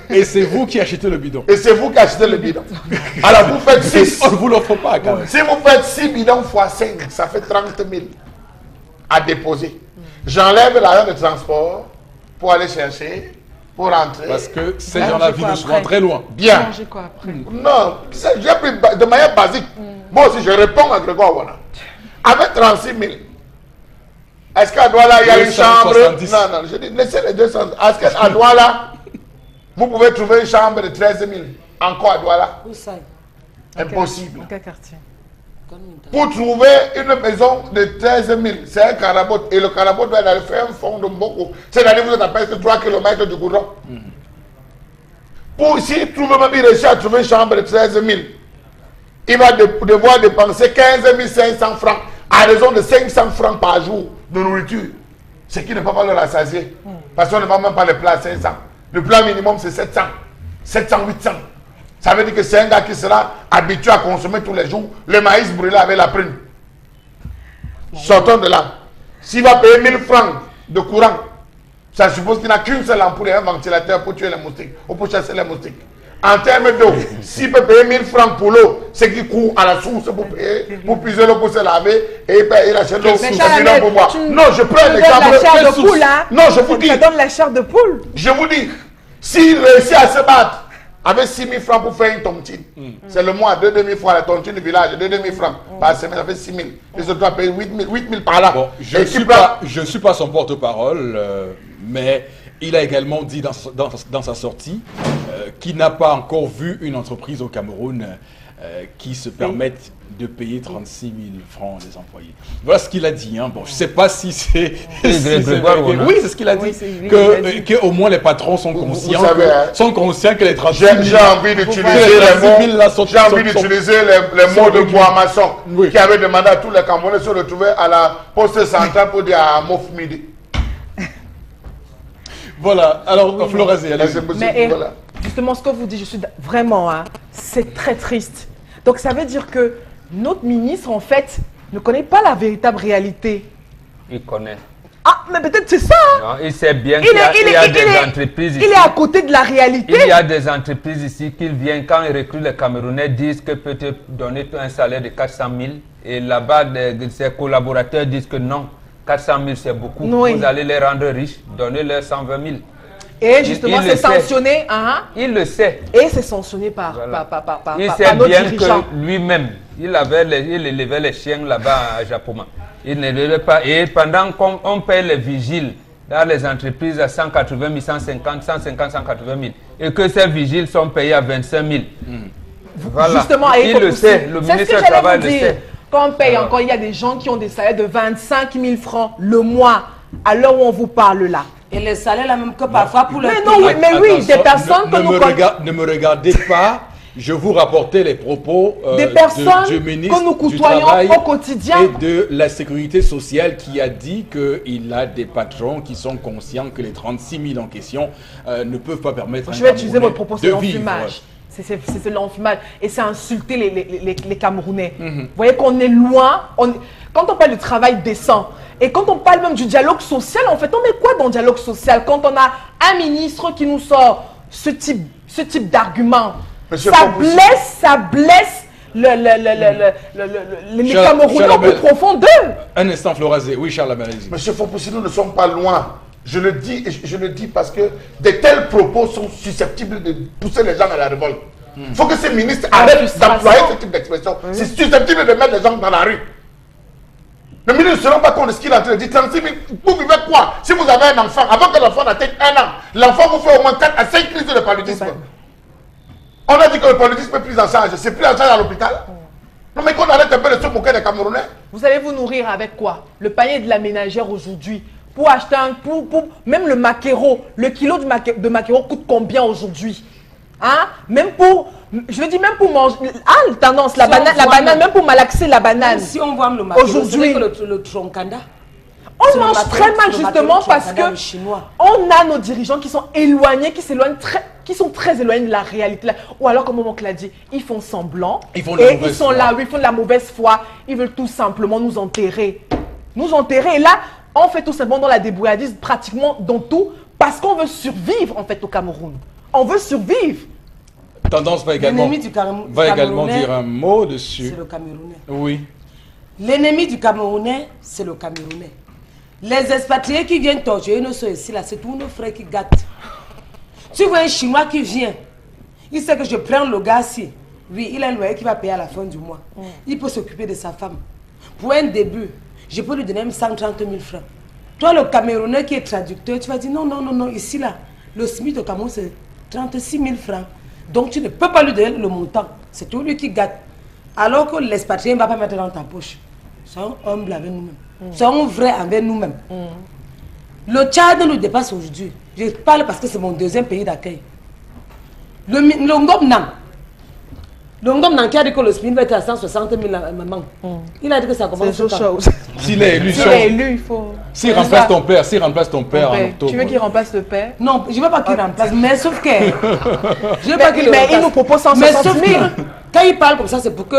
Et c'est vous qui achetez le bidon. Et c'est vous qui achetez le bidon. Alors vous faites 6. On ne vous l'offre pas quand même. Si vous faites 6 bidons x 5, ça fait 30 000 à déposer. J'enlève l'argent de transport pour aller chercher, pour rentrer. Parce que ces gens-là vivent souvent très loin. Bien. Manger quoi après? Non, j'ai pris de manière basique. Moi aussi, je réponds à Grégoire Wana. Avec 36 000, est-ce qu'à Douala, il y a une chambre? Non, je dis, laissez les 200. Est-ce qu'à Douala, vous pouvez trouver une chambre de 13 000 encore à Douala? Où ça? Impossible. Dans quel quartier? Pour trouver une maison de 13 000, c'est un carabot. Et le carabot doit aller faire un fond de Mboko. C'est-à-dire que vous êtes à presque 3 km du goudron. Pour s'il trouve même, il réussit à trouver une chambre de 13 000, il va devoir dépenser 15 500 francs à raison de 500 francs par jour de nourriture. Ce qui ne peut pas le rassasier. Parce qu'on ne vend même pas le plat à 500. Le plat minimum, c'est 700. 700, 800. Ça veut dire que c'est un gars qui sera habitué à consommer tous les jours le maïs brûlé avec la prune. Sortons de là. S'il va payer 1000 francs de courant, ça suppose qu'il n'a qu'une seule ampoule et un ventilateur pour tuer les moustiques ou pour chasser les moustiques. En termes d'eau, s'il peut payer 1000 francs pour l'eau, c'est qu'il court à la source pour payer, pour puiser l'eau pour se laver et il achète l'eau pour boire. Non, je prends l'exemple. Non, je vous dis. Ça donne la chair de poule. Je vous dis, s'il réussit à se battre avec 6 000 francs pour faire une tontine, c'est le mois, 2 000 francs, la tontine du village, 2 000 francs par semaine, ça fait 6 000. Et se doit payer 8 000 par là. Bon, je ne suis pas son porte-parole, mais il a également dit dans sa sortie qu'il n'a pas encore vu une entreprise au Cameroun qui se permette de payer 36 000 francs des employés. Voilà ce qu'il a dit. Hein. Bon, je ne sais pas si c'est... oui, c'est ce qu'il a dit. Qu'au moins les patrons sont conscients, que les 36 000... J'ai envie d'utiliser les mots de Boismasson qui avait demandé à tous les Camerounais de se retrouver à la poste centrale pour dire à Mof Midi. Voilà, alors Florazé, Mais Justement, ce que vous dites, je suis vraiment, hein, c'est très triste. Donc, ça veut dire que notre ministre, en fait, ne connaît pas la véritable réalité. Il connaît. Ah, mais peut-être c'est ça. Hein. Non, il sait bien qu'il y a des entreprises ici. Il est à côté de la réalité. Il y a des entreprises ici qui viennent, quand ils recrutent les Camerounais, disent que peut-être donner un salaire de 400 000. Et là-bas, ses collaborateurs disent que non, 400 000 c'est beaucoup. Oui. Vous allez les rendre riches, donnez-leur 120 000. Et justement, c'est sanctionné. Il le sait. Et c'est sanctionné par, voilà. par il sait nos bien dirigeants. que lui-même, il élevait les chiens là-bas à Japoma. Il ne l'élevait pas. Et pendant qu'on paye les vigiles dans les entreprises à 180 000, 150, 180 000, et que ces vigiles sont payés à 25 000. Voilà. Justement, il le sait. Le ministre du Travail le sait. Quand on paye encore, il y a des gens qui ont des salaires de 25 000 francs le mois, à l'heure où on vous parle là. Et les salaires là même que parfois pour le Mais non, mais oui, des personnes que nous ne me regardez pas. Je vous rapportais les propos des personnes du ministre que nous du Travail au quotidien et de la Sécurité sociale qui a dit qu'il a des patrons qui sont conscients que les 36 000 en question ne peuvent pas permettre Je vais utiliser votre propos, c'est de vivre. l'enfumage. C'est l'enfumage. Et c'est insulter les Camerounais. Vous voyez qu'on est loin. Quand on parle du travail décent, et quand on parle même du dialogue social, en fait, on est quoi dans le dialogue social quand on a un ministre qui nous sort ce type d'argument? Ça blesse les Camerounais au plus profond d'eux. Un instant, Florazé. Oui, Charles Amalezi. Monsieur Fopoussi, nous ne sommes pas loin. Je le dis parce que de tels propos sont susceptibles de pousser les gens à la révolte. Il faut que ces ministres arrêtent d'employer ce type d'expression. C'est susceptible de mettre les gens dans la rue. Le ministre ne se rend pas compte de ce qu'il est en train de dire. 36 000, vous vivez quoi? Si vous avez un enfant, avant que l'enfant n'atteigne 1 an, l'enfant vous fait au moins 4 à 5 crises de paludisme. On a dit que le paludisme est pris en charge. C'est pris en charge à l'hôpital. Non mais qu'on arrête un peu de se moquer des Camerounais. Vous allez vous nourrir avec quoi? Le panier de la ménagère aujourd'hui. Pour acheter même le maquereau, le kilo de maquereau coûte combien aujourd'hui? Hein? Même pour, je veux dire même pour manger, tendance, la banane, même pour malaxer la banane. Si on voit le maquereau, aujourd'hui, le troncanda. On mange très mal justement parce que on a nos dirigeants qui sont éloignés, qui sont très éloignés de la réalité. Ou alors, comme mon oncle l'a dit, ils font semblant. Ils sont là, oui, ils font de la mauvaise foi. Ils veulent tout simplement nous enterrer. Et là, on fait tout simplement dans la débrouillardise, pratiquement dans tout, parce qu'on veut survivre en fait au Cameroun. On veut survivre. Tendance va également dire un mot dessus. C'est le Camerounais. Oui. L'ennemi du Camerounais, c'est le Camerounais. Les expatriés qui viennent torturer nos soeurs ici, là, c'est tous nos frères qui gâtent. Tu vois un Chinois qui vient, il sait que je prends le gars ici. Oui, il a un loyer qui va payer à la fin du mois. Il peut s'occuper de sa femme. Pour un début, je peux lui donner même 130 000 francs. Toi, le Camerounais qui est traducteur, tu vas dire non, ici là, le SMIC de Cameroun c'est 36 000 francs. Donc tu ne peux pas lui donner le montant. C'est tout lui qui gâte. Alors que l'expatrié ne va pas mettre dans ta poche. Soyons humbles avec nous-mêmes. Soyons vrais avec nous-mêmes. Le Tchad nous dépasse aujourd'hui. Je parle parce que c'est mon deuxième pays d'accueil. Le Ngom Nam qui a dit que le SMIC va être à 160 000 maman. Il a dit que ça commence quand? S'il est élu, il faut... S'il remplace ton père en octobre. Tu veux qu'il remplace le père? Non, je ne veux pas qu'il remplace, mais sauf que... je veux pas qu'il remplace. Mais il nous propose 160 000. Quand il parle comme ça, c'est pour que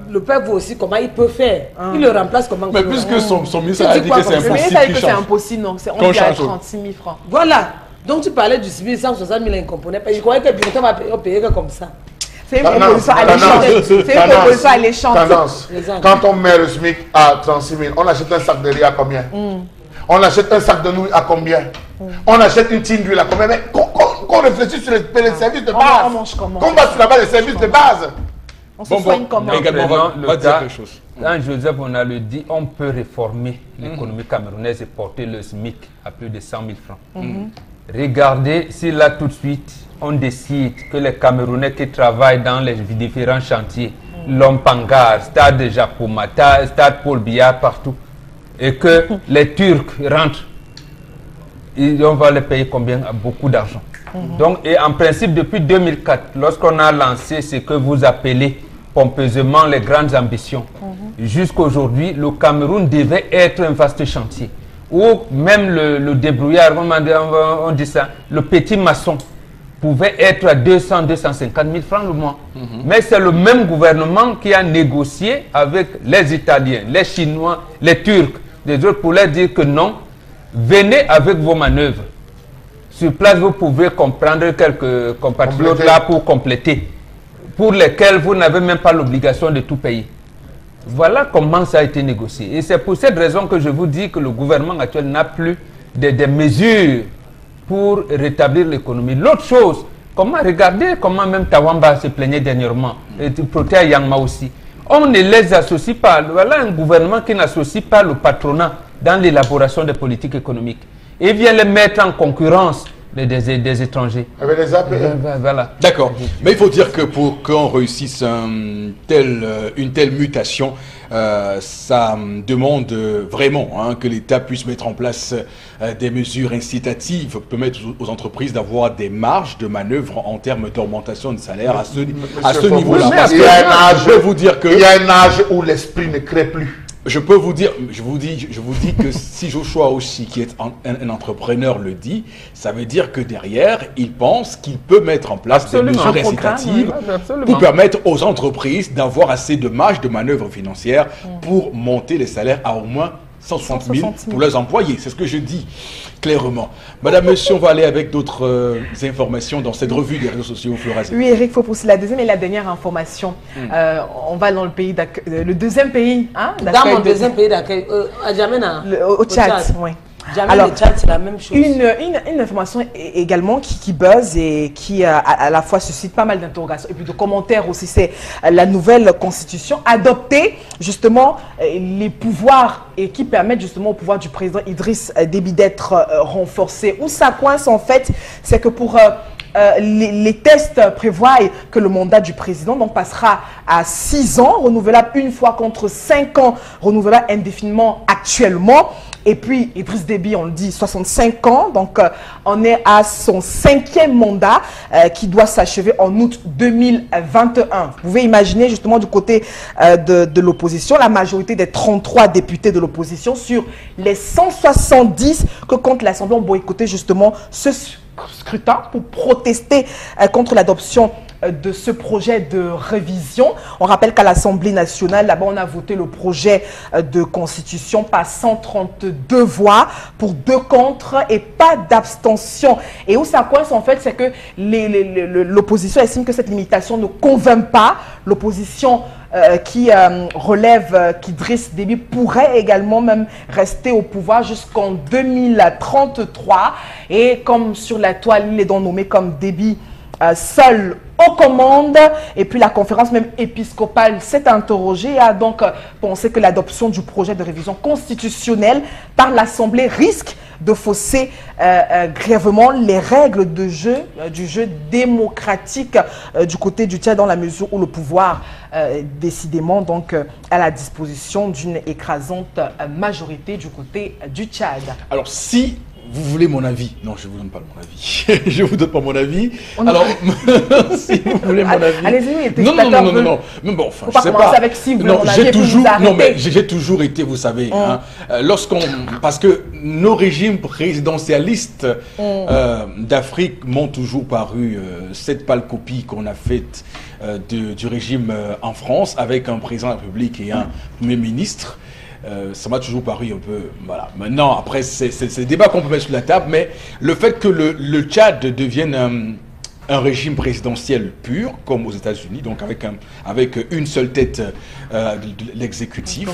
le père voit aussi comment il peut faire. Il le remplace comment... Mais puisque son ministre a dit que c'est impossible. Le ministre a dit que c'est impossible, donc on dit à 36 000 francs. Voilà. Donc tu parlais du SMIC 160 000 incomponents. Je croyais que bientôt on va payer comme ça. C'est une proposition alléchante. C'est une proposition alléchante. Tendance. Quand on met le SMIC à 36 000, on achète un sac de riz à combien? On achète un sac de nouilles à combien? On achète une tine d'huile à combien? Mais qu'on réfléchisse sur les services de base. On mange comment? Qu'on va sur la base des services de base. On se soigne comment? Également, va dire quelque chose. Quand Joseph on a le dit, on peut réformer l'économie camerounaise et porter le SMIC à plus de 100 000 francs. Regardez si là tout de suite on décide que les Camerounais qui travaillent dans les différents chantiers, Lompangar, Stade de Japoma, Stade Paul Biya, partout, et que les Turcs rentrent, on va les payer combien? Beaucoup d'argent. Donc, et en principe, depuis 2004, lorsqu'on a lancé ce que vous appelez pompeusement les grandes ambitions, jusqu'à aujourd'hui, le Cameroun devait être un vaste chantier, où même le débrouillard, on dit ça, le petit maçon, pouvait être à 200, 250 000 francs le mois. Mais c'est le même gouvernement qui a négocié avec les Italiens, les Chinois, les Turcs, les autres pour leur dire que non, venez avec vos manœuvres. Sur place, vous pouvez comprendre quelques compatriotes là pour compléter, pour lesquels vous n'avez même pas l'obligation de tout payer. Voilà comment ça a été négocié. Et c'est pour cette raison que je vous dis que le gouvernement actuel n'a plus des mesures pour rétablir l'économie. L'autre chose, regardez comment même Tawamba se plaignait dernièrement, et Protea Yangma aussi. On ne les associe pas. Voilà un gouvernement qui n'associe pas le patronat dans l'élaboration des politiques économiques. Et vient les mettre en concurrence des étrangers. Avec les APE. Voilà. D'accord. Mais il faut dire que pour qu'on réussisse une telle mutation, ça demande vraiment que l'État puisse mettre en place des mesures incitatives, permettre aux entreprises d'avoir des marges de manœuvre en termes d'augmentation de salaire à ce niveau-là. Parce que je peux vous dire que il y a un âge où l'esprit ne crée plus. Je peux vous dire, je vous dis que si Joshua aussi, qui est un entrepreneur, le dit, ça veut dire que derrière, il pense qu'il peut mettre en place des mesures incitatives pour permettre aux entreprises d'avoir assez de marge de manœuvre financière pour monter les salaires à au moins 160 000 pour leurs employés. C'est ce que je dis clairement. Madame, monsieur, on va aller avec d'autres informations dans cette revue des réseaux sociaux. Oui, Eric, il faut pousser la deuxième et la dernière information. On va dans le pays d'accueil, le deuxième pays d'accueil. Dans mon deuxième pays d'accueil, à Djamena. Au Tchad, oui. Alors, le Tchad, c'est la même chose. Une information également qui buzz et qui à la fois suscite pas mal d'interrogations et puis de commentaires aussi, c'est la nouvelle constitution adoptée, justement, les pouvoirs et qui permettent justement au pouvoir du président Idriss Déby d'être renforcés. Où ça coince en fait, c'est que pour... les tests prévoient que le mandat du président donc, passera à 6 ans, renouvelable une fois contre 5 ans, renouvelable indéfiniment actuellement. Et puis, Idriss Déby, on le dit, 65 ans, donc on est à son 5e mandat qui doit s'achever en août 2021. Vous pouvez imaginer justement du côté de l'opposition, la majorité des 33 députés de l'opposition sur les 170 que compte l'Assemblée ont boycotté justement ce scrutin pour protester contre l'adoption de ce projet de révision. On rappelle qu'à l'Assemblée nationale, là-bas, on a voté le projet de constitution par 132 voix pour 2 contre et pas d'abstention. Et où ça coince, en fait, c'est que l'opposition estime que cette limitation ne convainc pas. L'opposition qui relève qu'Idriss Déby pourrait également même rester au pouvoir jusqu'en 2033. Et comme sur la toile, il est donc nommé comme Déby seul aux commandes. Et puis la conférence même épiscopale s'est interrogée et a donc pensé que l'adoption du projet de révision constitutionnelle par l'Assemblée risque de fausser grièvement les règles de jeu, du jeu démocratique du côté du Tchad, dans la mesure où le pouvoir décidément donc à la disposition d'une écrasante majorité du côté du Tchad. Alors si vous voulez mon avis? Non, je ne vous donne pas mon avis. Je ne vous donne pas mon avis. Alors, si vous voulez mon avis... Allez-y, non. Mais bon, enfin, je sais pas. Avec si vous voulez mon avis, j'ai toujours été, vous savez, parce que nos régimes présidentialistes d'Afrique m'ont toujours paru cette pâle copie qu'on a faite du régime en France, avec un président de la République et un premier ministre. Ça m'a toujours paru un peu... Voilà. Maintenant, après, c'est le débat qu'on peut mettre sur la table, mais le fait que le Tchad devienne un régime présidentiel pur, comme aux États-Unis, donc avec une seule tête de l'exécutif,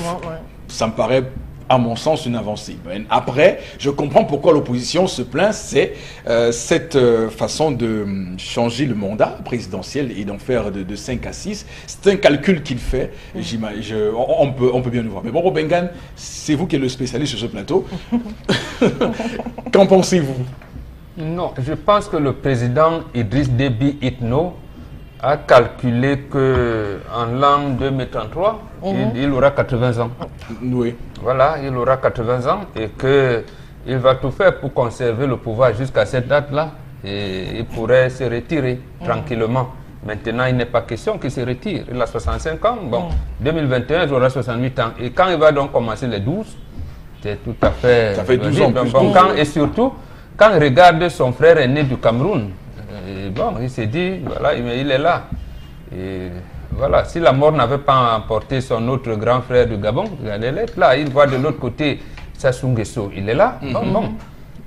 ça me paraît, à mon sens, une avancée. Après, je comprends pourquoi l'opposition se plaint, c'est cette façon de changer le mandat présidentiel et d'en faire de 5 à 6. C'est un calcul qu'il fait, on peut bien le voir. Mais bon, Robengan, c'est vous qui êtes le spécialiste sur ce plateau. Qu'en pensez-vous? Non, je pense que le président Idriss Déby Itno a calculé qu'en l'an 2033, il aura 80 ans. Oui. Voilà, il aura 80 ans et qu'il va tout faire pour conserver le pouvoir jusqu'à cette date-là. Et il pourrait se retirer tranquillement. Maintenant, il n'est pas question qu'il se retire. Il a 65 ans. Bon, 2021, il aura 68 ans. Et quand il va donc commencer les 12, c'est tout à fait... Ça fait 12 ans. Et surtout, quand il regarde son frère aîné du Cameroun, Et bon, il s'est dit, voilà, mais il est là. Et voilà, si la mort n'avait pas emporté son autre grand frère du Gabon, il allait être là. Il voit de l'autre côté Sassou Nguesso, il est là. Bon.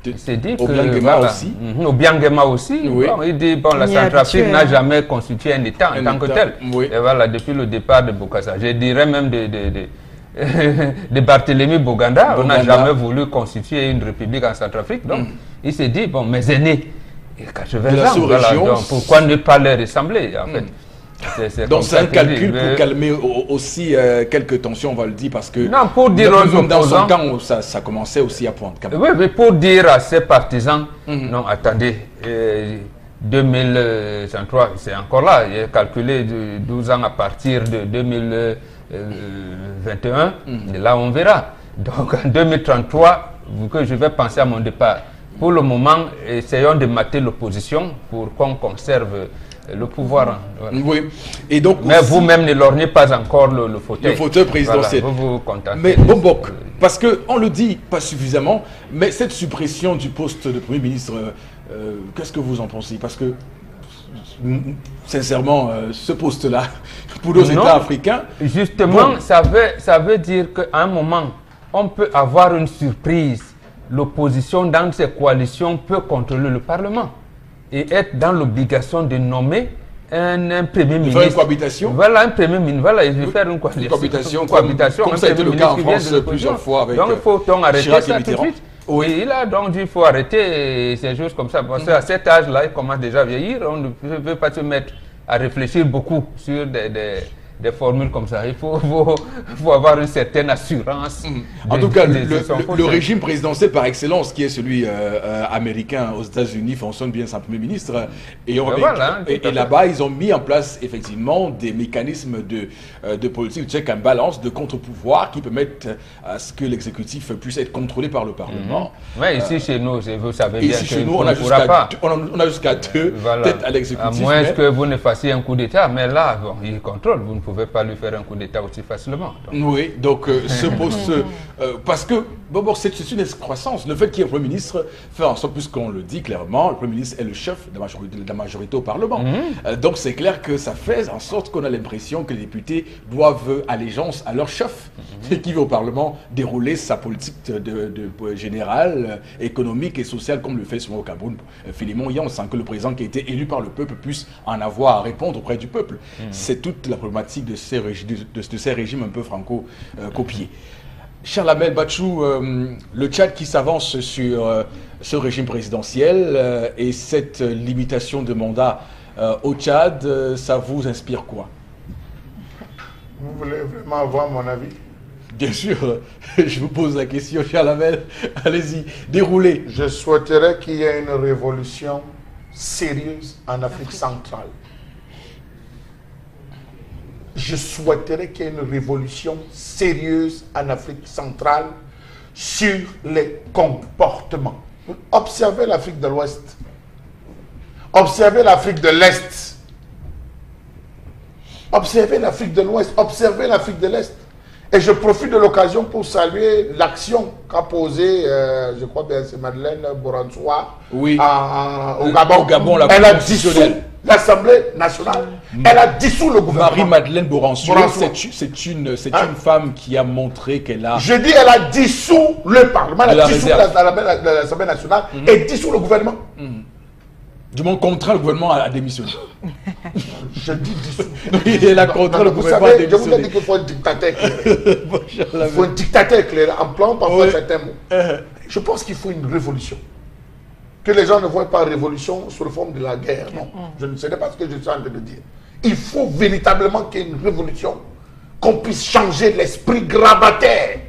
Il s'est dit que... Obiangema aussi. Obiangema aussi. Oui. Bon, il dit, bon, la Centrafrique n'a jamais constitué un État en tant que tel. Oui. Et voilà, depuis le départ de Bokassa, je dirais même de Barthélemy Boganda, on n'a jamais voulu constituer une république en Centrafrique. Donc, il s'est dit, bon, mes aînés, 80 ans, voilà, donc pourquoi ne pas les ressembler, en fait. Donc c'est un calcul pour calmer aussi quelques tensions, on va le dire, parce que non, pour dire aux opposants, dans son temps, ça commençait aussi à poindre. Oui, mais pour dire à ses partisans, non, attendez, 2033, c'est encore là, il est calculé de 12 ans à partir de 2021, et là on verra. Donc en 2033, vu que je vais penser à mon départ, pour le moment, essayons de mater l'opposition pour qu'on conserve le pouvoir. Voilà. Oui. Et donc mais vous-même ne lorgnez pas encore le fauteuil. Le fauteuil présidentiel. Voilà, vous contentez. Mais Bombok, parce qu'on le dit pas suffisamment, mais cette suppression du poste de Premier ministre, qu'est-ce que vous en pensez? Parce que, sincèrement, ce poste-là, pour nos États africains... Justement, bon, ça veut dire qu'à un moment, on peut avoir une surprise. L'opposition dans ces coalitions peut contrôler le Parlement et être dans l'obligation de nommer un premier ministre. Faire une cohabitation. Voilà, un premier ministre. Voilà, il veut faire une cohabitation. Comme ça a été le cas en France plusieurs fois avec donc il faut arrêter Chirac ça tout de suite. Oui, il a donc dit il faut arrêter ces choses comme ça. Parce qu'à cet âge-là, il commence déjà à vieillir. On ne peut pas se mettre à réfléchir beaucoup sur des formules comme ça. Il faut avoir une certaine assurance. En tout cas, le régime présidentiel par excellence, qui est celui américain aux États-Unis, fonctionne bien sans Premier ministre. Et, et là-bas, ils ont mis en place effectivement des mécanismes de politique, de check and balance, de contre-pouvoir qui permettent à ce que l'exécutif puisse être contrôlé par le Parlement. Oui, ici chez nous, vous savez bien ici chez nous, on a jusqu'à deux têtes à l'exécutif. À moins que vous ne fassiez un coup d'État, mais là, bon, il contrôle. Vous ne pouvez pas lui faire un coup d'État aussi facilement. Donc. Oui, donc ce poste... parce que, bon, c'est une excroissance. Le fait qu'il y ait un Premier ministre fait en sorte, puisqu'on le dit clairement, le Premier ministre est le chef de la majorité au Parlement. Donc c'est clair que ça fait en sorte qu'on a l'impression que les députés doivent allégeance à leur chef, qui va au Parlement dérouler sa politique générale, économique et sociale, comme le fait souvent au Cameroun. Philémon Yan, sans que le président qui a été élu par le peuple puisse en avoir à répondre auprès du peuple. C'est toute la problématique de ces régimes un peu franco-copiés. Charles Amel Bachou, le Tchad qui s'avance sur ce régime présidentiel et cette limitation de mandat au Tchad, ça vous inspire quoi? Vous voulez vraiment avoir mon avis? Bien sûr, je vous pose la question, Charles Amel. Allez-y, déroulez. Je souhaiterais qu'il y ait une révolution sérieuse en Afrique centrale. Je souhaiterais qu'il y ait une révolution sérieuse en Afrique centrale sur les comportements. Observez l'Afrique de l'Ouest. Observez l'Afrique de l'Est. Observez l'Afrique de l'Ouest. Observez l'Afrique de l'Est. Et je profite de l'occasion pour saluer l'action qu'a posée, je crois bien c'est Madeleine Boransoua, oui. Au Gabon. Au Gabon, elle a dissous l'Assemblée nationale. Elle a dissous le gouvernement. Marie-Madeleine Boransoua, c'est une femme qui a montré qu'elle a... Je dis, elle a dissous le Parlement, elle a dissous l'Assemblée nationale et dissous le gouvernement. Du moins, contraint le gouvernement à démissionner. Je dis dissous. Elle a contraint le gouvernement à démissionner. Je vous ai dit qu'il faut un dictateur éclairé. Il faut un dictateur éclairé, en plan parfois certains mots. Je pense qu'il faut une révolution. Que les gens ne voient pas révolution sous la forme de la guerre. Non, je ne sais pas ce que je suis en train de dire. Il faut véritablement qu'il y ait une révolution, qu'on puisse changer l'esprit grabataire,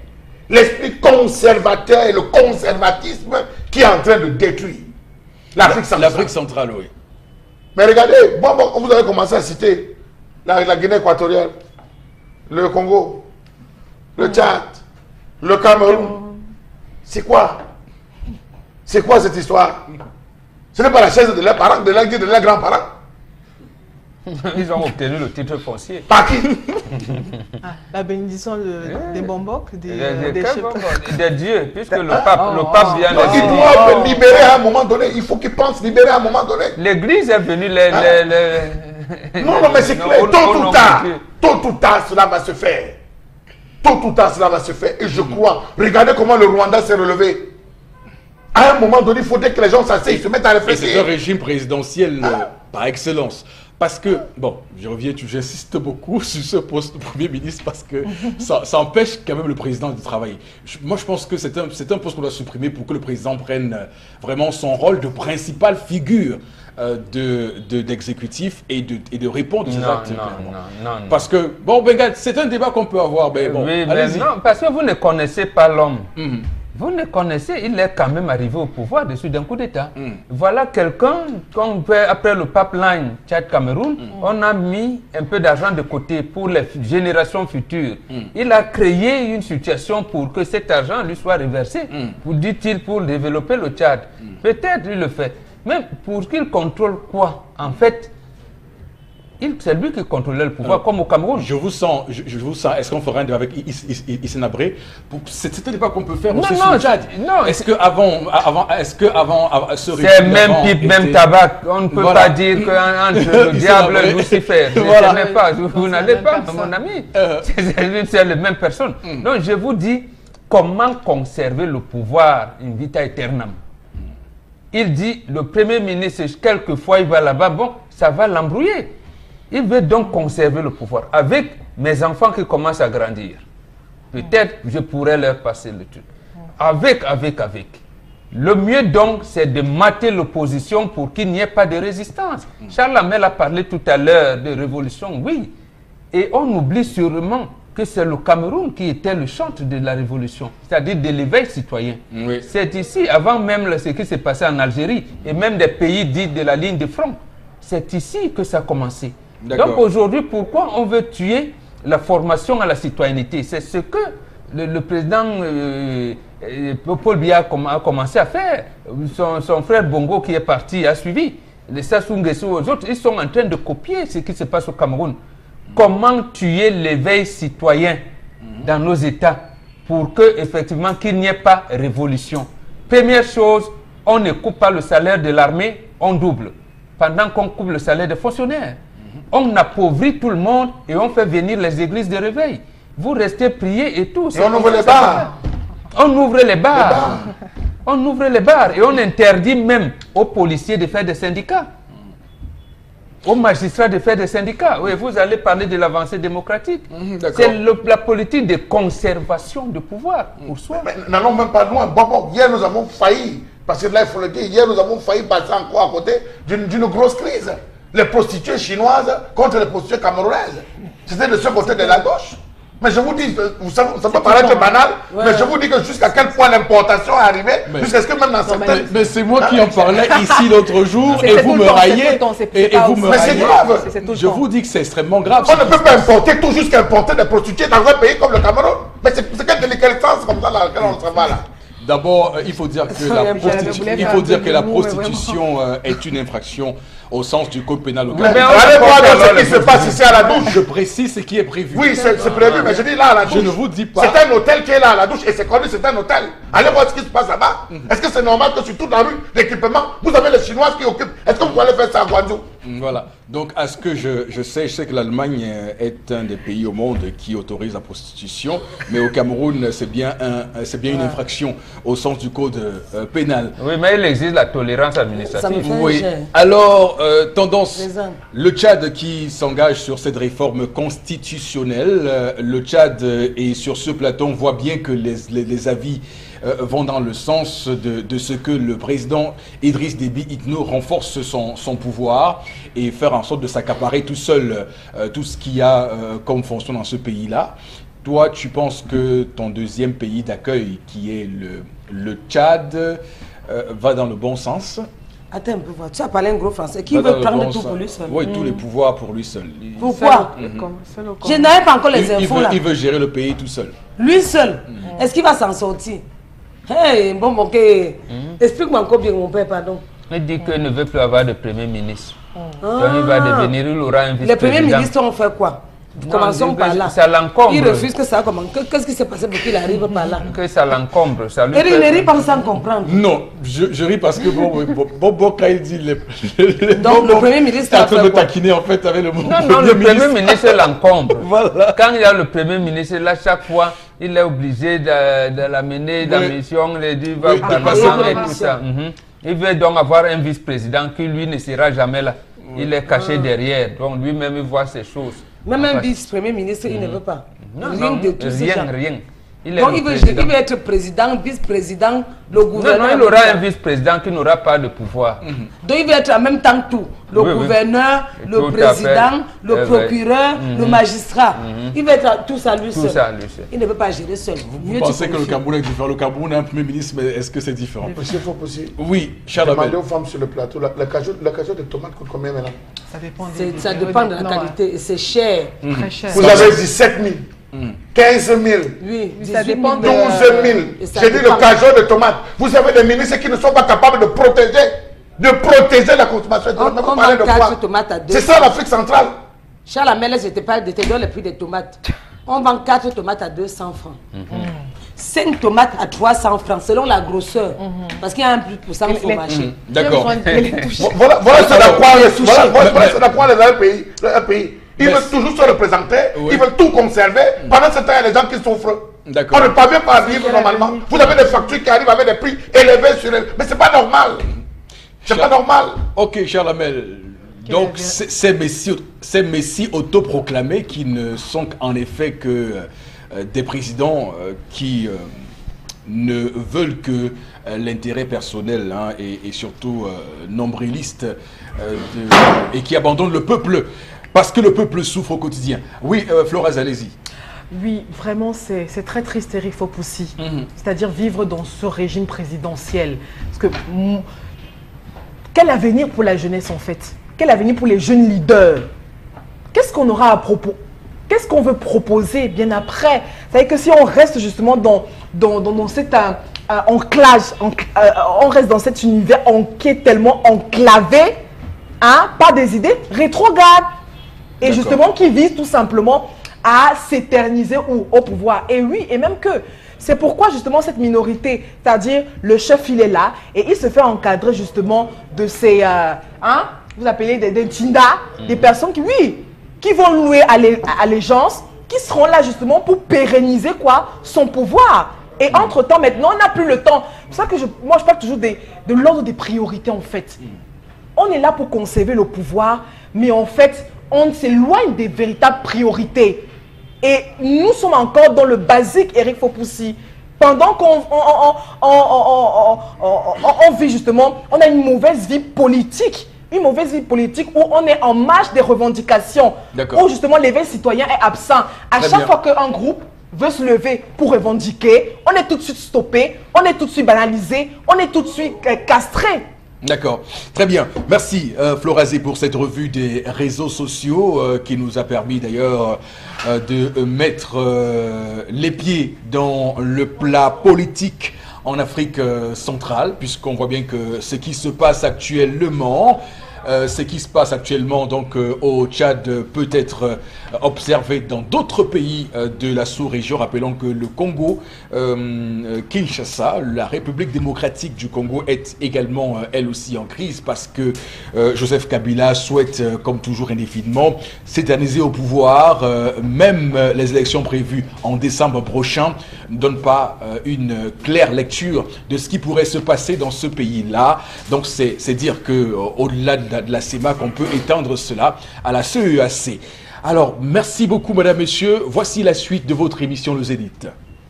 l'esprit conservateur et le conservatisme qui est en train de détruire l'Afrique centrale. L'Afrique centrale, oui. Mais regardez, vous avez commencé à citer la Guinée équatoriale, le Congo, le Tchad, le Cameroun. C'est quoi? C'est quoi cette histoire? Ce n'est pas la chaise de leurs parents, de leurs grands-parents. Ils ont obtenu le titre foncier. Par qui? La bénédiction des Bombok, des dieux, puisque le pape vient Donc ils doivent libérer à un moment donné. Il faut qu'ils pensent libérer à un moment donné. L'église est venue Non, mais c'est clair. Tôt ou tard, cela va se faire. Tôt ou tard, cela va se faire. Et je crois. Regardez comment le Rwanda s'est relevé. À un moment donné, il faudrait que les gens s'asseyent, se mettent à réfléchir. C'est un régime présidentiel par excellence. Parce que, bon, j'insiste beaucoup sur ce poste de Premier ministre parce que ça empêche quand même le président de travailler. Moi, je pense que c'est un poste qu'on doit supprimer pour que le président prenne vraiment son rôle de principale figure d'exécutif et de répondre aux actes. Non. Parce que, bon, ben, c'est un débat qu'on peut avoir, mais bon, oui, mais non, parce que vous ne connaissez pas l'homme. Vous ne connaissez, il est quand même arrivé au pouvoir dessus d'un coup d'État. Voilà quelqu'un, après le pipeline Tchad-Cameroun, on a mis un peu d'argent de côté pour les générations futures. Il a créé une situation pour que cet argent lui soit reversé, dit-il, pour développer le Tchad. Peut-être il le fait. Mais pour qu'il contrôle quoi? En fait, c'est lui qui contrôlait le pouvoir, comme au Cameroun. Je vous sens. Est-ce qu'on fera un débat avec Issé Nabré? C'est un débat qu'on peut faire aussi sur le Tchad. Non. Est-ce que avant ce régime, c'est même pipe, même tabac. On ne peut pas dire qu'entre le diable et Lucifer. Vous n'allez pas, mon ami. C'est la même personne. Donc je vous dis, comment conserver le pouvoir in vita aeternam? Il dit, le Premier ministre, quelquefois il va là-bas, bon, ça va l'embrouiller. Il veut donc conserver le pouvoir. Avec mes enfants qui commencent à grandir, peut-être je pourrais leur passer le truc. Avec. Le mieux donc, c'est de mater l'opposition pour qu'il n'y ait pas de résistance. Charles Hamel a parlé tout à l'heure de révolution, oui. Et on oublie sûrement que c'est le Cameroun qui était le chantre de la révolution, c'est-à-dire de l'éveil citoyen. Oui. C'est ici, avant même ce qui s'est passé en Algérie, et même des pays dits de la ligne de front, c'est ici que ça a commencé. Donc aujourd'hui, pourquoi on veut tuer la formation à la citoyenneté? C'est ce que le président Paul Biya a commencé à faire. Son frère Bongo qui est parti a suivi. Les Sassou Nguesso, aux autres, ils sont en train de copier ce qui se passe au Cameroun. Comment tuer l'éveil citoyen dans nos États pour que, effectivement, qu'il n'y ait pas révolution? Première chose, on ne coupe pas le salaire de l'armée, on double. Pendant qu'on coupe le salaire des fonctionnaires. On appauvrit tout le monde et on fait venir les églises de réveil. Vous restez prier et tout. Et on ouvre les bars. On ouvre les bars. On ouvre les bars et on interdit même aux policiers de faire des syndicats. Aux magistrats de faire des syndicats. Oui, vous allez parler de l'avancée démocratique. C'est la politique de conservation de pouvoir pour soi. Mais n'allons même pas loin. Bon, hier nous avons failli, parce que là il faut le dire, hier nous avons failli passer encore à côté d'une grosse crise. Les prostituées chinoises contre les prostituées camerounaises. C'était de ce côté de la gauche. Mais je vous dis, ça peut paraître banal, mais je vous dis que jusqu'à quel point l'importation est arrivée, jusqu'à ce que même dans certaines... Mais c'est moi qui en parlais ici l'autre jour, et vous me raillez, et vous me raillez. Mais c'est grave. Je vous dis que c'est extrêmement grave. On ne peut pas importer tout jusqu'à importer des prostituées dans un pays comme le Cameroun. Mais c'est quelle déliquescence comme ça dans laquelle on se va là. D'abord, il faut dire que la prostitution est une infraction au sens du code pénal. Mais allez voir ce qui se passe ici à la douche. Je précise ce qui est prévu. Oui, c'est prévu, mais je dis là à la douche. Je ne vous dis pas. C'est un hôtel qui est là à la douche et c'est connu, c'est un hôtel. Allez voir ce qui se passe là-bas. Est-ce que c'est normal que sur toute la rue, l'équipement, vous avez les Chinois qui occupent? Est-ce que vous allez faire ça à Guangzhou? Voilà. Donc, à ce que je sais que l'Allemagne est un des pays au monde qui autorise la prostitution, mais au Cameroun, c'est bien une infraction au sens du code pénal. Oui, mais il existe la tolérance administrative. Oui. Alors, tendance, le Tchad qui s'engage sur cette réforme constitutionnelle, le Tchad est sur ce plateau, on voit bien que les avis vont dans le sens de ce que le président Idriss Déby Itno renforce son pouvoir et faire en sorte de s'accaparer tout seul tout ce qu'il y a comme fonction dans ce pays-là. Toi, tu penses que ton deuxième pays d'accueil, qui est le Tchad, va dans le bon sens? Attends un peu, tu as parlé un gros français. Qui veut prendre tout pour lui seul? Oui, tous les pouvoirs pour lui seul. Pourquoi? Je n'avais pas encore les infos là. Il veut gérer le pays tout seul. Lui seul? Est-ce qu'il va s'en sortir? Hey, bon, ok. Explique-moi encore bien, mon père, pardon. Il dit qu'il ne veut plus avoir de premier ministre. Donc il va devenir, il aura un vice-président. Les premiers ministres ont fait quoi? Commençons par là. Ça l'encombre. Il refuse que ça commence. Qu'est-ce qui s'est passé pour qu'il arrive par là? Que ça l'encombre. Eric ne rit pas sans comprendre. Non, je ris parce que bon, quand il dit donc le premier ministre est en train de taquiner en fait avec le mot. Non, le premier ministre l'encombre. Voilà. Quand il y a le premier ministre, là, chaque fois, il est obligé de l'amener dans la mission, de passer et tout ça. Il veut donc avoir un vice-président qui, lui, ne sera jamais là. Il est caché derrière. Donc, lui-même, il voit ces choses. Même un vice-premier ministre, il ne veut pas. Non, rien. Donc, il veut être président, vice-président, le gouverneur. Non, il aura un vice-président qui n'aura pas de pouvoir. Donc, il veut être en même temps tout. Le gouverneur, le président, le procureur, le magistrat. Il veut être tout ça lui seul. Il ne peut pas gérer seul. Vous pensez que le Cameroun est différent? Le Cameroun a un premier ministre, mais est-ce que c'est différent? Monsieur, il faut possible. Oui, Charles. Demandez aux femmes sur le plateau, la cajou de tomates coûte combien maintenant? Ça dépend de la qualité. Et c'est cher. Très cher. Vous avez 17 000. 15 000, oui, ça dépend 12 000. J'ai dit le cajot de tomates. Vous avez des ministres qui ne sont pas capables de protéger la consommation de tomates. C'est ça l'Afrique centrale. Charles Amel, je te parle de te donner le prix des tomates. On vend 4 tomates à 200 francs. 5 tomates à 300 francs selon la grosseur. Parce qu'il y a un plus pour au marché. D'accord. Voilà ce à quoi les pays. Ils veulent toujours se représenter, ils veulent tout conserver. Pendant ce temps, il y a des gens qui souffrent. On ne parvient pas à vivre normalement. Vous avez des factures qui arrivent avec des prix élevés sur elles. Mais c'est pas normal. C'est pas normal. Ok, Charles Amel. Donc, ces messies autoproclamés qui ne sont en effet que des présidents qui ne veulent que l'intérêt personnel et surtout nombriliste et qui abandonnent le peuple. Parce que le peuple souffre au quotidien. Oui, Floraz, allez-y. Oui, vraiment, c'est très triste, Eric Fopoussi. C'est-à-dire vivre dans ce régime présidentiel. Parce que, quel avenir pour la jeunesse, en fait? Quel avenir pour les jeunes leaders? Qu'est-ce qu'on aura à propos? Qu'est-ce qu'on veut proposer bien après? C'est-à-dire que si on reste justement dans cet enclave, on reste dans cet univers qui est tellement enclavé, pas des idées rétrogrades. Et justement, qui vise tout simplement à s'éterniser au pouvoir. Et oui, et même que, c'est pourquoi justement cette minorité, c'est-à-dire le chef, il est là, et il se fait encadrer justement de ces, vous appelez des tindas, des personnes qui vont louer allégeance, qui seront là justement pour pérenniser son pouvoir. Et entre-temps, maintenant, on n'a plus le temps. C'est pour ça que moi, je parle toujours de l'ordre des priorités, en fait. On est là pour conserver le pouvoir, mais en fait, on s'éloigne des véritables priorités. Et nous sommes encore dans le basique, Eric Fopoussi. Pendant qu'on vit justement, on a une mauvaise vie politique. Une mauvaise vie politique où on est en marge des revendications. Où justement l'éveil citoyen est absent. À chaque fois qu'un groupe veut se lever pour revendiquer, on est tout de suite stoppé, on est tout de suite banalisé, on est tout de suite castré. D'accord, très bien. Merci Florazé pour cette revue des réseaux sociaux qui nous a permis d'ailleurs de mettre les pieds dans le plat politique en Afrique centrale, puisqu'on voit bien que ce qui se passe actuellement, ce qui se passe actuellement donc au Tchad peut être observé dans d'autres pays de la sous-région. Rappelons que le Congo, Kinshasa, la République démocratique du Congo est également elle aussi en crise parce que Joseph Kabila souhaite comme toujours indéfiniment s'éterniser au pouvoir. Même les élections prévues en décembre prochain ne donnent pas une claire lecture de ce qui pourrait se passer dans ce pays-là. Donc c'est dire que au-delà de la CEMAC, on peut étendre cela à la CEAC. Alors, merci beaucoup, madame, messieurs. Voici la suite de votre émission Le Zénith.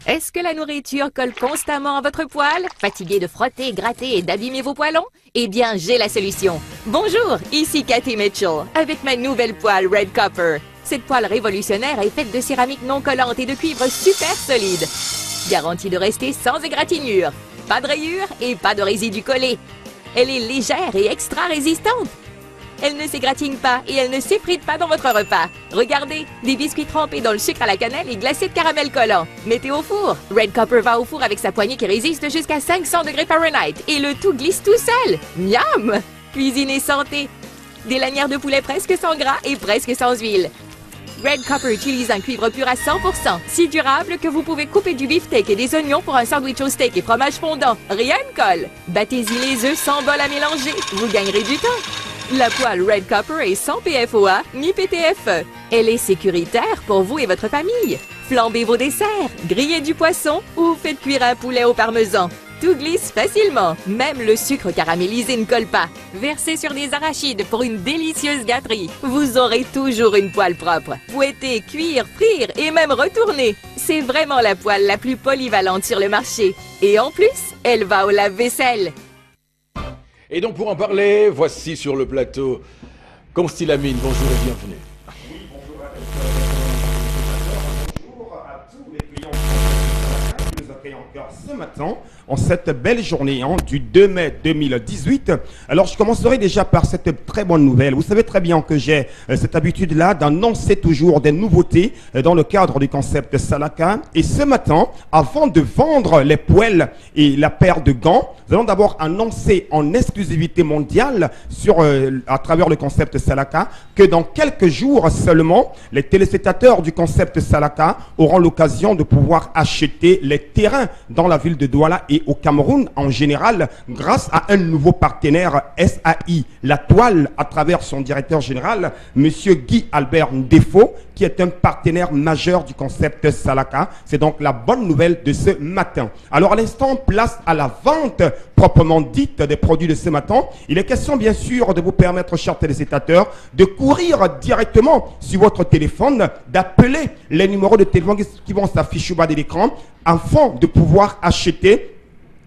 Est-ce que la nourriture colle constamment à votre poêle? Fatigué de frotter, gratter et d'abîmer vos poêlons? Eh bien, j'ai la solution. Bonjour, ici Cathy Mitchell, avec ma nouvelle poêle Red Copper. Cette poêle révolutionnaire est faite de céramique non collante et de cuivre super solide. Garantie de rester sans égratignure. Pas de rayures et pas de résidus collés. Elle est légère et extra résistante. Elle ne s'égratigne pas et elle ne s'effrite pas dans votre repas. Regardez, des biscuits trempés dans le sucre à la cannelle et glacés de caramel collant. Mettez au four. Red Copper va au four avec sa poignée qui résiste jusqu'à 500 degrés Fahrenheit et le tout glisse tout seul. Miam! Cuisine et santé. Des lanières de poulet presque sans gras et presque sans huile. Red Copper utilise un cuivre pur à 100%, si durable que vous pouvez couper du beefsteak et des oignons pour un sandwich au steak et fromage fondant. Rien ne colle. Battez-y les œufs sans bol à mélanger. Vous gagnerez du temps. La poêle Red Copper est sans PFOA ni PTFE. Elle est sécuritaire pour vous et votre famille. Flambez vos desserts, grillez du poisson ou faites cuire un poulet au parmesan. Tout glisse facilement, même le sucre caramélisé ne colle pas. Versez sur des arachides pour une délicieuse gâterie. Vous aurez toujours une poêle propre. Fouetter, cuire, frire et même retourner. C'est vraiment la poêle la plus polyvalente sur le marché. Et en plus, elle va au lave-vaisselle. Et donc pour en parler, voici sur le plateau Constilamine. Bonjour et bienvenue. Bonjour à tous les clients qui nous accueillent encore ce matin en cette belle journée du 2 mai 2018. Alors je commencerai déjà par cette très bonne nouvelle. Vous savez très bien que j'ai cette habitude-là d'annoncer toujours des nouveautés dans le cadre du concept Salaka. Et ce matin, avant de vendre les poêles et la paire de gants, nous allons d'abord annoncer en exclusivité mondiale à travers le concept Salaka que dans quelques jours seulement, les téléspectateurs du concept Salaka auront l'occasion de pouvoir acheter les terrains dans la ville de Douala et au Cameroun en général grâce à un nouveau partenaire SAI, la toile, à travers son directeur général, monsieur Guy Albert Ndefo, qui est un partenaire majeur du concept Salaka. C'est donc la bonne nouvelle de ce matin. Alors à l'instant, place à la vente proprement dite des produits de ce matin. Il est question bien sûr de vous permettre, chers téléspectateurs, de courir directement sur votre téléphone, d'appeler les numéros de téléphone qui vont s'afficher au bas de l'écran afin de pouvoir acheter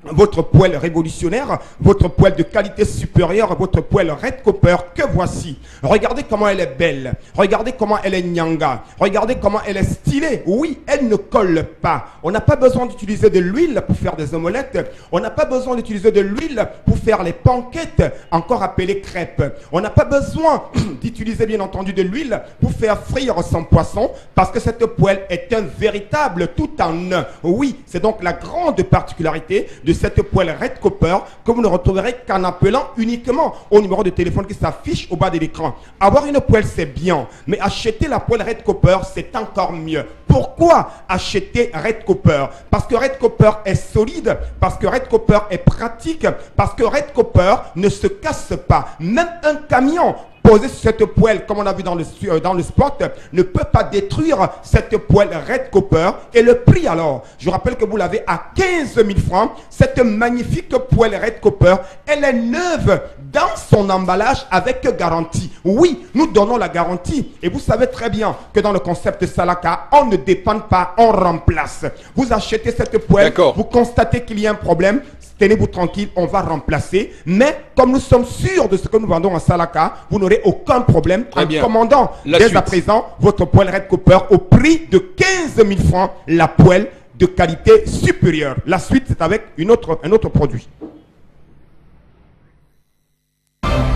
votre poêle révolutionnaire, votre poêle de qualité supérieure, votre poêle Red Copper que voici. Regardez comment elle est belle, regardez comment elle est nyanga, regardez comment elle est stylée. Oui, elle ne colle pas. On n'a pas besoin d'utiliser de l'huile pour faire des omelettes, on n'a pas besoin d'utiliser de l'huile pour faire les panquettes, encore appelées crêpes. On n'a pas besoin d'utiliser bien entendu de l'huile pour faire frire son poisson, parce que cette poêle est un véritable tout en un. Oui, c'est donc la grande particularité de cette poêle Red Copper que vous ne retrouverez qu'en appelant uniquement au numéro de téléphone qui s'affiche au bas de l'écran. Avoir une poêle, c'est bien, mais acheter la poêle Red Copper, c'est encore mieux. Pourquoi acheter Red Copper? Parce que Red Copper est solide, parce que Red Copper est pratique, parce que Red Copper ne se casse pas. Même un camion posé sur cette poêle, comme on a vu dans le spot, ne peut pas détruire cette poêle Red Copper. Et le prix alors, je rappelle que vous l'avez à 15 000 francs. Cette magnifique poêle Red Copper, elle est neuve dans son emballage avec garantie. Oui, nous donnons la garantie. Et vous savez très bien que dans le concept Salaka, on ne dépend pas, on remplace. Vous achetez cette poêle, vous constatez qu'il y a un problème, tenez-vous tranquille, on va remplacer. Mais comme nous sommes sûrs de ce que nous vendons en Salaka, vous n'aurez aucun problème en commandant dès à présent votre poêle Red Copper au prix de 15 000 francs, la poêle de qualité supérieure. La suite, c'est avec un autre produit.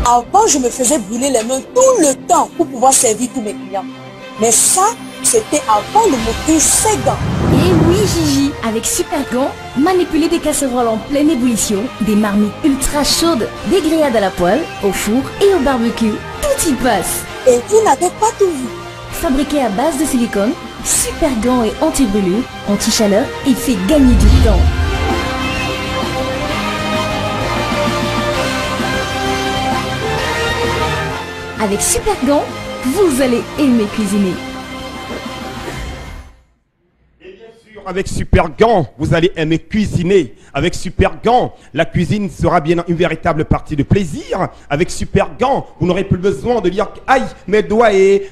Avant, je me faisais brûler les mains tout le temps pour pouvoir servir tous mes clients. Mais ça, c'était avant de m'offrir ces gants. Et oui Gigi, avec Super Gants, manipuler des casseroles en pleine ébullition, des marmites ultra chaudes, des grillades à la poêle, au four et au barbecue, tout y passe. Et vous n'avez pas tout vu. Fabriqué à base de silicone, Super Gants est anti-brûlure, anti-chaleur et fait gagner du temps. Avec Super Gants, vous allez aimer cuisiner. Avec Super Gants, vous allez aimer cuisiner. Avec Super Gants, la cuisine sera bien une véritable partie de plaisir. Avec Super Gants, vous n'aurez plus besoin de dire « Aïe, mes doigts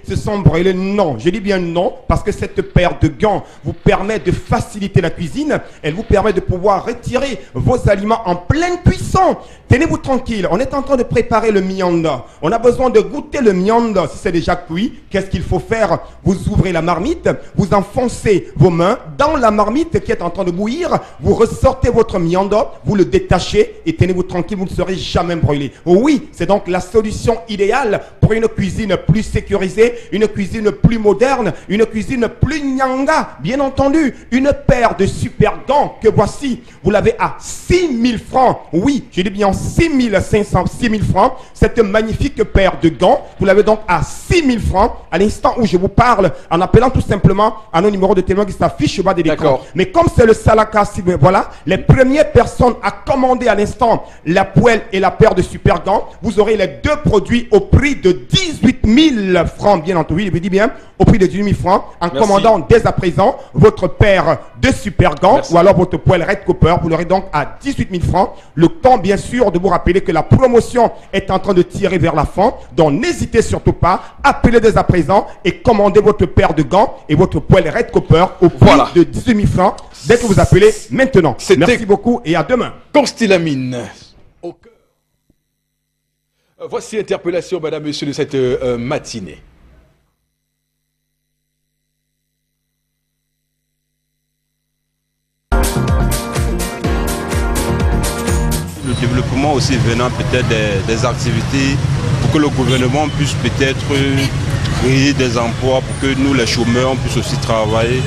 se sont brûlés ». Non, je dis bien non, parce que cette paire de gants vous permet de faciliter la cuisine. Elle vous permet de pouvoir retirer vos aliments en pleine cuisson. Tenez-vous tranquille, on est en train de préparer le mianda. On a besoin de goûter le mianda si c'est déjà cuit. Qu'est-ce qu'il faut faire? Vous ouvrez la marmite, vous enfoncez vos mains dans la marmite qui est en train de bouillir, vous ressortez votre viande, vous le détachez et tenez-vous tranquille, vous ne serez jamais brûlé. Oui, c'est donc la solution idéale pour une cuisine plus sécurisée, une cuisine plus moderne, une cuisine plus nyanga. Bien entendu, une paire de super gants que voici, vous l'avez à 6 000 francs. Oui, je dis bien 6 500, 6 000 francs. Cette magnifique paire de gants, vous l'avez donc à 6 000 francs à l'instant où je vous parle, en appelant tout simplement à nos numéros de téléphone qui s'affichent au bas de l'écran. Mais comme c'est le Salaka, voilà, les premières personnes à commander à l'instant la poêle et la paire de super gants, vous aurez les deux produits au prix de 18 000 francs, bien entendu, je vous dis bien, au prix de 18 000 francs, en commandant dès à présent votre paire de super gants ou alors votre poêle Red Copper, vous l'aurez donc à 18 000 francs. Le temps, bien sûr, de vous rappeler que la promotion est en train de tirer vers la fin, donc n'hésitez surtout pas, appelez dès à présent et commandez votre paire de gants et votre poêle Red Copper au prix de 18 000 francs dès que vous appelez maintenant. Merci beaucoup et à demain. Constellamine. Voici l'interpellation, madame, monsieur, de cette matinée. Le développement aussi venant peut-être des activités pour que le gouvernement puisse peut-être créer des emplois pour que nous les chômeurs on puisse aussi travailler.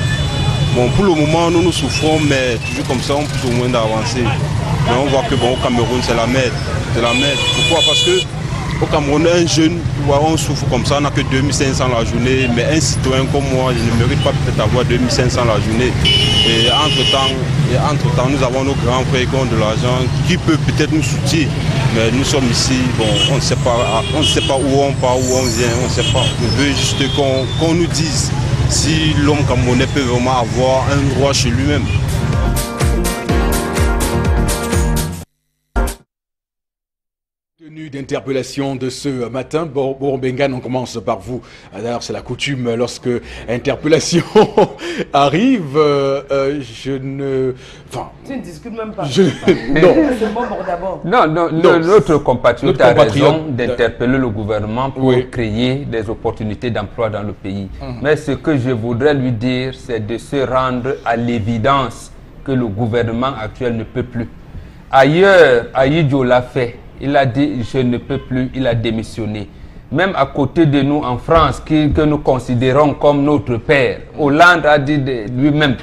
Bon, pour le moment nous souffrons, mais toujours comme ça on puisse au moins d'avancer. Mais on voit que bon, au Cameroun c'est la merde. C'est la merde. Pourquoi? Parce que au Cameroun, un jeune, on souffre comme ça, on n'a que 2500 la journée, mais un citoyen comme moi, je ne mérite pas peut-être avoir 2500 la journée. Et entre-temps, nous avons nos grands frères qui ont de l'argent, qui peuvent peut-être nous soutenir. Mais nous sommes ici, bon, on ne sait pas où on part, où on vient, on ne sait pas. On veut juste qu'on nous dise si l'homme camerounais peut vraiment avoir un droit chez lui-même. Tenue d'interpellation de ce matin, Bengan, on commence par vous. D'ailleurs, c'est la coutume, lorsque interpellation arrive, je ne... Enfin, tu ne discutes même pas. Non. C'est bon d'abord. Non, notre compatriote a raison d'interpeller le gouvernement pour créer des opportunités d'emploi dans le pays. Mais ce que je voudrais lui dire, c'est de se rendre à l'évidence que le gouvernement actuel ne peut plus. Ailleurs, Aïdjo l'a fait. Il a dit « je ne peux plus », il a démissionné. Même à côté de nous en France, que nous considérons comme notre père, Hollande a dit lui-même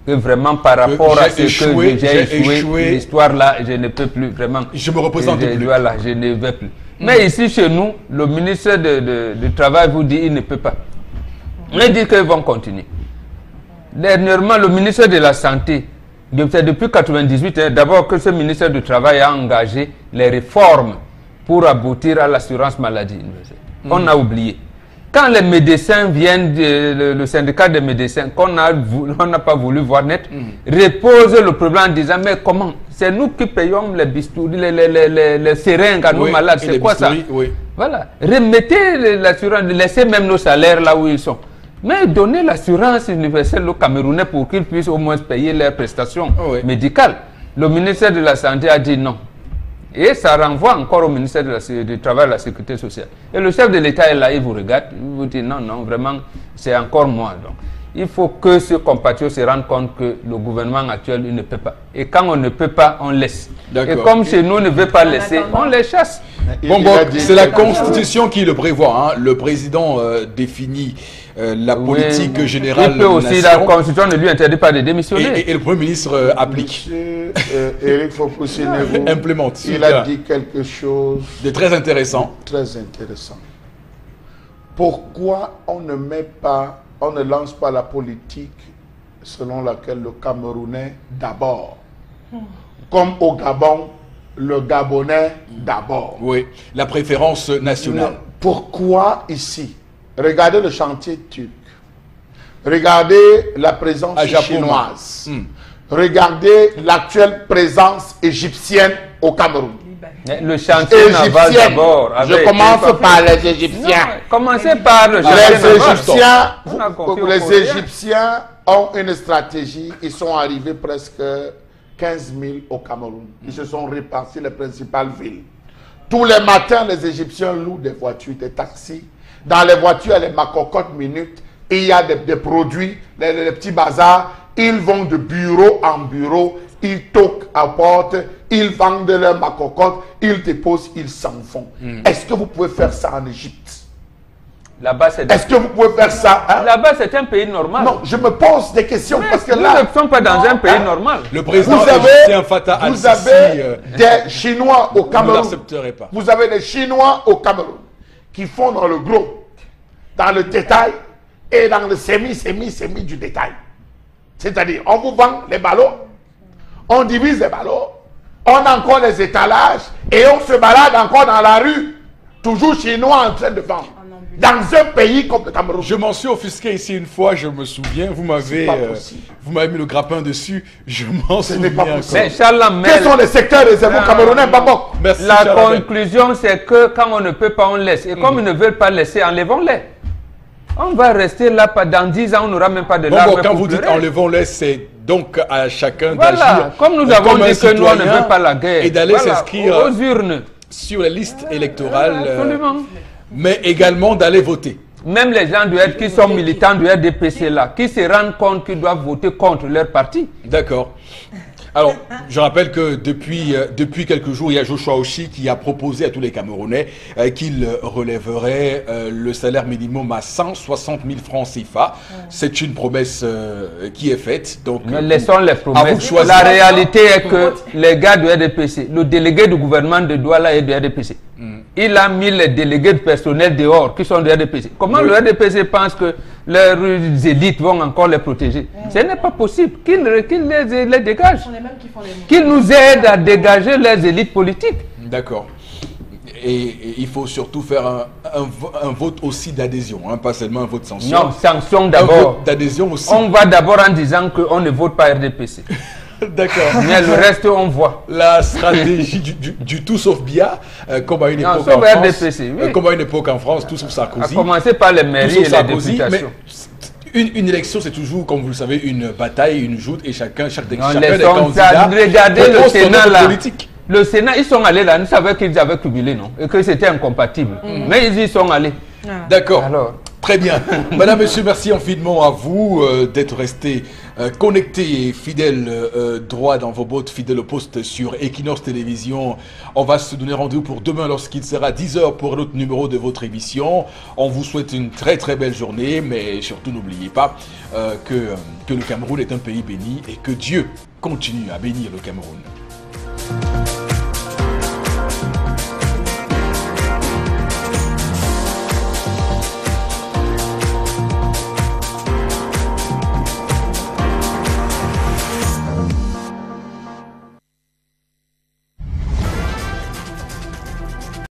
que vraiment par rapport à ce que j'ai échoué, l'histoire là, je ne peux plus vraiment. Je me représente plus. Voilà, je ne vais plus. Mais ici chez nous, le ministre du Travail vous dit il ne peut pas. Il dit qu'ils vont continuer. Dernièrement, le ministre de la Santé, c'est depuis 1998, d'abord que ce ministère du Travail a engagé les réformes pour aboutir à l'assurance maladie. On a oublié. Quand les médecins viennent, le syndicat des médecins, qu'on n'a pas voulu voir net, repose le problème en disant mais comment? C'est nous qui payons les bistouris, les seringues à nos malades. C'est quoi ça? Voilà. Remettez l'assurance, laissez même nos salaires là où ils sont. Mais donnez l'assurance universelle aux Camerounais pour qu'ils puissent au moins payer leurs prestations médicales. Le ministère de la Santé a dit non. Et ça renvoie encore au ministère du Travail et de la Sécurité sociale. Et le chef de l'État est là, il vous regarde, il vous dit non, non, vraiment, c'est encore moi. Donc, il faut que ce compatriote se rende compte que le gouvernement actuel il ne peut pas. Et quand on ne peut pas, on laisse. Et comme chez nous, on ne veut pas laisser, on les chasse. Bon, c'est la Constitution qui le prévoit. Hein. Le président définit la politique générale. Il peut aussi, la Constitution ne lui interdit pas de démissionner. Et le Premier ministre applique. Éric Fopoussinegou implémente. Il a dit quelque chose de très intéressant. Très intéressant. Pourquoi on ne lance pas la politique selon laquelle le Camerounais d'abord, comme au Gabon, le Gabonais d'abord. Oui, la préférence nationale. Non. Pourquoi ici? Regardez le chantier turc. Regardez la présence chinoise. Regardez l'actuelle présence égyptienne au Cameroun. Le chantier naval d'abord. Je commence par les Égyptiens. Commencez par le chantier naval. Les Égyptiens ont une stratégie. Ils sont arrivés presque 15 000 au Cameroun. Ils se sont répartis les principales villes. Tous les matins, les Égyptiens louent des voitures, des taxis. Dans les voitures, il y a les macocottes minutes. Et il y a des produits, les petits bazars. ils vont de bureau en bureau, ils toquent à porte, ils vendent leur macocotte, ils déposent, ils s'en vont. Est-ce que vous pouvez faire ça en Égypte? Là-bas, c'est... Est-ce que vous pouvez faire ça hein? Là-bas, c'est un pays normal. Non, je me pose des questions parce que nous là... ne sommes pas dans un pays normal. Le président égyptien Fattah vous al-Sisi avez des Chinois au Cameroun. ne l'accepterait pas. Vous avez des Chinois au Cameroun qui font dans le gros, dans le détail et dans le semi du détail. C'est-à-dire, on vous vend les ballots, on divise les ballots, on a encore les étalages et on se balade encore dans la rue, toujours chinois en train de vendre. Dans un pays comme le Cameroun. Je m'en suis offusqué ici une fois, je me souviens. Vous m'avez mis le grappin dessus. Je m'en souviens. Pas possible. Mais Charles Lamel, quels sont les secteurs réservés camerounais, Bambok? Merci, la conclusion, c'est que quand on ne peut pas, on laisse. Et comme ils ne veulent pas laisser, enlevons-les. On va rester là, dans 10 ans, on n'aura même pas de larmes. Quand vous dites enlevons-les, c'est donc à chacun d'agir. Voilà, comme nous avons dit que nous, on ne veut pas la guerre. Et d'aller s'inscrire aux urnes. Sur la liste électorale. Absolument. Mais également d'aller voter. Même les gens qui sont militants du RDPC là, qui se rendent compte qu'ils doivent voter contre leur parti. D'accord. Alors, je rappelle que depuis quelques jours, il y a Joshua Oshi qui a proposé à tous les Camerounais qu'il relèverait le salaire minimum à 160 000 francs CFA. C'est une promesse qui est faite. Donc, laissons les promesses. La réalité est que les gars du RDPC, le délégué du gouvernement de Douala est du RDPC. Il a mis les délégués de personnel dehors qui sont du RDPC. Comment le RDPC pense que leurs élites vont encore les protéger? Ce n'est pas possible. Qu'ils les dégagent. Qu'ils nous aident à dégager les élites politiques. D'accord. Et il faut surtout faire un vote aussi d'adhésion, hein, pas seulement un vote de sanction. Non, sanction d'abord. Un vote d'adhésion aussi. On va d'abord en disant qu'on ne vote pas RDPC. D'accord. Mais le reste, on voit. La stratégie du tout sauf Biya, comme à une époque en France. RDPC, oui. Comme à une époque en France, tout sauf Sarkozy. À commencer par les mairies et les députations. Une élection, c'est toujours, comme vous le savez, une bataille, une joute, et chacun des candidats. Regardez le Sénat là. Le Sénat, ils sont allés là, nous savions qu'ils avaient cumulé, non? Et que c'était incompatible. Mais ils y sont allés. D'accord. Très bien. Madame, Monsieur, merci infiniment à vous d'être restés connectés et fidèles droit dans vos bottes, fidèles au poste sur Equinox Télévision. On va se donner rendez-vous pour demain lorsqu'il sera 10 h pour l'autre numéro de votre émission. On vous souhaite une très très belle journée, mais surtout n'oubliez pas que le Cameroun est un pays béni et que Dieu continue à bénir le Cameroun.